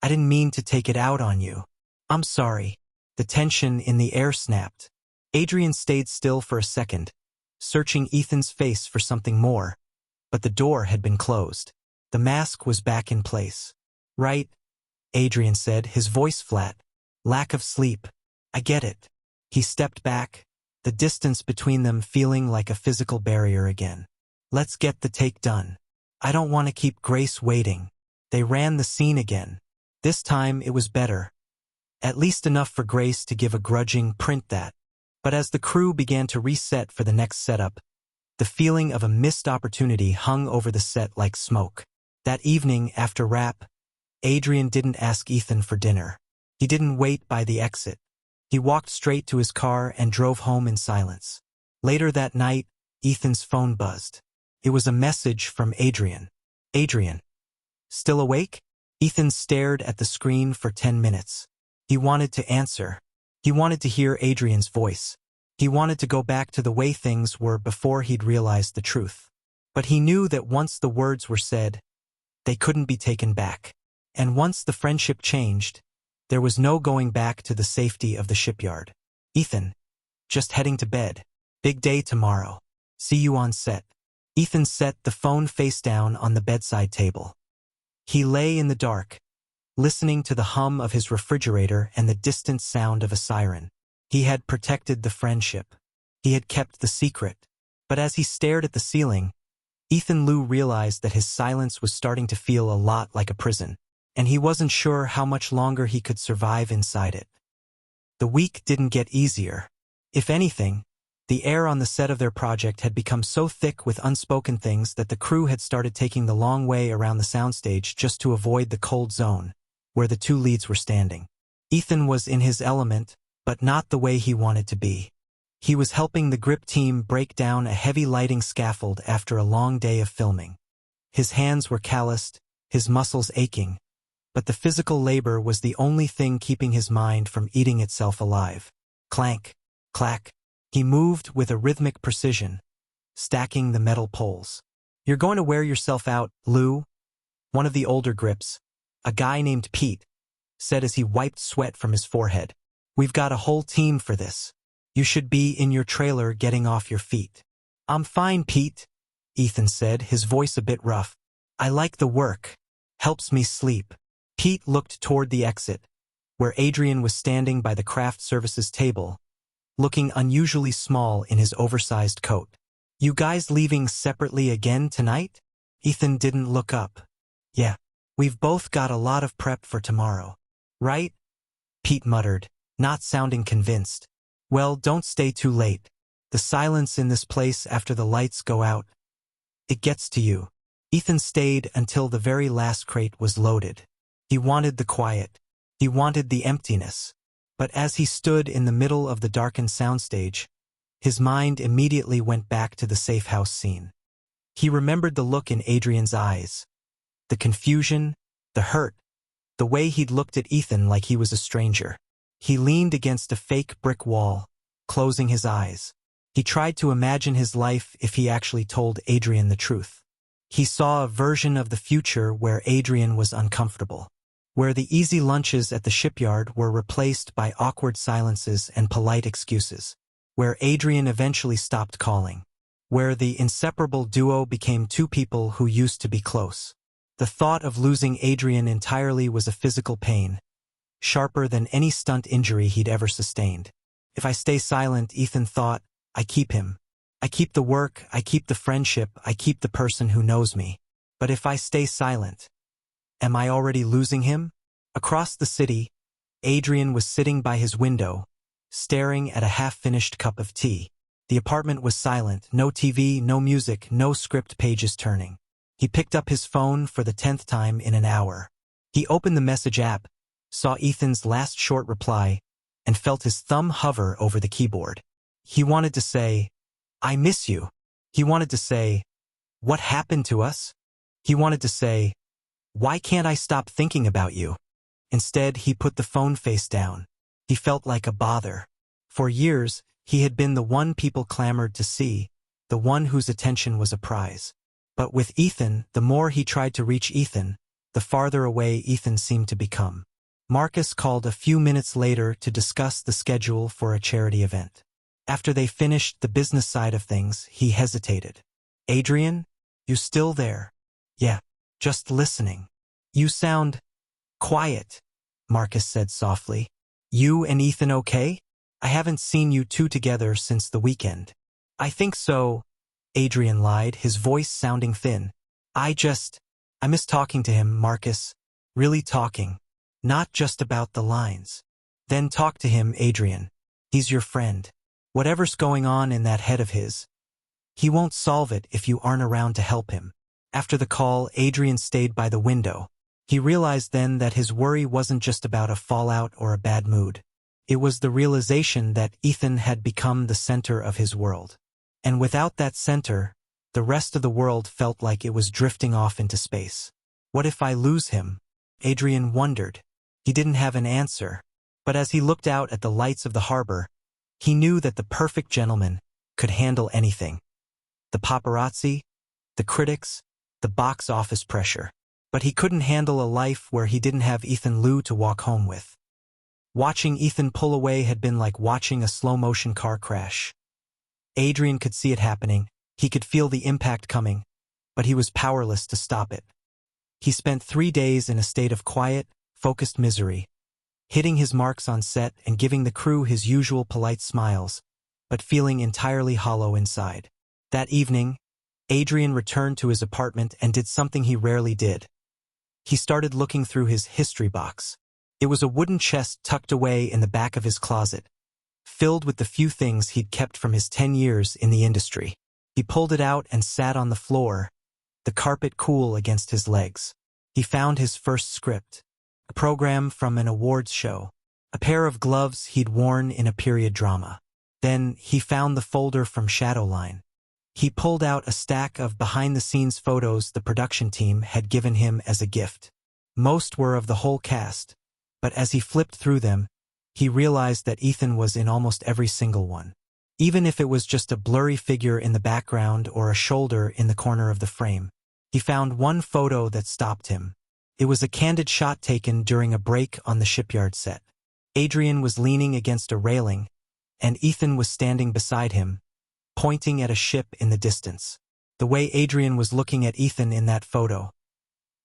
A: I didn't mean to take it out on you. I'm sorry." The tension in the air snapped. Adrian stayed still for a second, searching Ethan's face for something more, but the door had been closed. The mask was back in place. "Right," Adrian said, his voice flat. "Lack of sleep. I get it." He stepped back, the distance between them feeling like a physical barrier again. "Let's get the take done. I don't want to keep Grace waiting." They ran the scene again. This time it was better. At least enough for Grace to give a grudging print that. But as the crew began to reset for the next setup, the feeling of a missed opportunity hung over the set like smoke. That evening, after wrap, Adrian didn't ask Ethan for dinner. He didn't wait by the exit. He walked straight to his car and drove home in silence. Later that night, Ethan's phone buzzed. It was a message from Adrian. "Adrian, still awake?" Ethan stared at the screen for 10 minutes. He wanted to answer. He wanted to hear Adrian's voice. He wanted to go back to the way things were before he'd realized the truth. But he knew that once the words were said, they couldn't be taken back. And once the friendship changed, there was no going back to the safety of the shipyard. "Ethan, just heading to bed. Big day tomorrow. See you on set." Ethan set the phone face down on the bedside table. He lay in the dark, listening to the hum of his refrigerator and the distant sound of a siren. He had protected the friendship. He had kept the secret. But as he stared at the ceiling, Ethan Liu realized that his silence was starting to feel a lot like a prison, and he wasn't sure how much longer he could survive inside it. The week didn't get easier. If anything, the air on the set of their project had become so thick with unspoken things that the crew had started taking the long way around the soundstage just to avoid the cold zone, where the two leads were standing. Ethan was in his element, but not the way he wanted to be. He was helping the grip team break down a heavy lighting scaffold after a long day of filming. His hands were calloused, his muscles aching, but the physical labor was the only thing keeping his mind from eating itself alive. Clank, clack. He moved with a rhythmic precision, stacking the metal poles. "You're going to wear yourself out, Lou," one of the older grips, a guy named Pete, said as he wiped sweat from his forehead. "We've got a whole team for this. You should be in your trailer getting off your feet." "I'm fine, Pete," Ethan said, his voice a bit rough. "I like the work. Helps me sleep." Pete looked toward the exit, where Adrian was standing by the craft services table, looking unusually small in his oversized coat. "You guys leaving separately again tonight?" Ethan didn't look up. "Yeah. We've both got a lot of prep for tomorrow. Right?" Pete muttered, not sounding convinced. "Well, don't stay too late. The silence in this place after the lights go out, it gets to you." Ethan stayed until the very last crate was loaded. He wanted the quiet. He wanted the emptiness. But as he stood in the middle of the darkened soundstage, his mind immediately went back to the safe house scene. He remembered the look in Adrian's eyes, the confusion, the hurt, the way he'd looked at Ethan like he was a stranger. He leaned against a fake brick wall, closing his eyes. He tried to imagine his life if he actually told Adrian the truth. He saw a version of the future where Adrian was uncomfortable, where the easy lunches at the shipyard were replaced by awkward silences and polite excuses, where Adrian eventually stopped calling, where the inseparable duo became two people who used to be close. The thought of losing Adrian entirely was a physical pain, sharper than any stunt injury he'd ever sustained. If I stay silent, Ethan thought, I keep him. I keep the work, I keep the friendship, I keep the person who knows me. But if I stay silent, am I already losing him? Across the city, Adrian was sitting by his window, staring at a half-finished cup of tea. The apartment was silent, no TV, no music, no script pages turning. He picked up his phone for the 10th time in an hour. He opened the message app, saw Ethan's last short reply, and felt his thumb hover over the keyboard. He wanted to say, "I miss you." He wanted to say, "What happened to us?" He wanted to say, "Why can't I stop thinking about you?" Instead, he put the phone face down. He felt like a bother. For years, he had been the one people clamored to see, the one whose attention was a prize. But with Ethan, the more he tried to reach Ethan, the farther away Ethan seemed to become. Marcus called a few minutes later to discuss the schedule for a charity event. After they finished the business side of things, he hesitated. "Adrian, you still there?" "Yeah, just listening." "You sound quiet," Marcus said softly. "You and Ethan okay? I haven't seen you two together since the weekend." "I think so," Adrian lied, his voice sounding thin. I miss talking to him, Marcus. Really talking. Not just about the lines." "Then talk to him, Adrian. He's your friend. Whatever's going on in that head of his, he won't solve it if you aren't around to help him." After the call, Adrian stayed by the window. He realized then that his worry wasn't just about a fallout or a bad mood. It was the realization that Ethan had become the center of his world. And without that center, the rest of the world felt like it was drifting off into space. What if I lose him? Adrian wondered. He didn't have an answer. But as he looked out at the lights of the harbor, he knew that the perfect gentleman could handle anything. The paparazzi, the critics, the box office pressure. But he couldn't handle a life where he didn't have Ethan Lou to walk home with. Watching Ethan pull away had been like watching a slow-motion car crash. Adrian could see it happening, he could feel the impact coming, but he was powerless to stop it. He spent 3 days in a state of quiet, focused misery, hitting his marks on set and giving the crew his usual polite smiles, but feeling entirely hollow inside. That evening, Adrian returned to his apartment and did something he rarely did. He started looking through his history box. It was a wooden chest tucked away in the back of his closet, filled with the few things he'd kept from his 10 years in the industry. He pulled it out and sat on the floor, the carpet cool against his legs. He found his first script, a program from an awards show, a pair of gloves he'd worn in a period drama. Then he found the folder from Shadowline. He pulled out a stack of behind-the-scenes photos the production team had given him as a gift. Most were of the whole cast, but as he flipped through them, he realized that Ethan was in almost every single one. Even if it was just a blurry figure in the background or a shoulder in the corner of the frame. He found one photo that stopped him. It was a candid shot taken during a break on the shipyard set. Adrian was leaning against a railing, and Ethan was standing beside him, pointing at a ship in the distance. The way Adrian was looking at Ethan in that photo,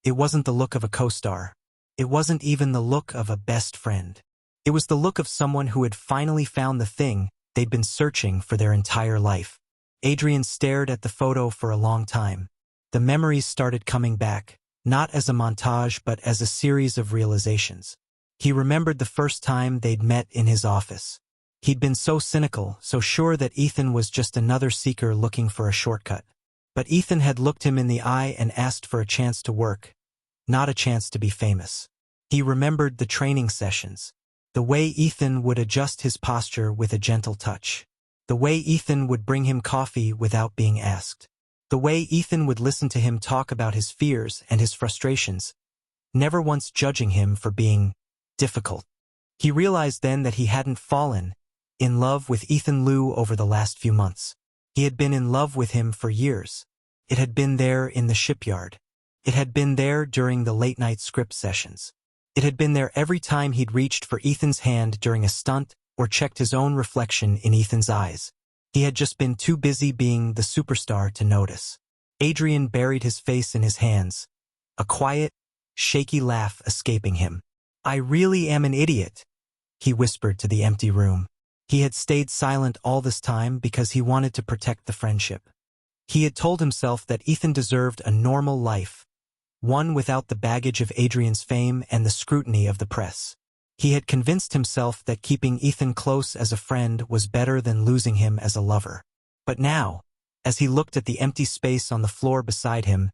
A: it wasn't the look of a co-star. It wasn't even the look of a best friend. It was the look of someone who had finally found the thing they'd been searching for their entire life. Adrian stared at the photo for a long time. The memories started coming back, not as a montage but as a series of realizations. He remembered the first time they'd met in his office. He'd been so cynical, so sure that Ethan was just another seeker looking for a shortcut. But Ethan had looked him in the eye and asked for a chance to work, not a chance to be famous. He remembered the training sessions, the way Ethan would adjust his posture with a gentle touch, the way Ethan would bring him coffee without being asked, the way Ethan would listen to him talk about his fears and his frustrations, never once judging him for being difficult. He realized then that he hadn't fallen in love with Ethan Liu over the last few months. He had been in love with him for years. It had been there in the shipyard. It had been there during the late-night script sessions. It had been there every time he'd reached for Ethan's hand during a stunt or checked his own reflection in Ethan's eyes. He had just been too busy being the superstar to notice. Adrian buried his face in his hands, a quiet, shaky laugh escaping him. "I really am an idiot," he whispered to the empty room. He had stayed silent all this time because he wanted to protect the friendship. He had told himself that Ethan deserved a normal life, one without the baggage of Adrian's fame and the scrutiny of the press. He had convinced himself that keeping Ethan close as a friend was better than losing him as a lover. But now, as he looked at the empty space on the floor beside him,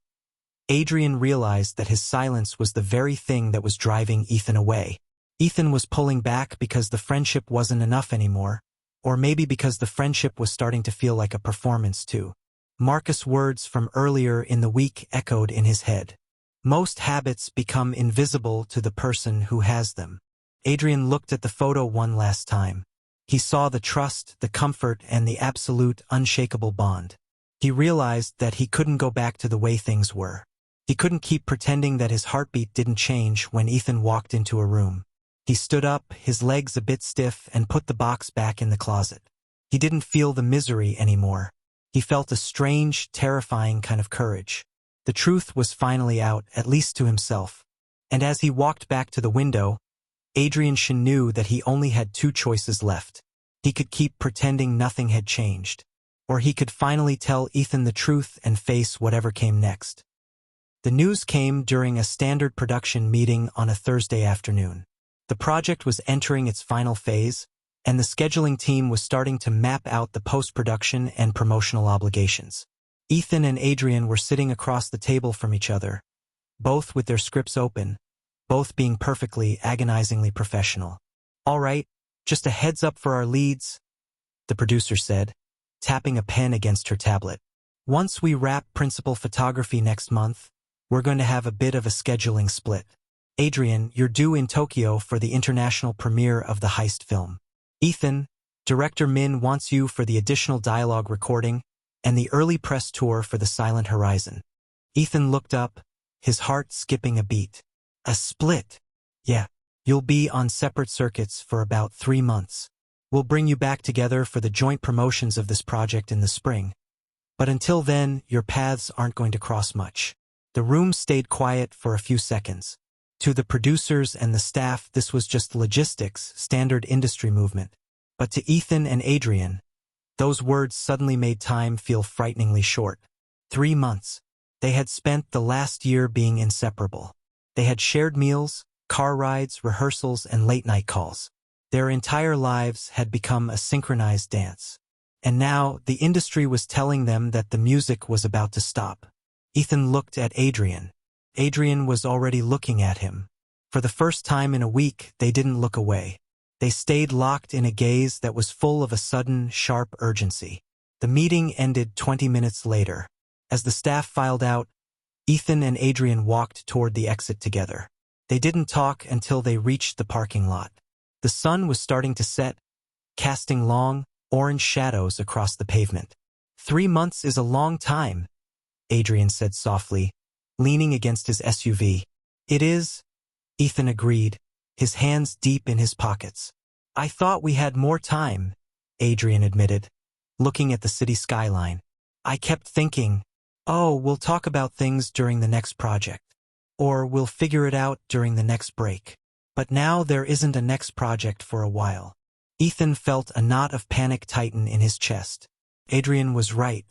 A: Adrian realized that his silence was the very thing that was driving Ethan away. Ethan was pulling back because the friendship wasn't enough anymore, or maybe because the friendship was starting to feel like a performance too. Marcus' words from earlier in the week echoed in his head. Most habits become invisible to the person who has them. Adrian looked at the photo one last time. He saw the trust, the comfort, and the absolute, unshakable bond. He realized that he couldn't go back to the way things were. He couldn't keep pretending that his heartbeat didn't change when Ethan walked into a room. He stood up, his legs a bit stiff, and put the box back in the closet. He didn't feel the misery anymore. He felt a strange, terrifying kind of courage. The truth was finally out, at least to himself. And as he walked back to the window, Adrian knew that he only had two choices left. He could keep pretending nothing had changed, or he could finally tell Ethan the truth and face whatever came next. The news came during a standard production meeting on a Thursday afternoon. The project was entering its final phase, and the scheduling team was starting to map out the post-production and promotional obligations. Ethan and Adrian were sitting across the table from each other, both with their scripts open, both being perfectly, agonizingly professional. "All right, just a heads up for our leads," the producer said, tapping a pen against her tablet. "Once we wrap principal photography next month, we're going to have a bit of a scheduling split. Adrian, you're due in Tokyo for the international premiere of the heist film. Ethan, director Min wants you for the additional dialogue recording and the early press tour for The Silent Horizon." Ethan looked up, his heart skipping a beat. "A split?" "Yeah. You'll be on separate circuits for about 3 months. We'll bring you back together for the joint promotions of this project in the spring. But until then, your paths aren't going to cross much." The room stayed quiet for a few seconds. To the producers and the staff, this was just logistics, standard industry movement. But to Ethan and Adrian, those words suddenly made time feel frighteningly short. 3 months. They had spent the last year being inseparable. They had shared meals, car rides, rehearsals, and late-night calls. Their entire lives had become a synchronized dance. And now, the industry was telling them that the music was about to stop. Ethan looked at Adrian. Adrian was already looking at him. For the first time in a week, they didn't look away. They stayed locked in a gaze that was full of a sudden, sharp urgency. The meeting ended 20 minutes later. As the staff filed out, Ethan and Adrian walked toward the exit together. They didn't talk until they reached the parking lot. The sun was starting to set, casting long, orange shadows across the pavement. 3 months is a long time, Adrian said softly, leaning against his SUV. It is, Ethan agreed, his hands deep in his pockets. I thought we had more time, Adrian admitted, looking at the city skyline. I kept thinking, oh, we'll talk about things during the next project. Or we'll figure it out during the next break. But now there isn't a next project for a while. Ethan felt a knot of panic tighten in his chest. Adrian was right.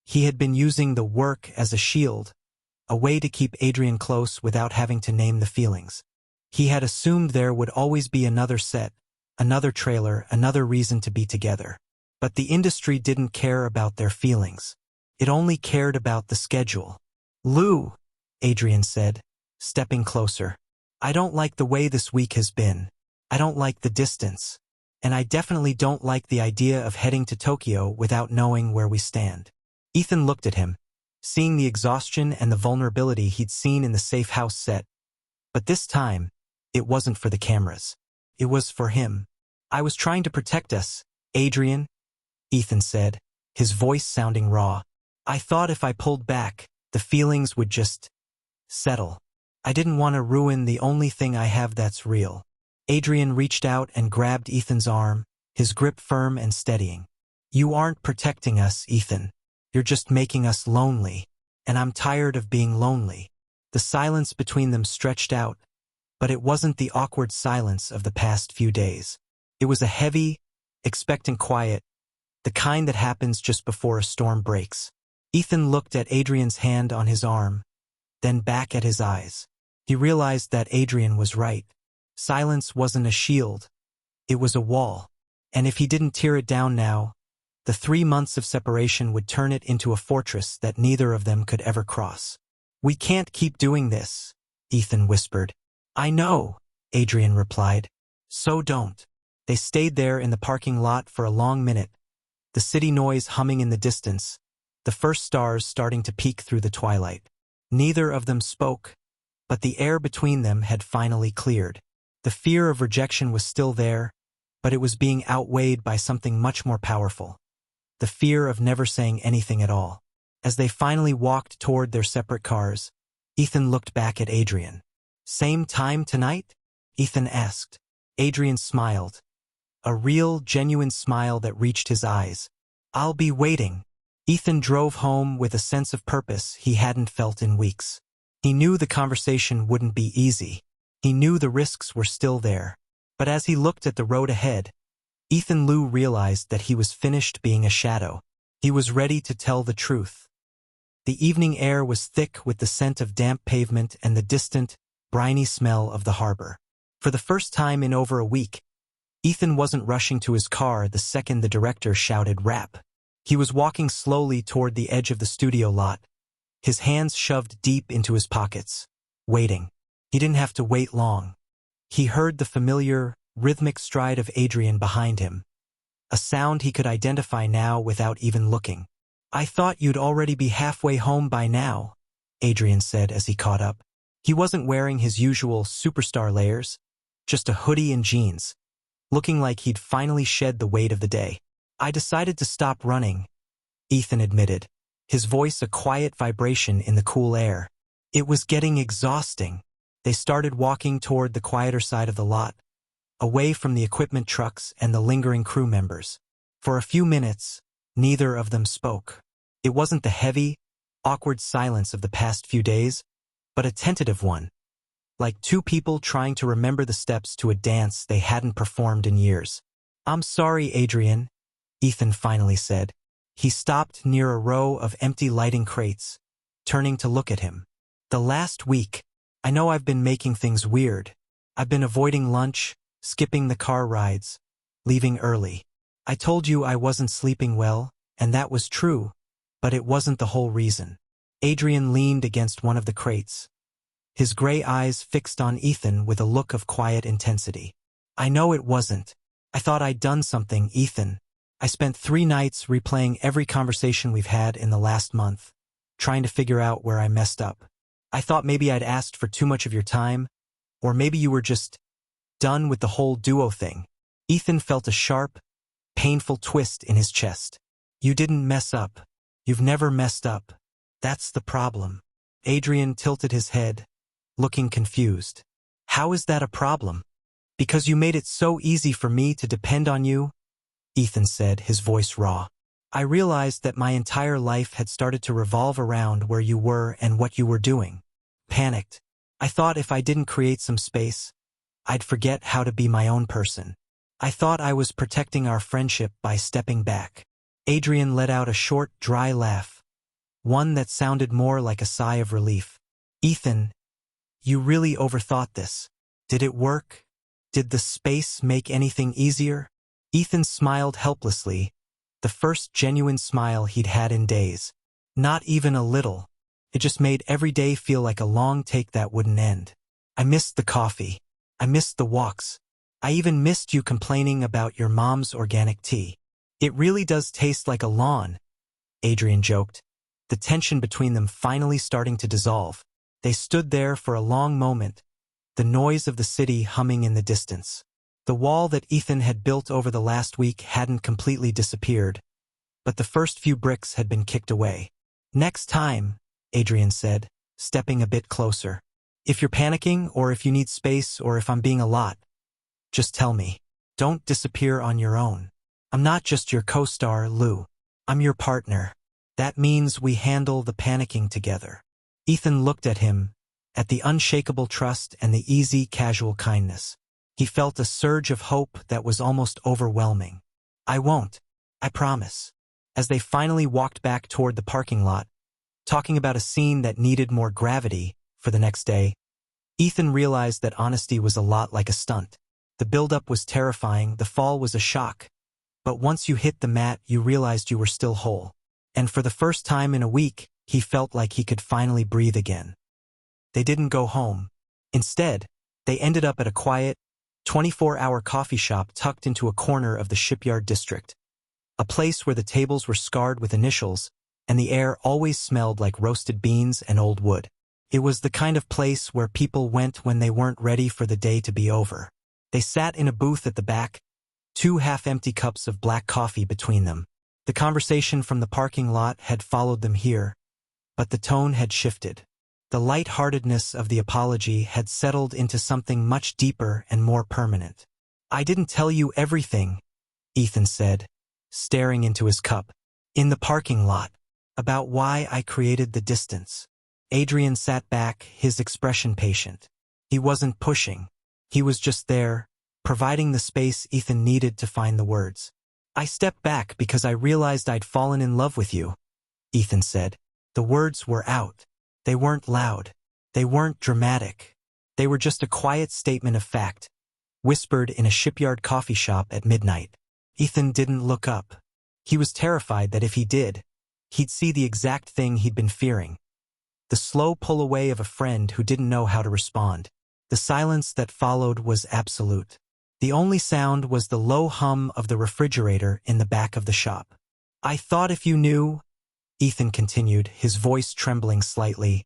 A: He had been using the work as a shield, a way to keep Adrian close without having to name the feelings. He had assumed there would always be another set, another trailer, another reason to be together. But the industry didn't care about their feelings. It only cared about the schedule. Lou, Adrian said, stepping closer. I don't like the way this week has been. I don't like the distance. And I definitely don't like the idea of heading to Tokyo without knowing where we stand. Ethan looked at him, seeing the exhaustion and the vulnerability he'd seen in the safe house set. But this time, it wasn't for the cameras. It was for him. I was trying to protect us, Adrian, Ethan said, his voice sounding raw. I thought if I pulled back, the feelings would just settle. I didn't want to ruin the only thing I have that's real. Adrian reached out and grabbed Ethan's arm, his grip firm and steadying. You aren't protecting us, Ethan. You're just making us lonely. And I'm tired of being lonely. The silence between them stretched out, but it wasn't the awkward silence of the past few days. It was a heavy, expectant quiet, the kind that happens just before a storm breaks. Ethan looked at Adrian's hand on his arm, then back at his eyes. He realized that Adrian was right. Silence wasn't a shield. It was a wall. And if he didn't tear it down now, the 3 months of separation would turn it into a fortress that neither of them could ever cross. We can't keep doing this, Ethan whispered. I know, Adrian replied. So don't. They stayed there in the parking lot for a long minute, the city noise humming in the distance, the first stars starting to peek through the twilight. Neither of them spoke, but the air between them had finally cleared. The fear of rejection was still there, but it was being outweighed by something much more powerful. The fear of never saying anything at all. As they finally walked toward their separate cars, Ethan looked back at Adrian. Same time tonight? Ethan asked. Adrian smiled. A real, genuine smile that reached his eyes. I'll be waiting. Ethan drove home with a sense of purpose he hadn't felt in weeks. He knew the conversation wouldn't be easy. He knew the risks were still there. But as he looked at the road ahead, Ethan Lou realized that he was finished being a shadow. He was ready to tell the truth. The evening air was thick with the scent of damp pavement and the distant, briny smell of the harbor. For the first time in over a week, Ethan wasn't rushing to his car the second the director shouted "Wrap." He was walking slowly toward the edge of the studio lot, his hands shoved deep into his pockets, waiting. He didn't have to wait long. He heard the familiar, rhythmic stride of Adrian behind him, a sound he could identify now without even looking. I thought you'd already be halfway home by now, Adrian said as he caught up. He wasn't wearing his usual superstar layers, just a hoodie and jeans, looking like he'd finally shed the weight of the day. I decided to stop running, Ethan admitted, his voice a quiet vibration in the cool air. It was getting exhausting. They started walking toward the quieter side of the lot, away from the equipment trucks and the lingering crew members. For a few minutes, neither of them spoke. It wasn't the heavy, awkward silence of the past few days, but a tentative one, like two people trying to remember the steps to a dance they hadn't performed in years. I'm sorry, Adrian, Ethan finally said. He stopped near a row of empty lighting crates, turning to look at him. The last week, I know I've been making things weird. I've been avoiding lunch, skipping the car rides, leaving early. I told you I wasn't sleeping well, and that was true, but it wasn't the whole reason. Adrian leaned against one of the crates, his gray eyes fixed on Ethan with a look of quiet intensity. I know it wasn't. I thought I'd done something, Ethan. I spent 3 nights replaying every conversation we've had in the last month, trying to figure out where I messed up. I thought maybe I'd asked for too much of your time, Or maybe you were just done with the whole duo thing. Ethan felt a sharp, painful twist in his chest. You didn't mess up. You've never messed up. That's the problem. Adrian tilted his head, looking confused. How is that a problem? Because you made it so easy for me to depend on you, Ethan said, his voice raw. I realized that my entire life had started to revolve around where you were and what you were doing. Panicked. I thought if I didn't create some space, I'd forget how to be my own person. I thought I was protecting our friendship by stepping back. Adrian let out a short, dry laugh, one that sounded more like a sigh of relief. Ethan, you really overthought this. Did it work? Did the space make anything easier? Ethan smiled helplessly, the first genuine smile he'd had in days. Not even a little. It just made every day feel like a long take that wouldn't end. I missed the coffee. I missed the walks. I even missed you complaining about your mom's organic tea. It really does taste like a lawn, Adrian joked, the tension between them finally starting to dissolve. They stood there for a long moment, the noise of the city humming in the distance. The wall that Ethan had built over the last week hadn't completely disappeared, but the first few bricks had been kicked away. Next time, Adrian said, stepping a bit closer. If you're panicking, or if you need space, or if I'm being a lot, just tell me. Don't disappear on your own. I'm not just your co-star, Lou. I'm your partner. That means we handle the panicking together. Ethan looked at him, at the unshakable trust and the easy, casual kindness. He felt a surge of hope that was almost overwhelming. I won't. I promise. As they finally walked back toward the parking lot, talking about a scene that needed more gravity for the next day, Ethan realized that honesty was a lot like a stunt. The build-up was terrifying, the fall was a shock. But once you hit the mat, you realized you were still whole. And for the first time in a week, he felt like he could finally breathe again. They didn't go home. Instead, they ended up at a quiet, 24-hour coffee shop tucked into a corner of the Shipyard District. A place where the tables were scarred with initials, and the air always smelled like roasted beans and old wood. It was the kind of place where people went when they weren't ready for the day to be over. They sat in a booth at the back, 2 half-empty cups of black coffee between them. The conversation from the parking lot had followed them here, but the tone had shifted. The light-heartedness of the apology had settled into something much deeper and more permanent. I didn't tell you everything, Ethan said, staring into his cup. In the parking lot. About why I created the distance. Adrian sat back, his expression patient. He wasn't pushing. He was just there, providing the space Ethan needed to find the words. I stepped back because I realized I'd fallen in love with you, Ethan said. The words were out. They weren't loud. They weren't dramatic. They were just a quiet statement of fact, whispered in a shipyard coffee shop at midnight. Ethan didn't look up. He was terrified that if he did, he'd see the exact thing he'd been fearing. The slow pull away of a friend who didn't know how to respond. The silence that followed was absolute. The only sound was the low hum of the refrigerator in the back of the shop. I thought if you knew, Ethan continued, his voice trembling slightly,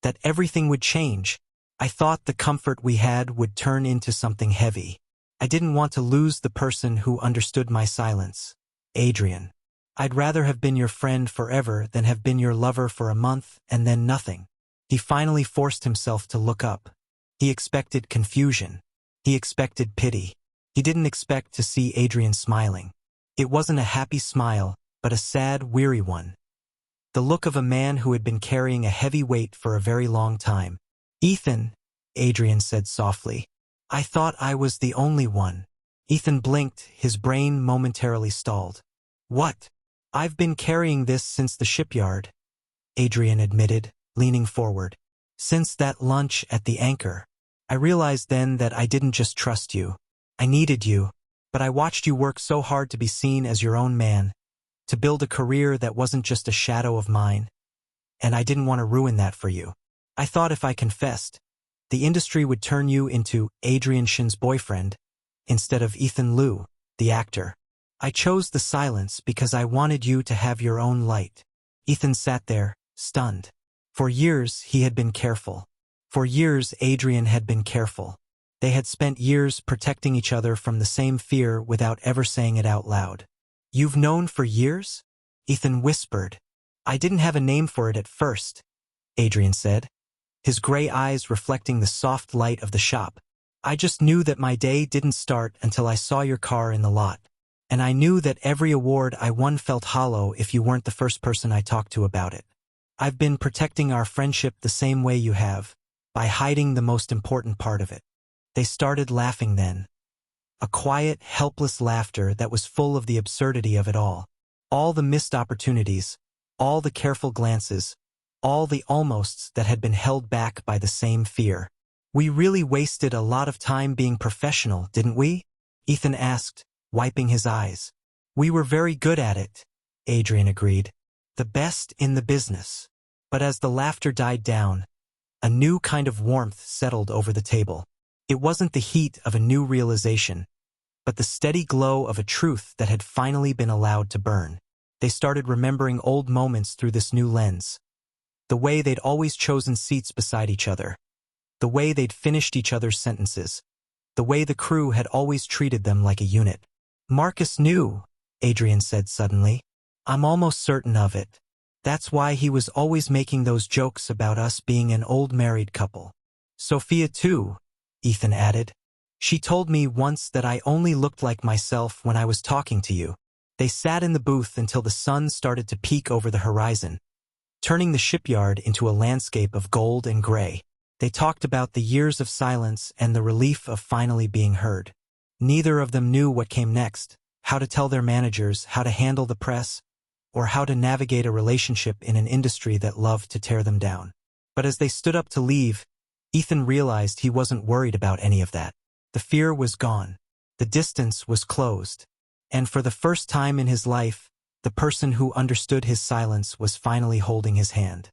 A: that everything would change. I thought the comfort we had would turn into something heavy. I didn't want to lose the person who understood my silence. Adrian. I'd rather have been your friend forever than have been your lover for a month and then nothing. He finally forced himself to look up. He expected confusion. He expected pity. He didn't expect to see Adrian smiling. It wasn't a happy smile, but a sad, weary one. The look of a man who had been carrying a heavy weight for a very long time. Ethan, Adrian said softly. I thought I was the only one. Ethan blinked, his brain momentarily stalled. What? I've been carrying this since the shipyard, Adrian admitted, leaning forward. Since that lunch at the Anchor. I realized then that I didn't just trust you. I needed you, but I watched you work so hard to be seen as your own man, to build a career that wasn't just a shadow of mine, and I didn't want to ruin that for you. I thought if I confessed, the industry would turn you into Adrian Shin's boyfriend, instead of Ethan Liu, the actor. I chose the silence because I wanted you to have your own light. Ethan sat there, stunned. For years he had been careful. For years, Adrian had been careful. They had spent years protecting each other from the same fear without ever saying it out loud. "You've known for years?" Ethan whispered. "I didn't have a name for it at first," Adrian said, his gray eyes reflecting the soft light of the shop. "I just knew that my day didn't start until I saw your car in the lot. And I knew that every award I won felt hollow if you weren't the first person I talked to about it. I've been protecting our friendship the same way you have, by hiding the most important part of it." They started laughing then. A quiet, helpless laughter that was full of the absurdity of it all. All the missed opportunities, all the careful glances, all the almosts that had been held back by the same fear. "We really wasted a lot of time being professional, didn't we?" Ethan asked, wiping his eyes. "We were very good at it," Adrian agreed. "The best in the business." But as the laughter died down, a new kind of warmth settled over the table. It wasn't the heat of a new realization, but the steady glow of a truth that had finally been allowed to burn. They started remembering old moments through this new lens. The way they'd always chosen seats beside each other. The way they'd finished each other's sentences. The way the crew had always treated them like a unit. "Marcus knew," Adrian said suddenly. "I'm almost certain of it. That's why he was always making those jokes about us being an old married couple." "Sophia too," Ethan added. "She told me once that I only looked like myself when I was talking to you." They sat in the booth until the sun started to peek over the horizon, turning the shipyard into a landscape of gold and gray. They talked about the years of silence and the relief of finally being heard. Neither of them knew what came next, how to tell their managers, how to handle the press, or how to navigate a relationship in an industry that loved to tear them down. But as they stood up to leave, Ethan realized he wasn't worried about any of that. The fear was gone. The distance was closed. And for the first time in his life, the person who understood his silence was finally holding his hand.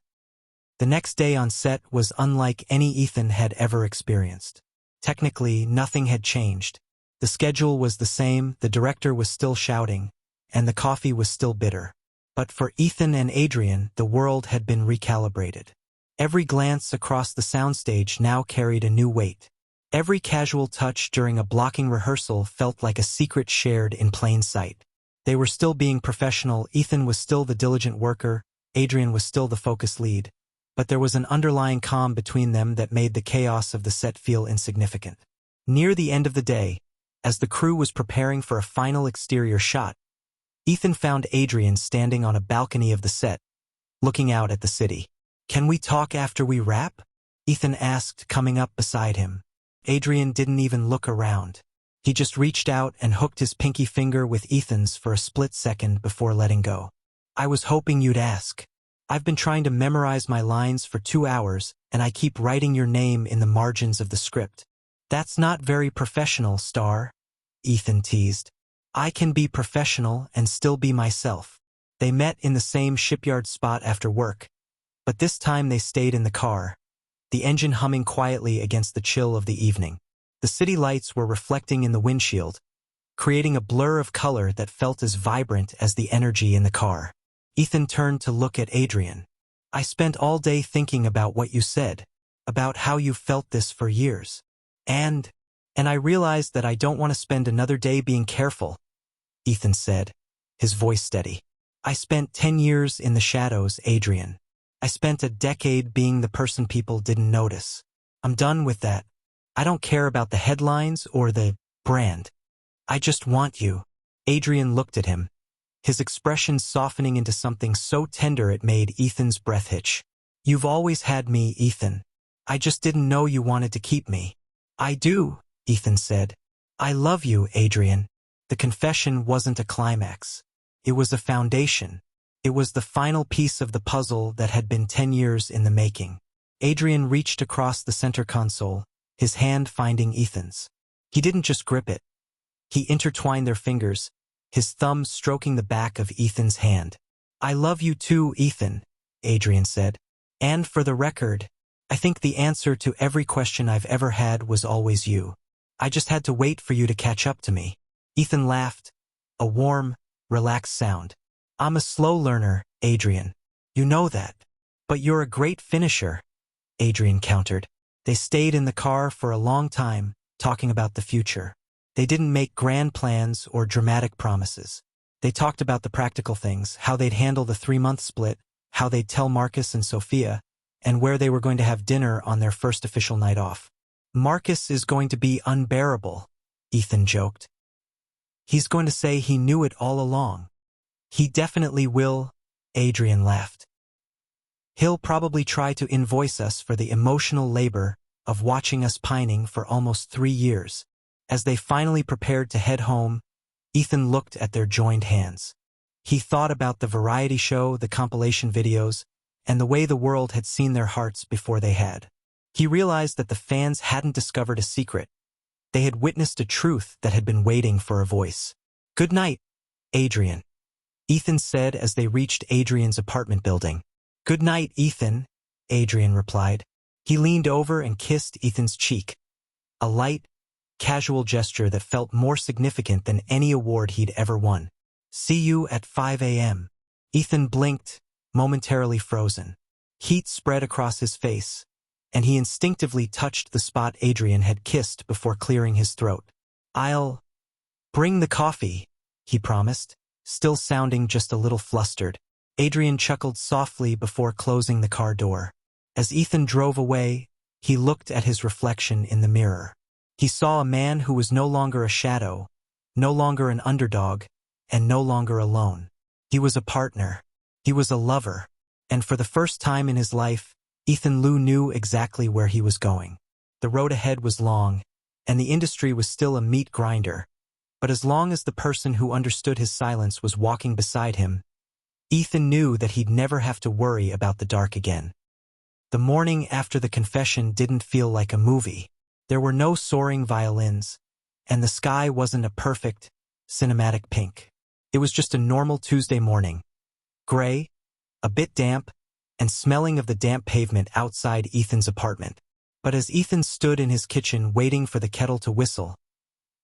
A: The next day on set was unlike any Ethan had ever experienced. Technically, nothing had changed. The schedule was the same, the director was still shouting, and the coffee was still bitter. But for Ethan and Adrian, the world had been recalibrated. Every glance across the soundstage now carried a new weight. Every casual touch during a blocking rehearsal felt like a secret shared in plain sight. They were still being professional, Ethan was still the diligent worker, Adrian was still the focused lead. But there was an underlying calm between them that made the chaos of the set feel insignificant. Near the end of the day, as the crew was preparing for a final exterior shot, Ethan found Adrian standing on a balcony of the set, looking out at the city. "Can we talk after we wrap?" Ethan asked, coming up beside him. Adrian didn't even look around. He just reached out and hooked his pinky finger with Ethan's for a split second before letting go. "I was hoping you'd ask. I've been trying to memorize my lines for 2 hours, and I keep writing your name in the margins of the script." "That's not very professional, Star," Ethan teased. "I can be professional and still be myself." They met in the same shipyard spot after work, but this time they stayed in the car, the engine humming quietly against the chill of the evening. The city lights were reflecting in the windshield, creating a blur of color that felt as vibrant as the energy in the car. Ethan turned to look at Adrian. "I spent all day thinking about what you said, about how you felt this for years. And I realized that I don't want to spend another day being careful," Ethan said, his voice steady. "I spent 10 years in the shadows, Adrian. I spent a decade being the person people didn't notice. I'm done with that. I don't care about the headlines or the brand. I just want you." Adrian looked at him, his expression softening into something so tender it made Ethan's breath hitch. "You've always had me, Ethan. I just didn't know you wanted to keep me." "I do," Ethan said. "I love you, Adrian." The confession wasn't a climax. It was a foundation. It was the final piece of the puzzle that had been 10 years in the making. Adrian reached across the center console, his hand finding Ethan's. He didn't just grip it. He intertwined their fingers, his thumb stroking the back of Ethan's hand. "I love you too, Ethan," Adrian said. "And for the record, I think the answer to every question I've ever had was always you. I just had to wait for you to catch up to me." Ethan laughed, a warm, relaxed sound. "I'm a slow learner, Adrian. You know that. But you're a great finisher," Adrian countered. They stayed in the car for a long time, talking about the future. They didn't make grand plans or dramatic promises. They talked about the practical things, how they'd handle the 3-month split, how they'd tell Marcus and Sophia, and where they were going to have dinner on their first official night off. Marcus is going to be unbearable, Ethan joked. He's going to say he knew it all along. He definitely will, Adrian laughed. He'll probably try to invoice us for the emotional labor of watching us pining for almost 3 years. As they finally prepared to head home, Ethan looked at their joined hands. He thought about the variety show, the compilation videos, and the way the world had seen their hearts before they had. He realized that the fans hadn't discovered a secret. They had witnessed a truth that had been waiting for a voice. "Good night, Adrian," Ethan said as they reached Adrian's apartment building. "Good night, Ethan," Adrian replied. He leaned over and kissed Ethan's cheek. A light, casual gesture that felt more significant than any award he'd ever won. "See you at 5 a.m. Ethan blinked, momentarily frozen. Heat spread across his face, and he instinctively touched the spot Adrian had kissed before clearing his throat. "I'll bring the coffee," he promised, still sounding just a little flustered. Adrian chuckled softly before closing the car door. As Ethan drove away, he looked at his reflection in the mirror. He saw a man who was no longer a shadow, no longer an underdog, and no longer alone. He was a partner. He was a lover. And for the first time in his life, Ethan Lu knew exactly where he was going. The road ahead was long, and the industry was still a meat grinder. But as long as the person who understood his silence was walking beside him, Ethan knew that he'd never have to worry about the dark again. The morning after the confession didn't feel like a movie. There were no soaring violins, and the sky wasn't a perfect, cinematic pink. It was just a normal Tuesday morning. Gray, a bit damp, and smelling of the damp pavement outside Ethan's apartment. But as Ethan stood in his kitchen waiting for the kettle to whistle,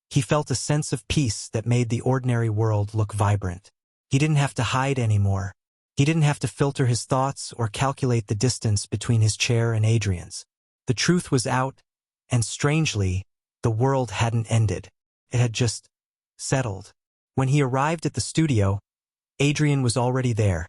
A: he felt a sense of peace that made the ordinary world look vibrant. He didn't have to hide anymore. He didn't have to filter his thoughts or calculate the distance between his chair and Adrian's. The truth was out, and strangely, the world hadn't ended. It had just settled. When he arrived at the studio, Adrian was already there,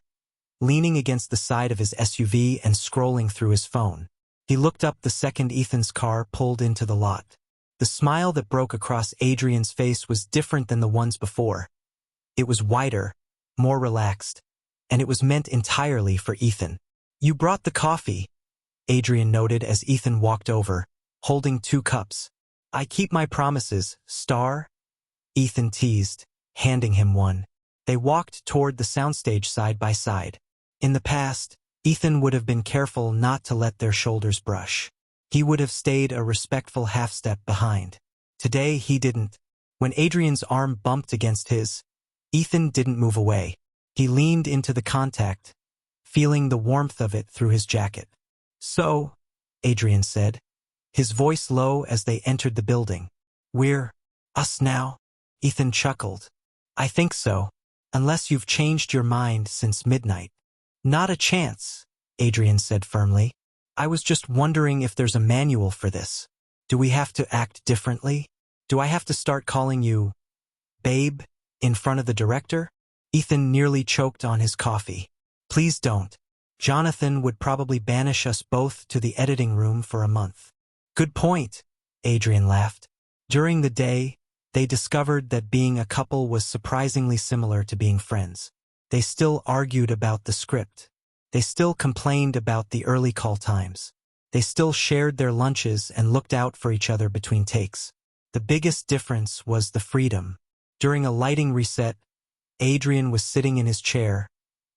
A: leaning against the side of his SUV and scrolling through his phone. He looked up the second Ethan's car pulled into the lot. The smile that broke across Adrian's face was different than the ones before. It was wider, more relaxed, and it was meant entirely for Ethan. "You brought the coffee," Adrian noted as Ethan walked over, holding 2 cups. "I keep my promises, Star," Ethan teased, handing him one. They walked toward the soundstage side by side. In the past, Ethan would have been careful not to let their shoulders brush. He would have stayed a respectful half-step behind. Today he didn't. When Adrian's arm bumped against his, Ethan didn't move away. He leaned into the contact, feeling the warmth of it through his jacket. "So," Adrian said, his voice low as they entered the building. "We're us now?" Ethan chuckled. "I think so, unless you've changed your mind since midnight." "Not a chance," Adrian said firmly. "I was just wondering if there's a manual for this. Do we have to act differently? Do I have to start calling you babe in front of the director?" Ethan nearly choked on his coffee. "Please don't. Jonathan would probably banish us both to the editing room for a month." "Good point," Adrian laughed. During the day, they discovered that being a couple was surprisingly similar to being friends. They still argued about the script. They still complained about the early call times. They still shared their lunches and looked out for each other between takes. The biggest difference was the freedom. During a lighting reset, Adrian was sitting in his chair,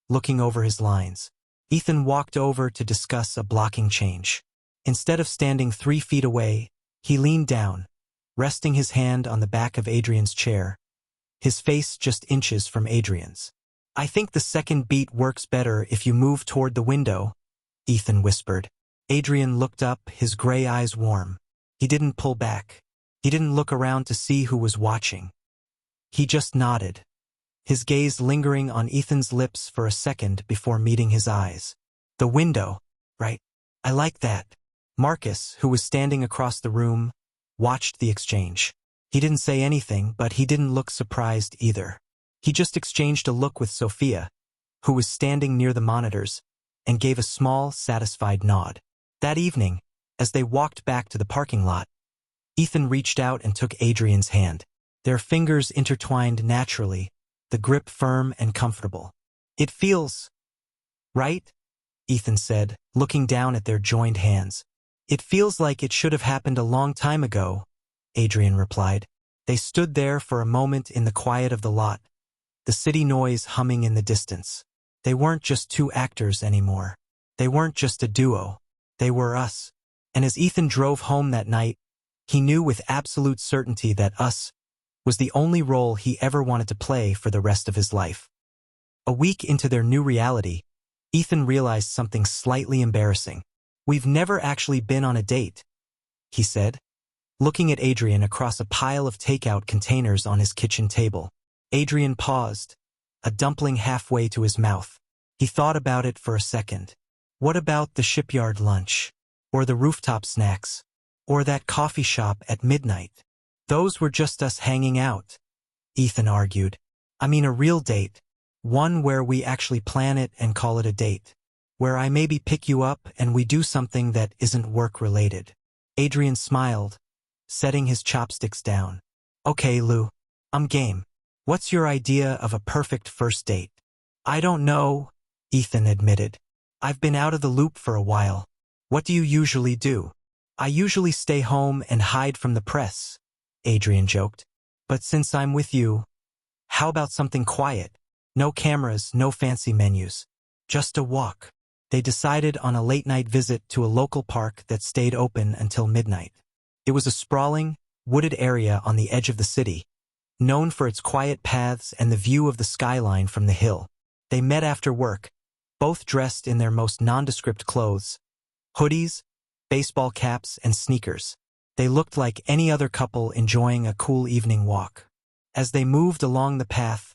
A: looking over his lines. Ethan walked over to discuss a blocking change. Instead of standing 3 feet away, he leaned down, resting his hand on the back of Adrian's chair, his face just inches from Adrian's. "I think the second beat works better if you move toward the window," Ethan whispered. Adrian looked up, his gray eyes warm. He didn't pull back. He didn't look around to see who was watching. He just nodded, his gaze lingering on Ethan's lips for a second before meeting his eyes. "The window, right? I like that." Marcus, who was standing across the room, watched the exchange. He didn't say anything, but he didn't look surprised either. He just exchanged a look with Sophia, who was standing near the monitors, and gave a small, satisfied nod. That evening, as they walked back to the parking lot, Ethan reached out and took Adrian's hand. Their fingers intertwined naturally, the grip firm and comfortable. "It feels right," Ethan said, looking down at their joined hands. "It feels like it should have happened a long time ago," Adrian replied. They stood there for a moment in the quiet of the lot, the city noise humming in the distance. They weren't just two actors anymore. They weren't just a duo. They were us. And as Ethan drove home that night, he knew with absolute certainty that us was the only role he ever wanted to play for the rest of his life. A week into their new reality, Ethan realized something slightly embarrassing. "We've never actually been on a date," he said, looking at Adrian across a pile of takeout containers on his kitchen table. Adrian paused, a dumpling halfway to his mouth. He thought about it for a second. What about the shipyard lunch? Or the rooftop snacks? Or that coffee shop at midnight? "Those were just us hanging out," Ethan argued. "I mean a real date. One where we actually plan it and call it a date. Where I maybe pick you up and we do something that isn't work-related." Adrian smiled, setting his chopsticks down. "Okay, Lou. I'm game. What's your idea of a perfect first date?" "I don't know," Ethan admitted. "I've been out of the loop for a while. What do you usually do?" "I usually stay home and hide from the press," Adrian joked. "But since I'm with you, how about something quiet? No cameras, no fancy menus. Just a walk." They decided on a late-night visit to a local park that stayed open until midnight. It was a sprawling, wooded area on the edge of the city, known for its quiet paths and the view of the skyline from the hill. They met after work, both dressed in their most nondescript clothes, hoodies, baseball caps, and sneakers. They looked like any other couple enjoying a cool evening walk. As they moved along the path,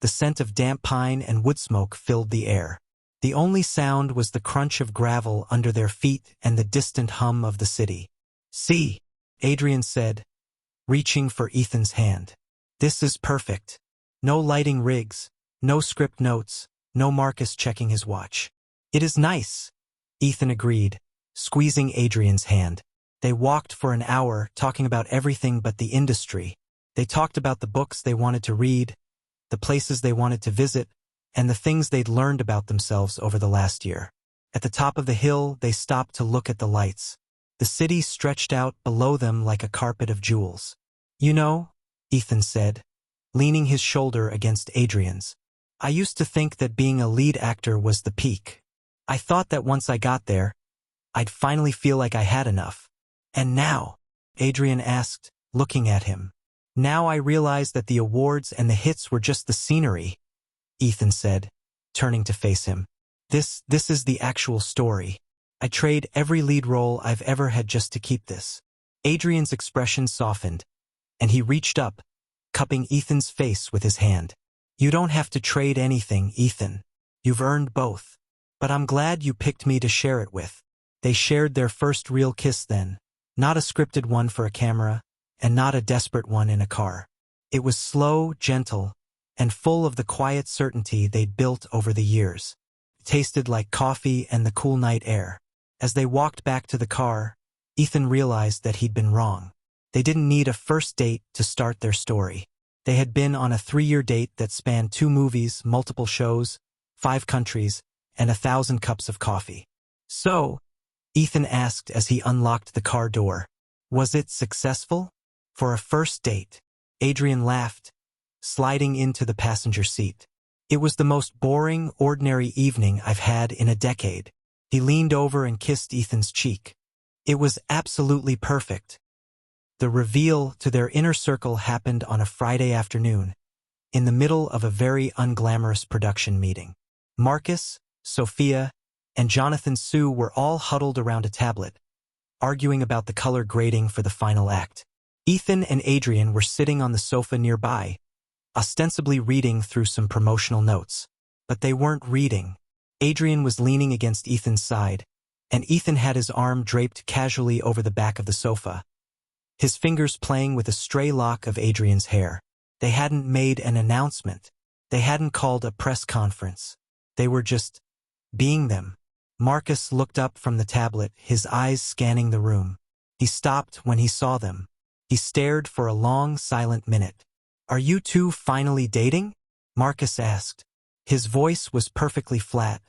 A: the scent of damp pine and wood smoke filled the air. The only sound was the crunch of gravel under their feet and the distant hum of the city. "See," Adrian said, reaching for Ethan's hand. "This is perfect. No lighting rigs, no script notes, no Marcus checking his watch." "It is nice," Ethan agreed, squeezing Adrian's hand. They walked for an hour, talking about everything but the industry. They talked about the books they wanted to read, the places they wanted to visit, and the things they'd learned about themselves over the last year. At the top of the hill, they stopped to look at the lights. The city stretched out below them like a carpet of jewels. "You know," Ethan said, leaning his shoulder against Adrian's, "I used to think that being a lead actor was the peak. I thought that once I got there, I'd finally feel like I had enough. And now," Adrian asked, looking at him, "now I realize that the awards and the hits were just the scenery," Ethan said, turning to face him. This is the actual story. I trade every lead role I've ever had just to keep this." Adrian's expression softened, and he reached up, cupping Ethan's face with his hand. "You don't have to trade anything, Ethan. You've earned both. But I'm glad you picked me to share it with." They shared their first real kiss then, not a scripted one for a camera, and not a desperate one in a car. It was slow, gentle, and full of the quiet certainty they'd built over the years. It tasted like coffee and the cool night air. As they walked back to the car, Ethan realized that he'd been wrong. They didn't need a first date to start their story. They had been on a 3-year date that spanned 2 movies, multiple shows, 5 countries, and 1,000 cups of coffee. "So," Ethan asked as he unlocked the car door, "was it successful? For a first date?" Adrian laughed, sliding into the passenger seat. "It was the most boring, ordinary evening I've had in a decade." He leaned over and kissed Ethan's cheek. "It was absolutely perfect." The reveal to their inner circle happened on a Friday afternoon, in the middle of a very unglamorous production meeting. Marcus, Sophia, and Jonathan Sue were all huddled around a tablet, arguing about the color grading for the final act. Ethan and Adrian were sitting on the sofa nearby, ostensibly reading through some promotional notes. But they weren't reading. Adrian was leaning against Ethan's side, and Ethan had his arm draped casually over the back of the sofa, his fingers playing with a stray lock of Adrian's hair. They hadn't made an announcement. They hadn't called a press conference. They were just being them. Marcus looked up from the tablet, his eyes scanning the room. He stopped when he saw them. He stared for a long, silent minute. "Are you two finally dating?" Marcus asked. His voice was perfectly flat,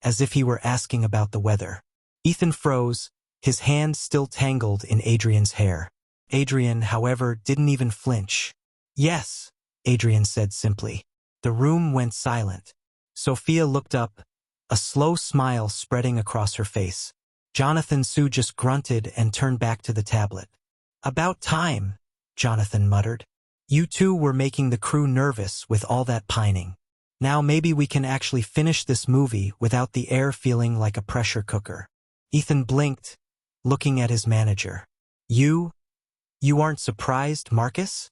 A: as if he were asking about the weather. Ethan froze, his hand still tangled in Adrian's hair. Adrian, however, didn't even flinch. "Yes," Adrian said simply. The room went silent. Sophia looked up, a slow smile spreading across her face. Jonathan Sue just grunted and turned back to the tablet. "About time," Jonathan muttered. "You two were making the crew nervous with all that pining. Now maybe we can actually finish this movie without the air feeling like a pressure cooker." Ethan blinked, looking at his manager. You aren't surprised, Marcus?"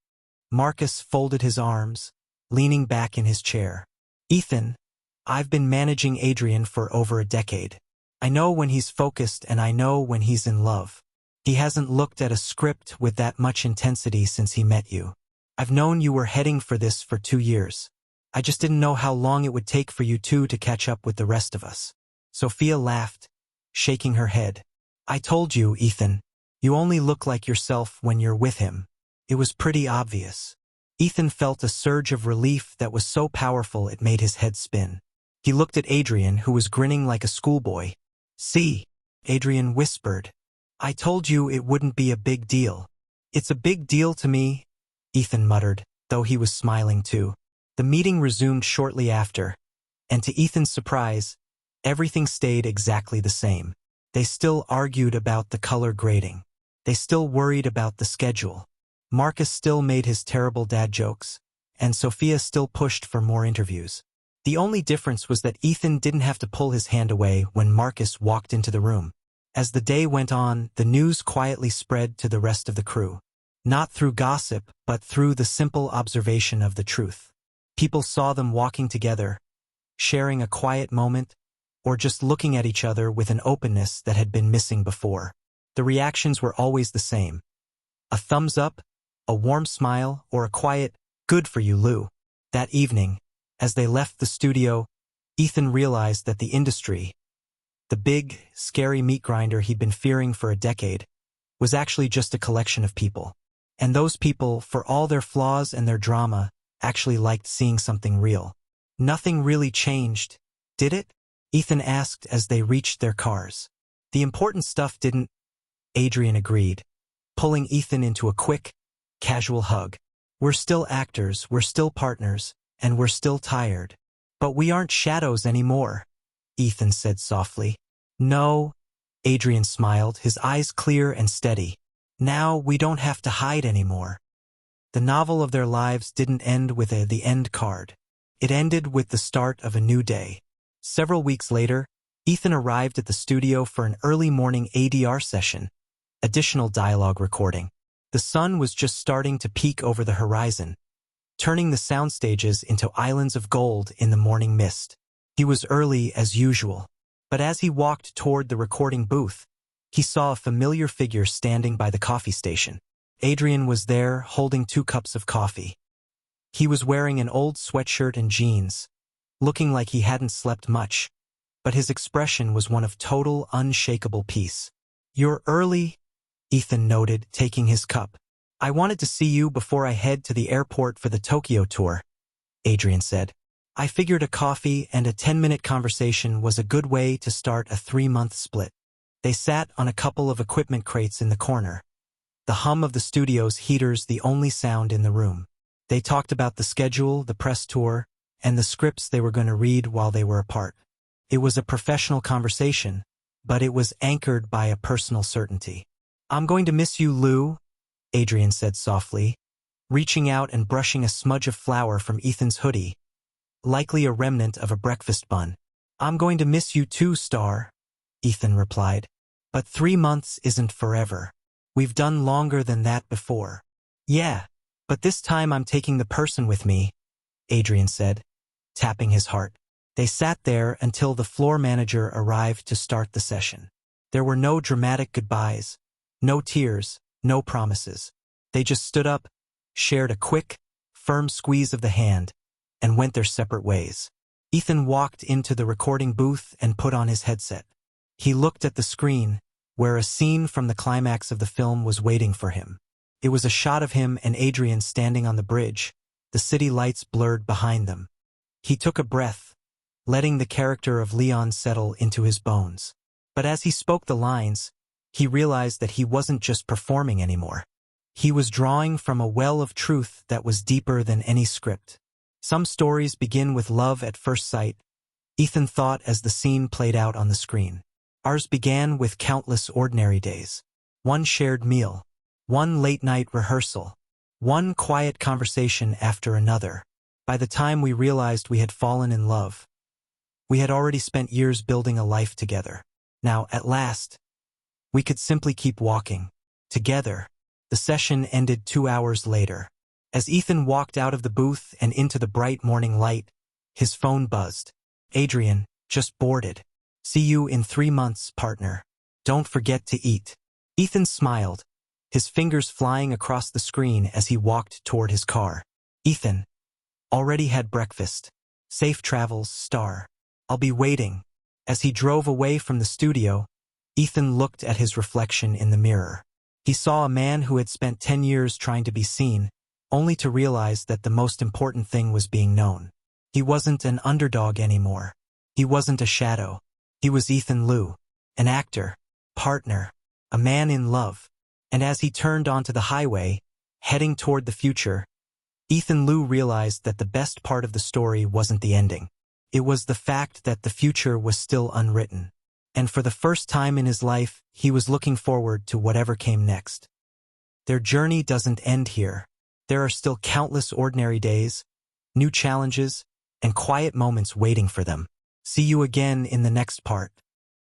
A: Marcus folded his arms, leaning back in his chair. "Ethan, I've been managing Adrian for over a decade. I know when he's focused and I know when he's in love. He hasn't looked at a script with that much intensity since he met you. I've known you were heading for this for 2 years. I just didn't know how long it would take for you two to catch up with the rest of us." Sophia laughed, shaking her head. "I told you, Ethan. You only look like yourself when you're with him. It was pretty obvious." Ethan felt a surge of relief that was so powerful it made his head spin. He looked at Adrian, who was grinning like a schoolboy. "See," Adrian whispered. "I told you it wouldn't be a big deal." "It's a big deal to me," Ethan muttered, though he was smiling too. The meeting resumed shortly after, and to Ethan's surprise, everything stayed exactly the same. They still argued about the color grading. They still worried about the schedule. Marcus still made his terrible dad jokes, and Sophia still pushed for more interviews. The only difference was that Ethan didn't have to pull his hand away when Marcus walked into the room. As the day went on, the news quietly spread to the rest of the crew. Not through gossip, but through the simple observation of the truth. People saw them walking together, sharing a quiet moment, or just looking at each other with an openness that had been missing before. The reactions were always the same. A thumbs up, a warm smile, or a quiet, "Good for you, Lou." That evening, as they left the studio, Ethan realized that the industry, the big, scary meat grinder he'd been fearing for a decade, was actually just a collection of people. And those people, for all their flaws and their drama, actually liked seeing something real. "Nothing really changed, did it?" Ethan asked as they reached their cars. "The important stuff didn't," Adrian agreed, pulling Ethan into a quick, casual hug. "We're still actors, we're still partners, and we're still tired. But we aren't shadows anymore," Ethan said softly. "No," Adrian smiled, his eyes clear and steady. "Now we don't have to hide anymore." The novel of their lives didn't end with the end card. It ended with the start of a new day. Several weeks later, Ethan arrived at the studio for an early morning ADR session, additional dialogue recording. The sun was just starting to peek over the horizon, turning the sound stages into islands of gold in the morning mist. He was early as usual, but as he walked toward the recording booth, he saw a familiar figure standing by the coffee station. Adrian was there, holding 2 cups of coffee. He was wearing an old sweatshirt and jeans, looking like he hadn't slept much, but his expression was one of total, unshakable peace. "You're early," Ethan noted, taking his cup. "I wanted to see you before I head to the airport for the Tokyo tour," Adrian said. "I figured a coffee and a 10-minute conversation was a good way to start a 3-month split." They sat on a couple of equipment crates in the corner, the hum of the studio's heaters the only sound in the room. They talked about the schedule, the press tour, and the scripts they were going to read while they were apart. It was a professional conversation, but it was anchored by a personal certainty. "I'm going to miss you, Lou," Adrian said softly, reaching out and brushing a smudge of flour from Ethan's hoodie, likely a remnant of a breakfast bun. "I'm going to miss you too, Star," Ethan replied. "But 3 months isn't forever. We've done longer than that before." "Yeah, but this time I'm taking the person with me," Adrian said, tapping his heart. They sat there until the floor manager arrived to start the session. There were no dramatic goodbyes, no tears, no promises. They just stood up, shared a quick, firm squeeze of the hand, and went their separate ways. Ethan walked into the recording booth and put on his headset. He looked at the screen, where a scene from the climax of the film was waiting for him. It was a shot of him and Adrian standing on the bridge, the city lights blurred behind them. He took a breath, letting the character of Leon settle into his bones. But as he spoke the lines, he realized that he wasn't just performing anymore. He was drawing from a well of truth that was deeper than any script. Some stories begin with love at first sight, Ethan thought as the scene played out on the screen. Ours began with countless ordinary days. One shared meal, one late-night rehearsal, one quiet conversation after another. By the time we realized we had fallen in love, we had already spent years building a life together. Now, at last, we could simply keep walking. Together. The session ended 2 hours later. As Ethan walked out of the booth and into the bright morning light, his phone buzzed. Adrian, just boarded. See you in 3 months, partner. Don't forget to eat. Ethan smiled, his fingers flying across the screen as he walked toward his car. Ethan, already had breakfast. Safe travels, star. I'll be waiting. As he drove away from the studio, Ethan looked at his reflection in the mirror. He saw a man who had spent 10 years trying to be seen, only to realize that the most important thing was being known. He wasn't an underdog anymore. He wasn't a shadow. He was Ethan Liu, an actor, partner, a man in love. And as he turned onto the highway, heading toward the future, Ethan Liu realized that the best part of the story wasn't the ending. It was the fact that the future was still unwritten. And for the first time in his life, he was looking forward to whatever came next. Their journey doesn't end here. There are still countless ordinary days, new challenges, and quiet moments waiting for them. See you again in the next part.